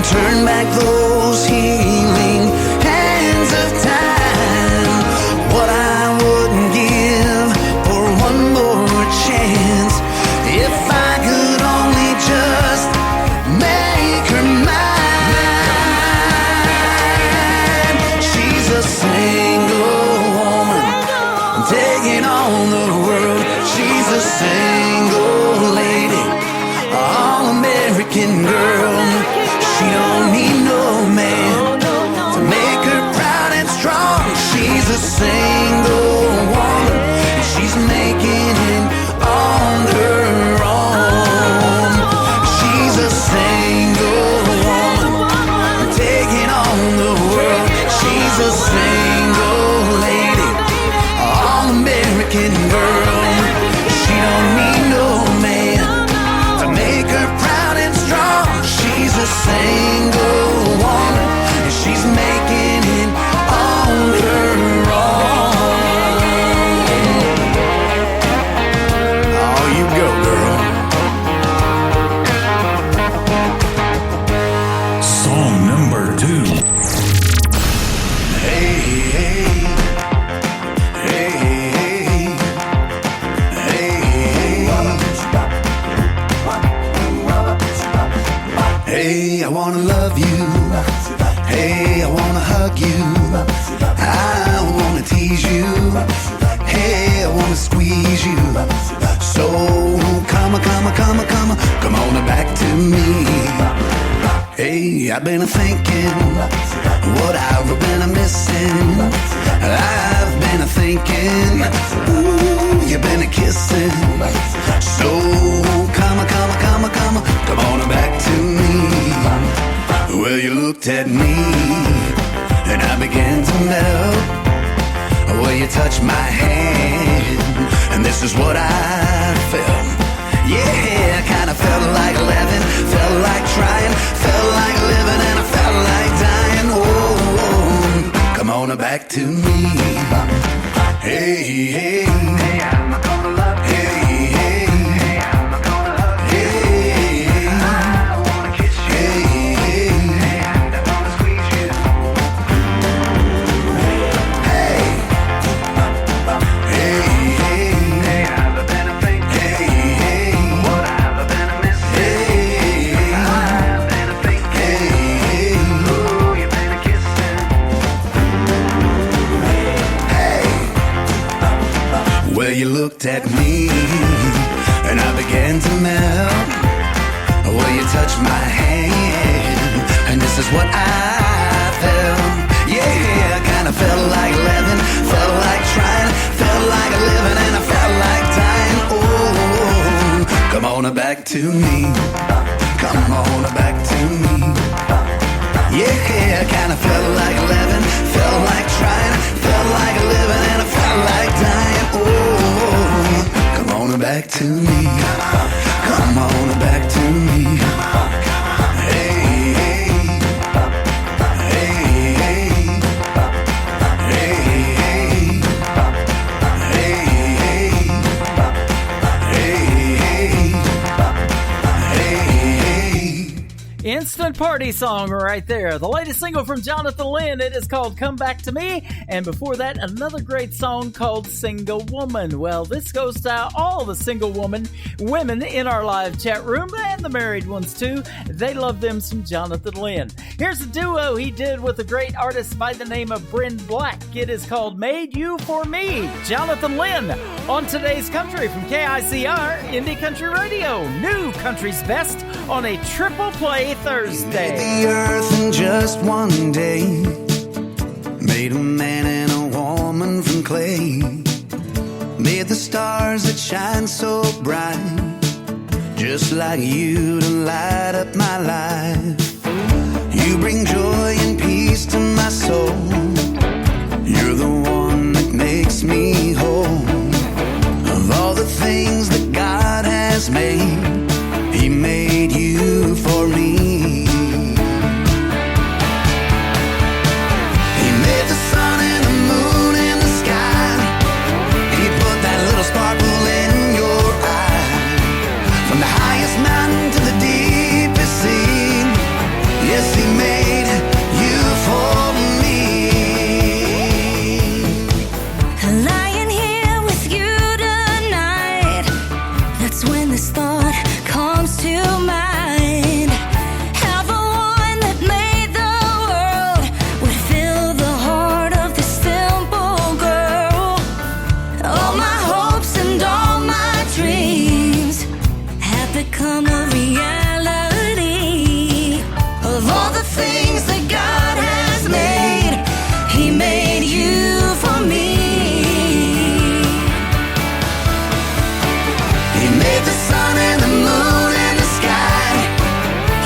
Turn back those healing hands of time. What I wouldn't give for one more chance. If I could only just make her mine. She's a single woman taking on the world. She's a single lady, all-American girl. She don't need no man to make her proud and strong. She's a single woman, and she's making it on her own. She's a single woman taking on the world. She's a single lady, all-American girl. She don't need no man to make her proud and strong. She's a single woman, and she's making it on her own. Oh, you go, girl. Song number 2. Hey, hey, hey, hey, hey. Hey, I wanna love you. Hey, I wanna hug you. I wanna tease you. Hey, I wanna squeeze you. So come on back to me. Hey, I've been thinking what I've been missing. I've been thinking, ooh, you've been kissing. So come on back to me. Well, you looked at me and I began to melt. Well, you touched my hand and this is what I felt. Yeah, I kinda felt like living, felt like trying, felt like living, and I felt like dying. Oh, come on back to me. Hey, hey, hey, I'm gonna love you. Hey, hey, hey, I'm gonna love you. Hey, hey, I wanna kiss you. Hey, hey, hey, and I wanna squeeze you. Hey, hey, hey, hey, I've been thinking. Hey, hey, what I've been missing. Hey, I've been thinking. Hey, ooh, you've been kissing. Hey, well, you looked at me and I began to melt. Well, you touched my hand and this is what I felt. Yeah, I kinda felt like living, felt like trying, felt like living, and I felt like dying. Oh, come on back to me. Come on back to me. Yeah, I kinda felt like living, felt like trying, felt like living, and I felt like dying. Oh, come on back to me. Come on back to me. Hey, hey, hey, hey, hey, hey, hey, hey, hey. Instant party song right there. The latest single from Jonathan Lynn. It is called Come Back to Me. And before that, another great song called Single Woman. Well, this goes to all the single women in our live chat room and the married ones too. They love them some Jonathan Lynn. Here's a duo he did with a great artist by the name of Bryn Black. It is called Made You For Me. Jonathan Lynn on Today's Country from KICR Indie Country Radio. New country's best on a triple play Thursday. Made the earth in just one day. Made a man and a woman from clay. Made the stars that shine so bright, just like you to light up my life. You bring joy and peace to my soul. You're the one that makes me whole. Of all the things that God has made, He made you for me. He made the sun and the moon and the sky. He put that little sparkle in your eye. From the highest mountain to the deepest sea, yes, He made you for me. Lying here with you tonight, that's when this thought comes to mind. How the one that made the world would fill the heart of this simple girl. All my hopes and all my dreams have become a reality. Of all the things that God has made, He made you for me. He made the sun and the moon and the sky.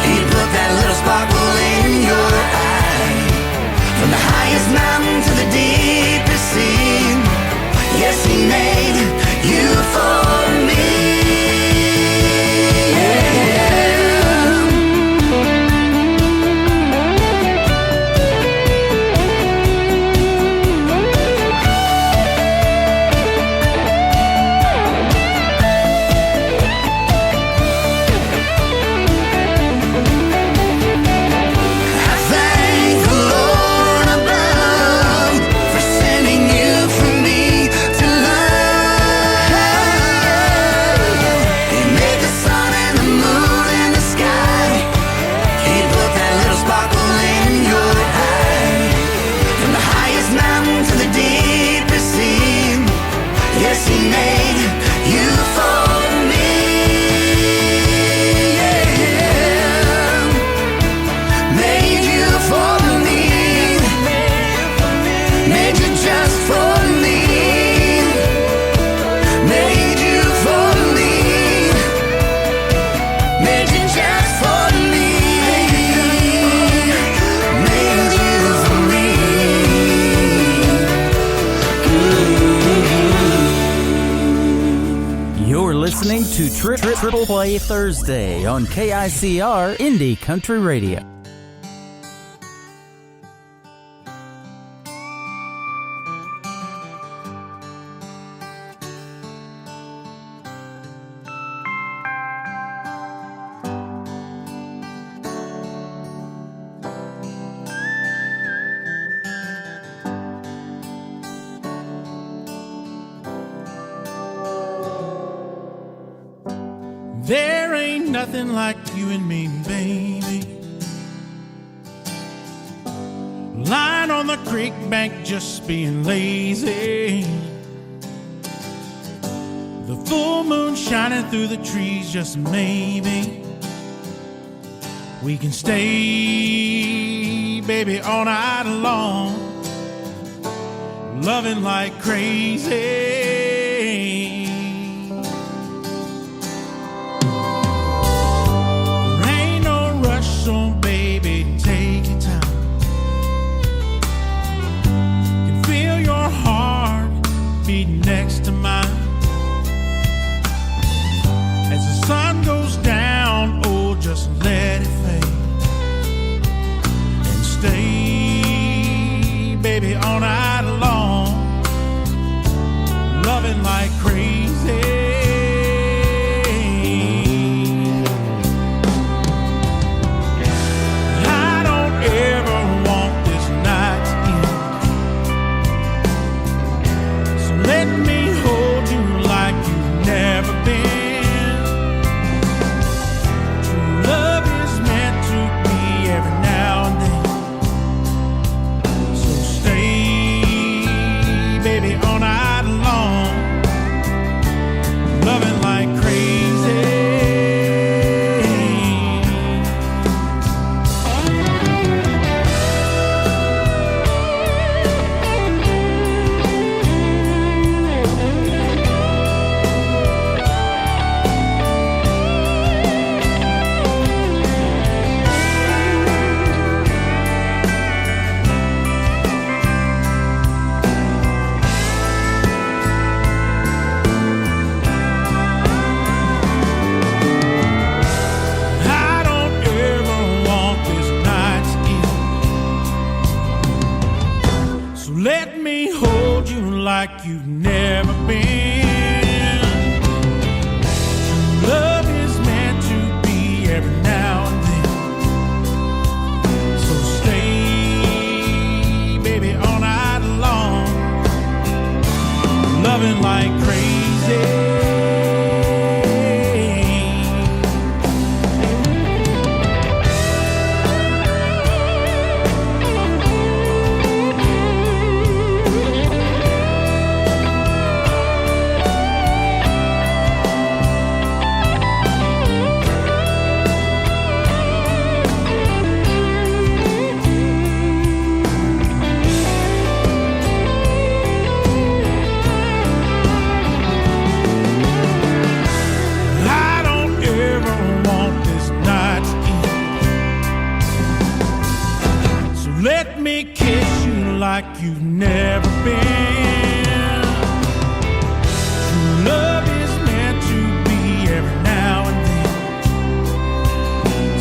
He put that little sparkle in your eye. From the highest mountain to the deepest sea, yes, He made you for me. I thank the Lord above for sending you for me to love. He made the sun and the moon and the sky. He put that little sparkle in your eye. From the highest mountain to the deepest sea, yes, He made you for me. Yeah. Made you for me. Made you just for me. Made you for me. Made you just for me. Made you for me. You're listening to Triple Play Thursday on KICR Indie Country Radio. There ain't nothing like you and me, baby. Lying on the creek bank just being lazy. The full moon shining through the trees, just maybe we can stay, baby, all night long, loving like crazy. So baby, take your time. Can feel your heart beating next to mine. As the sun goes down, oh, just let it fade. And stay, baby, all night long, like you've never been. True love is meant to be every now and then. So stay, baby, all night long, loving like crazy. Let me kiss you like you've never been. True love is meant to be every now and then.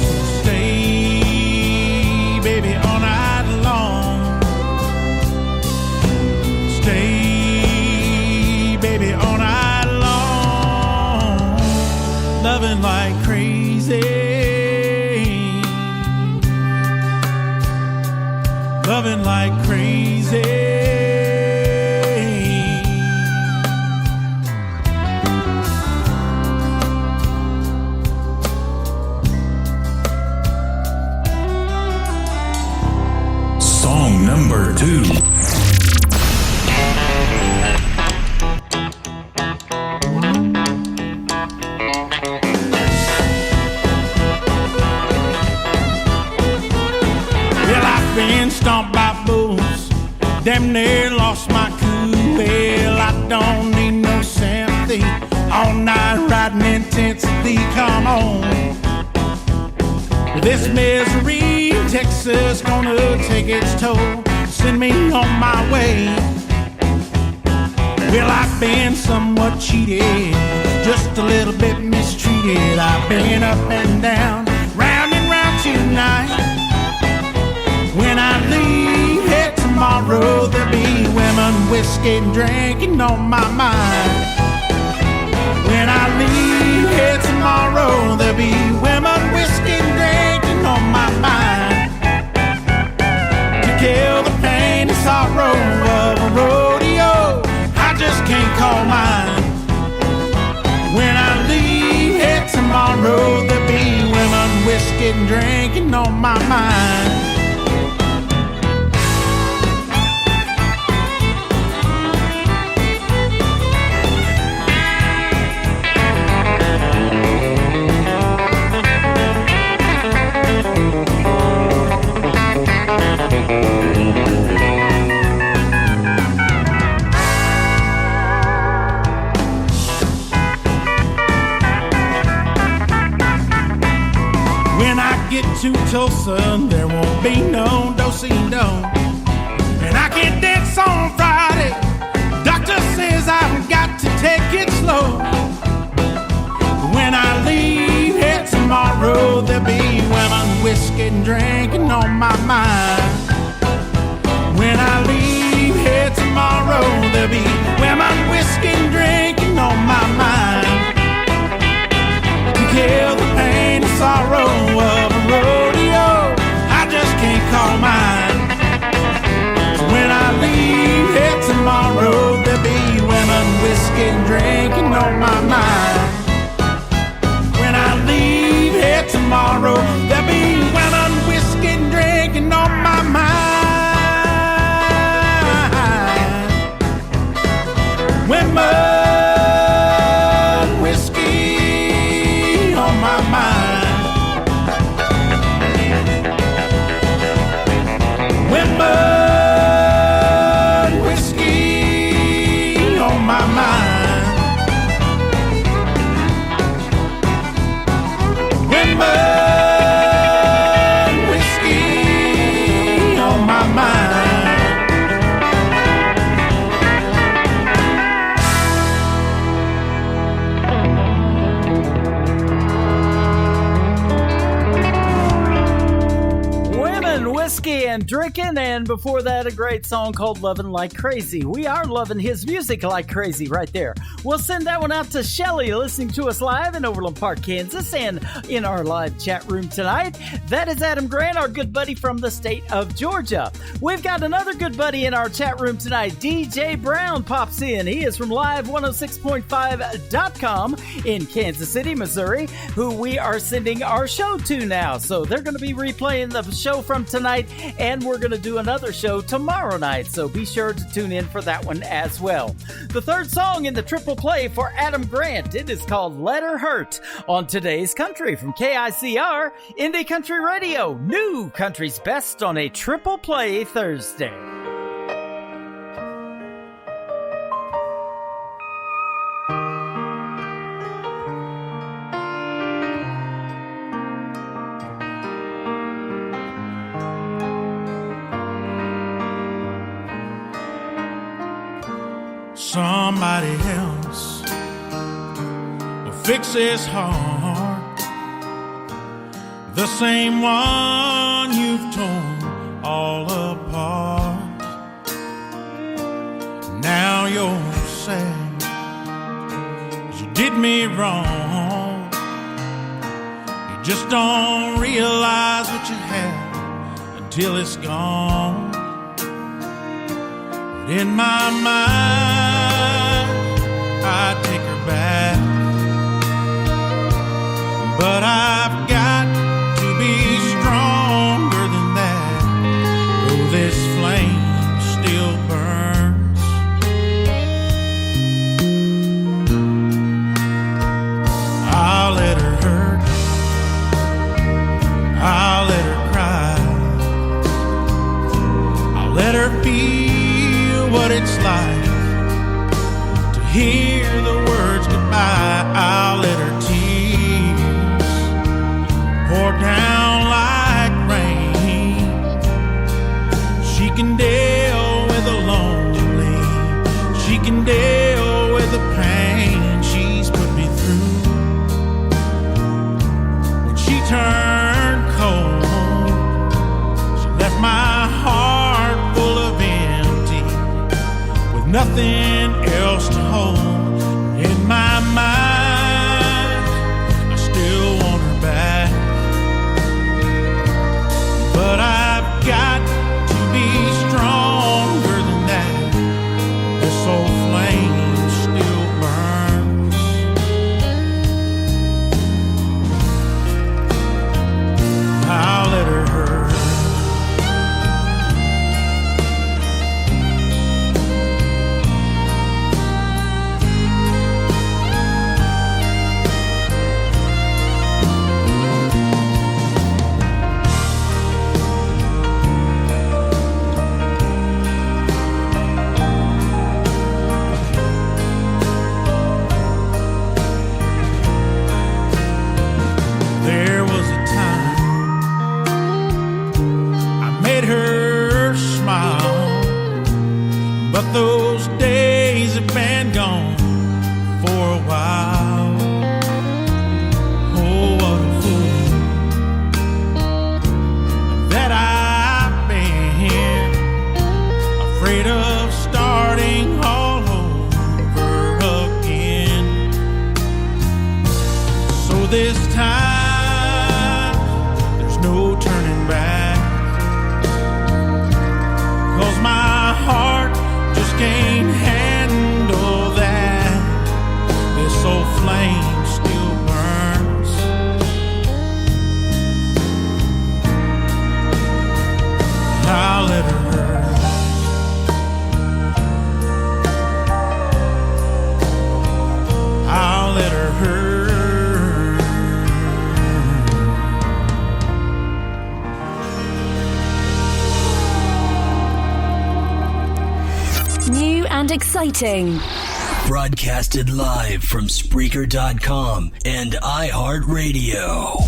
So stay, baby, all night long. Stay, baby, all night long. Loving like crazy. Loving like crazy. Song number 2. Stomped by bulls, damn near lost my cool. Well, I don't need no sympathy. All night riding intensity, come on. This misery in Texas gonna take its toll. Send me on my way. Well, I've been somewhat cheated, just a little bit mistreated. I've been up and down, round and round tonight. When I leave here tomorrow, there'll be women, whiskey, and drinking on my mind. When I leave here tomorrow, there'll be women, whiskey, and drinking on my mind. To kill the pain and sorrow of a rodeo, I just can't call mine. When I leave here tomorrow, there'll be women, whiskey, and drinking on my mind. When I get to Tulsa, there won't be no do-si-do. And I can't dance on Friday. Doctor says I've got to take it slow. When I leave here tomorrow, there'll be women, whiskey, and drinking on my mind. When I leave here tomorrow, there'll be women, whiskey, and drinking on my mind. To kill the pain and sorrow of a rodeo, I just can't call mine. So when I leave here tomorrow, there'll be women, whiskey, and drinking on my mind. When I leave here tomorrow, there'll be women, whiskey, and drinking on my mind. Women, whiskey on my mind. Smoking, whiskey, and drinking, and before that, a great song called Lovin' Like Crazy. We are loving his music like crazy right there. We'll send that one out to Shelly, listening to us live in Overland Park, Kansas, and in our live chat room tonight. That is Adam Grant, our good buddy from the state of Georgia. We've got another good buddy in our chat room tonight. DJ Brown pops in. He is from Live106.5.com in Kansas City, Missouri, who we are sending our show to now. So they're going to be replaying the show from tonight, and we're going to do another show tomorrow night, so be sure to tune in for that one as well. The third song in the triple play for Adam Grant, it is called Let Her Hurt on Today's Country from KICR Indie Country Radio. New country's best on a triple play Thursday. Somebody else will fix his heart, the same one you've torn all apart. Now you're sad 'cause you did me wrong. You just don't realize what you have until it's gone. But in my mind, I take her back, but I've got to be stronger than that. Though this flame still burns, I'll let her hurt, I'll let her cry, I'll let her feel what it's like to hear the words goodbye. I'll let her tears pour down like rain. She can deal with the lonely, she can deal with the pain she's put me through. When she turned cold, she left my heart full of empty, with nothing else to hold. In my mind, I still want her back, but I've got to be stronger than that. This old flame still burns. I'll let her hurt, there was a time I made her smile, but those days have been gone for a while. Oh, what a fool that I've been, afraid of starting all over again. So this time there's no turning back, 'cause my heart just can't handle that. This old flame still burns. I'll let her hurt, I'll let her hurt. New and exciting. Broadcasted live from Spreaker.com and iHeartRadio.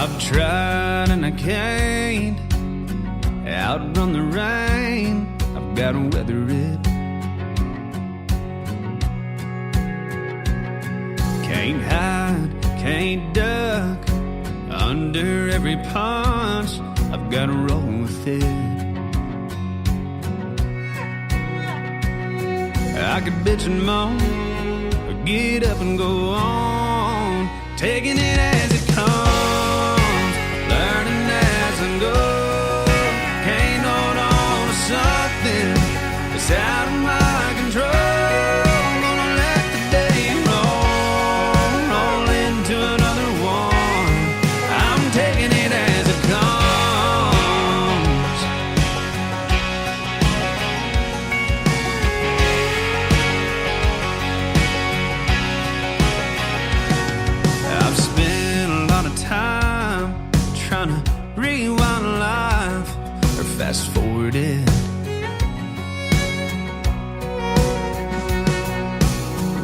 I've tried and I can't outrun the rain. I've got to weather it. Can't hide, can't duck under every punch. I've got to roll with it. I could bitch and moan, or get up and go on, taking it as it comes, learning as I go. Can't hold on to something that's out of my control. Gonna let the day roll into another one. I'm taking it as it comes. I've spent a lot of time trying to rewind life or fast forward it.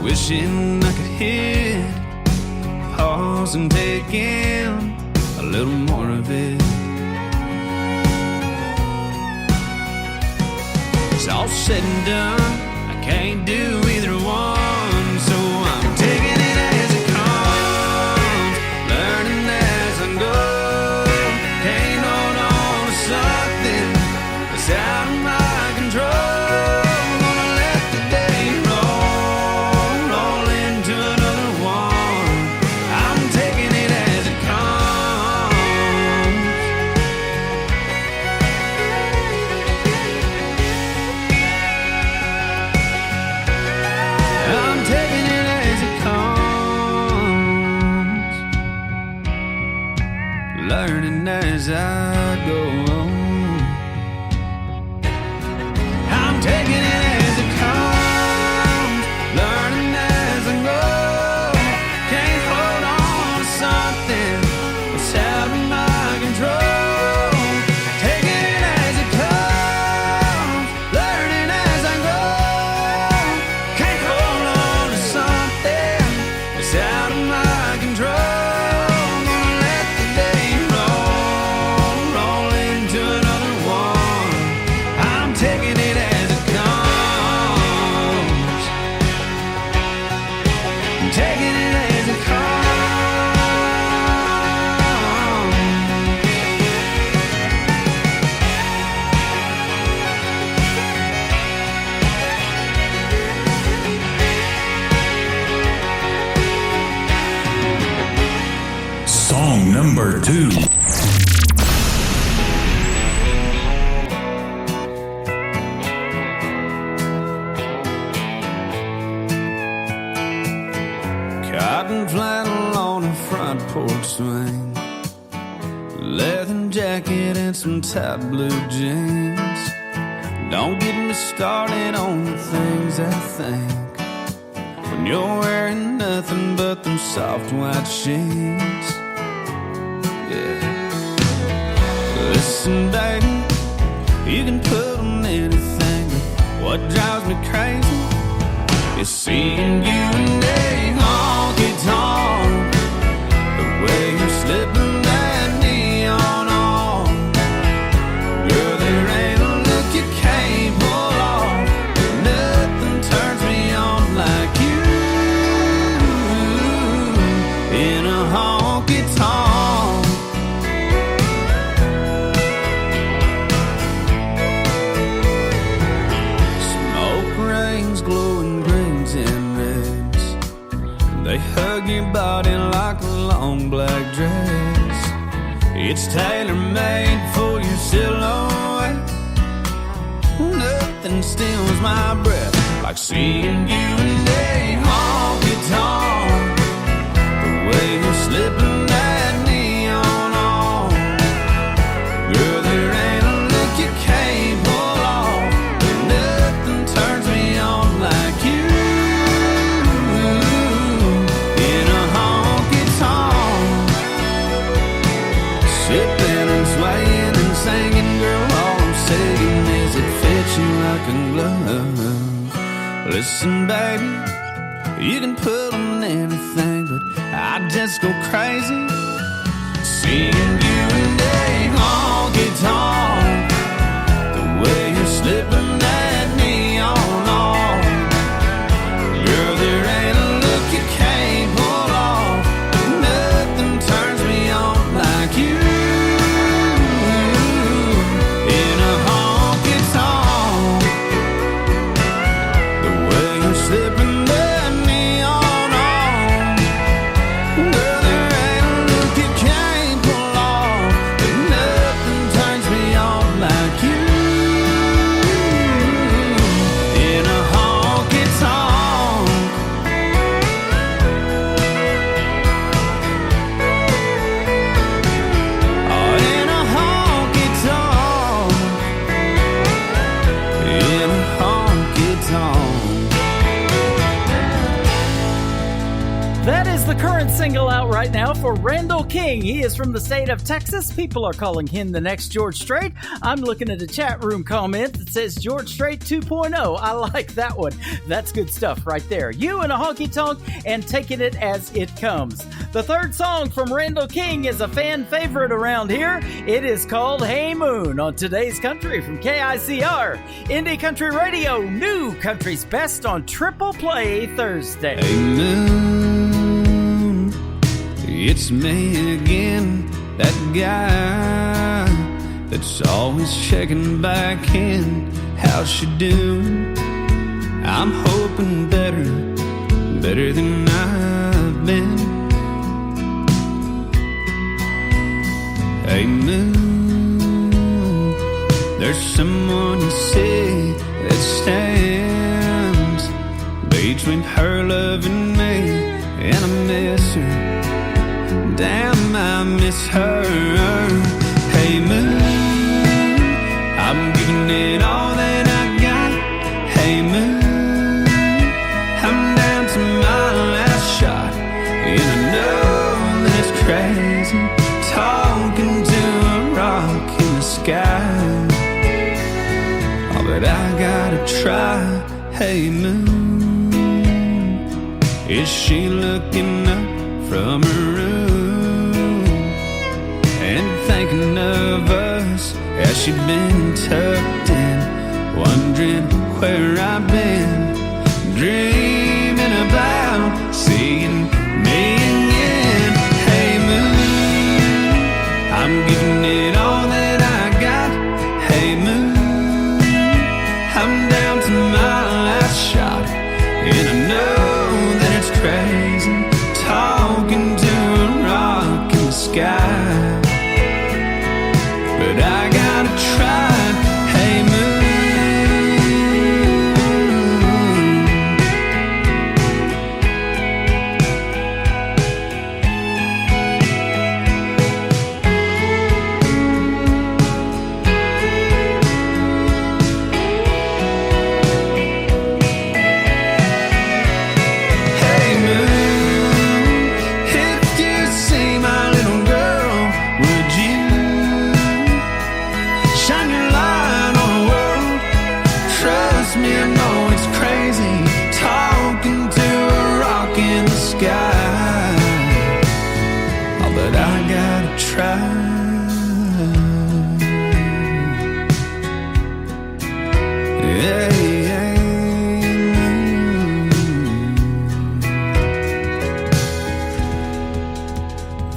Wishing I could hit pause and take in a little more of it. It's all said and done, I can't do either one, so I'm taking it as it comes, learning as I go. Can't hold on to something that's out of my control. Gonna let the day roll into another one. I'm taking it as it comes. I'm taking it as it comes, learning as I go. I'm taking it as it comes, learning as I go. Can't hold on to something that's out of my control. Taking it as it comes, learning as I go. Can't hold on to something that's out of my control. Gonna let the day roll into another one. I'm taking it as it comes. I'm taking it as it comes. Song number 2. Cotton flannel on a front porch swing, leather jacket and some tight blue jeans. Don't get me started on the things I think when you're wearing nothing but them soft white sheets. Yeah. Listen, baby, you can put on anything, but what drives me crazy is seeing you in a honky-tonk. The way you're slipping that neon on, girl, there ain't a look you can't pull off. Nothing turns me on like you in a honky-tonk. Smoke rings, glowing greens and reds, they hug your body like a long black dress. It's tailor-made for your silhouette. Nothing steals my breath like seeing you in a honky-tonk. The way you're slipping that neon on, girl, there ain't a look you can't pull off. Nothing turns me on like you in a honky-tonk. Sipping and swaying and singing, girl, all I'm saying is it fits you like a glove. Listen, baby, you can put on anything, but I just go crazy seeing single out right now for Randall King. He is from the state of Texas. People are calling him the next George Strait. I'm looking at a chat room comment that says George Strait 2.0. I like that one. That's good stuff right there. You and a honky tonk and taking it as it comes. The third song from Randall King is a fan favorite around here. It is called Hey Moon on Today's Country from KICR. Indie Country Radio, new country's best on Triple Play Thursday. Hey Moon, it's me again, that guy that's always checking back in. How's she doing? I'm hoping better than I've been. Hey Moon, there's someone you see that stands between her love and me, and I miss her. Damn, I miss her. Hey Moon, I'm giving it all that I got. Hey Moon, I'm down to my last shot, and I know that it's crazy talking to a rock in the sky. Oh, but I gotta try. Hey Moon, is she looking up from her room and thinking of us? Has she been tucked in, wondering where I've been, dreaming about seeing me again? Hey Moon, I'm giving it all that I got. Hey Moon, I'm down to my last shot, and I know that it's crazy talking to a rock in the sky, but I gotta try. Hey Moon.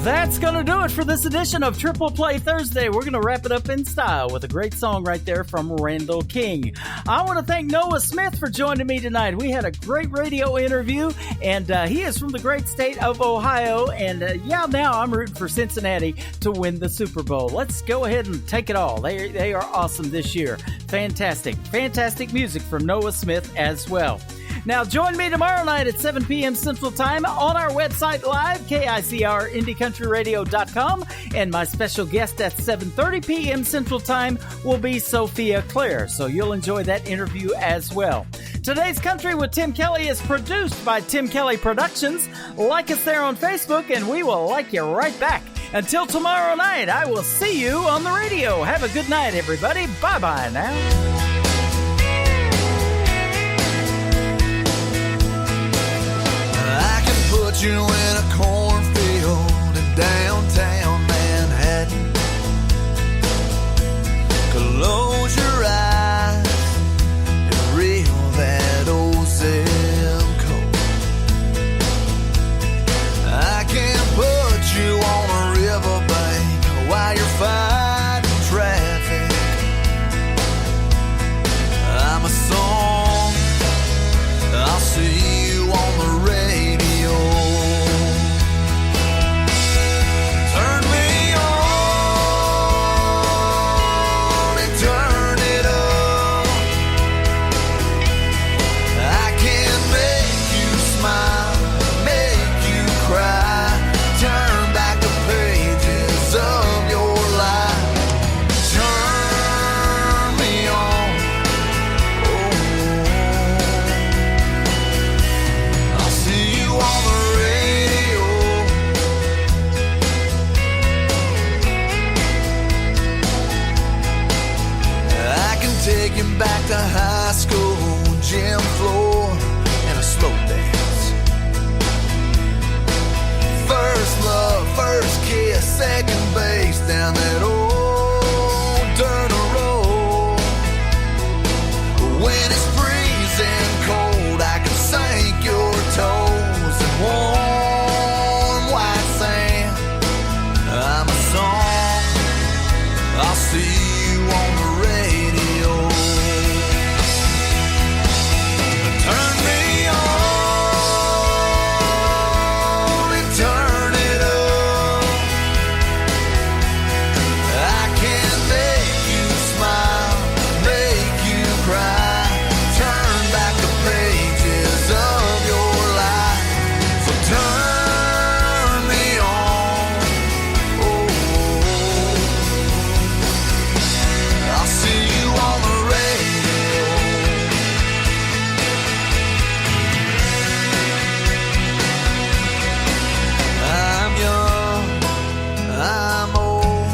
That's going to do it for this edition of Triple Play Thursday. We're going to wrap it up in style with a great song right there from Randall King. I want to thank Noah Smith for joining me tonight. We had a great radio interview, and he is from the great state of Ohio. And now I'm rooting for Cincinnati to win the Super Bowl. Let's go ahead and take it all. They are awesome this year. Fantastic music from Noah Smith as well. Now, join me tomorrow night at 7 p.m. Central Time on our website live, KICR IndieCountryRadio.com. And my special guest at 7:30 p.m. Central Time will be Sophia Clare. So you'll enjoy that interview as well. Today's Country with Tim Kelly is produced by Tim Kelly Productions. Like us there on Facebook, and we will like you right back. Until tomorrow night, I will see you on the radio. Have a good night, everybody. Bye-bye now. Put you in a cornfield in downtown Manhattan. Close your eyes and reel that old zip code. I can put you on a riverbank while you're fighting traffic. I'm a song, I'll see you on the radio. a high school gym floor and a slow dance. First love, first kiss, second base down that old dirt road. When it's freezing cold, I can sink your toes in warm white sand. I'm a song, I'll see you on the radio. Turn me on and turn it up. I can make you smile, make you cry, turn back the pages of your life. So turn me on. Oh, I'll see you on the radio. I'm young, I'm old,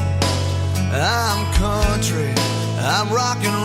I'm country, I'm rock and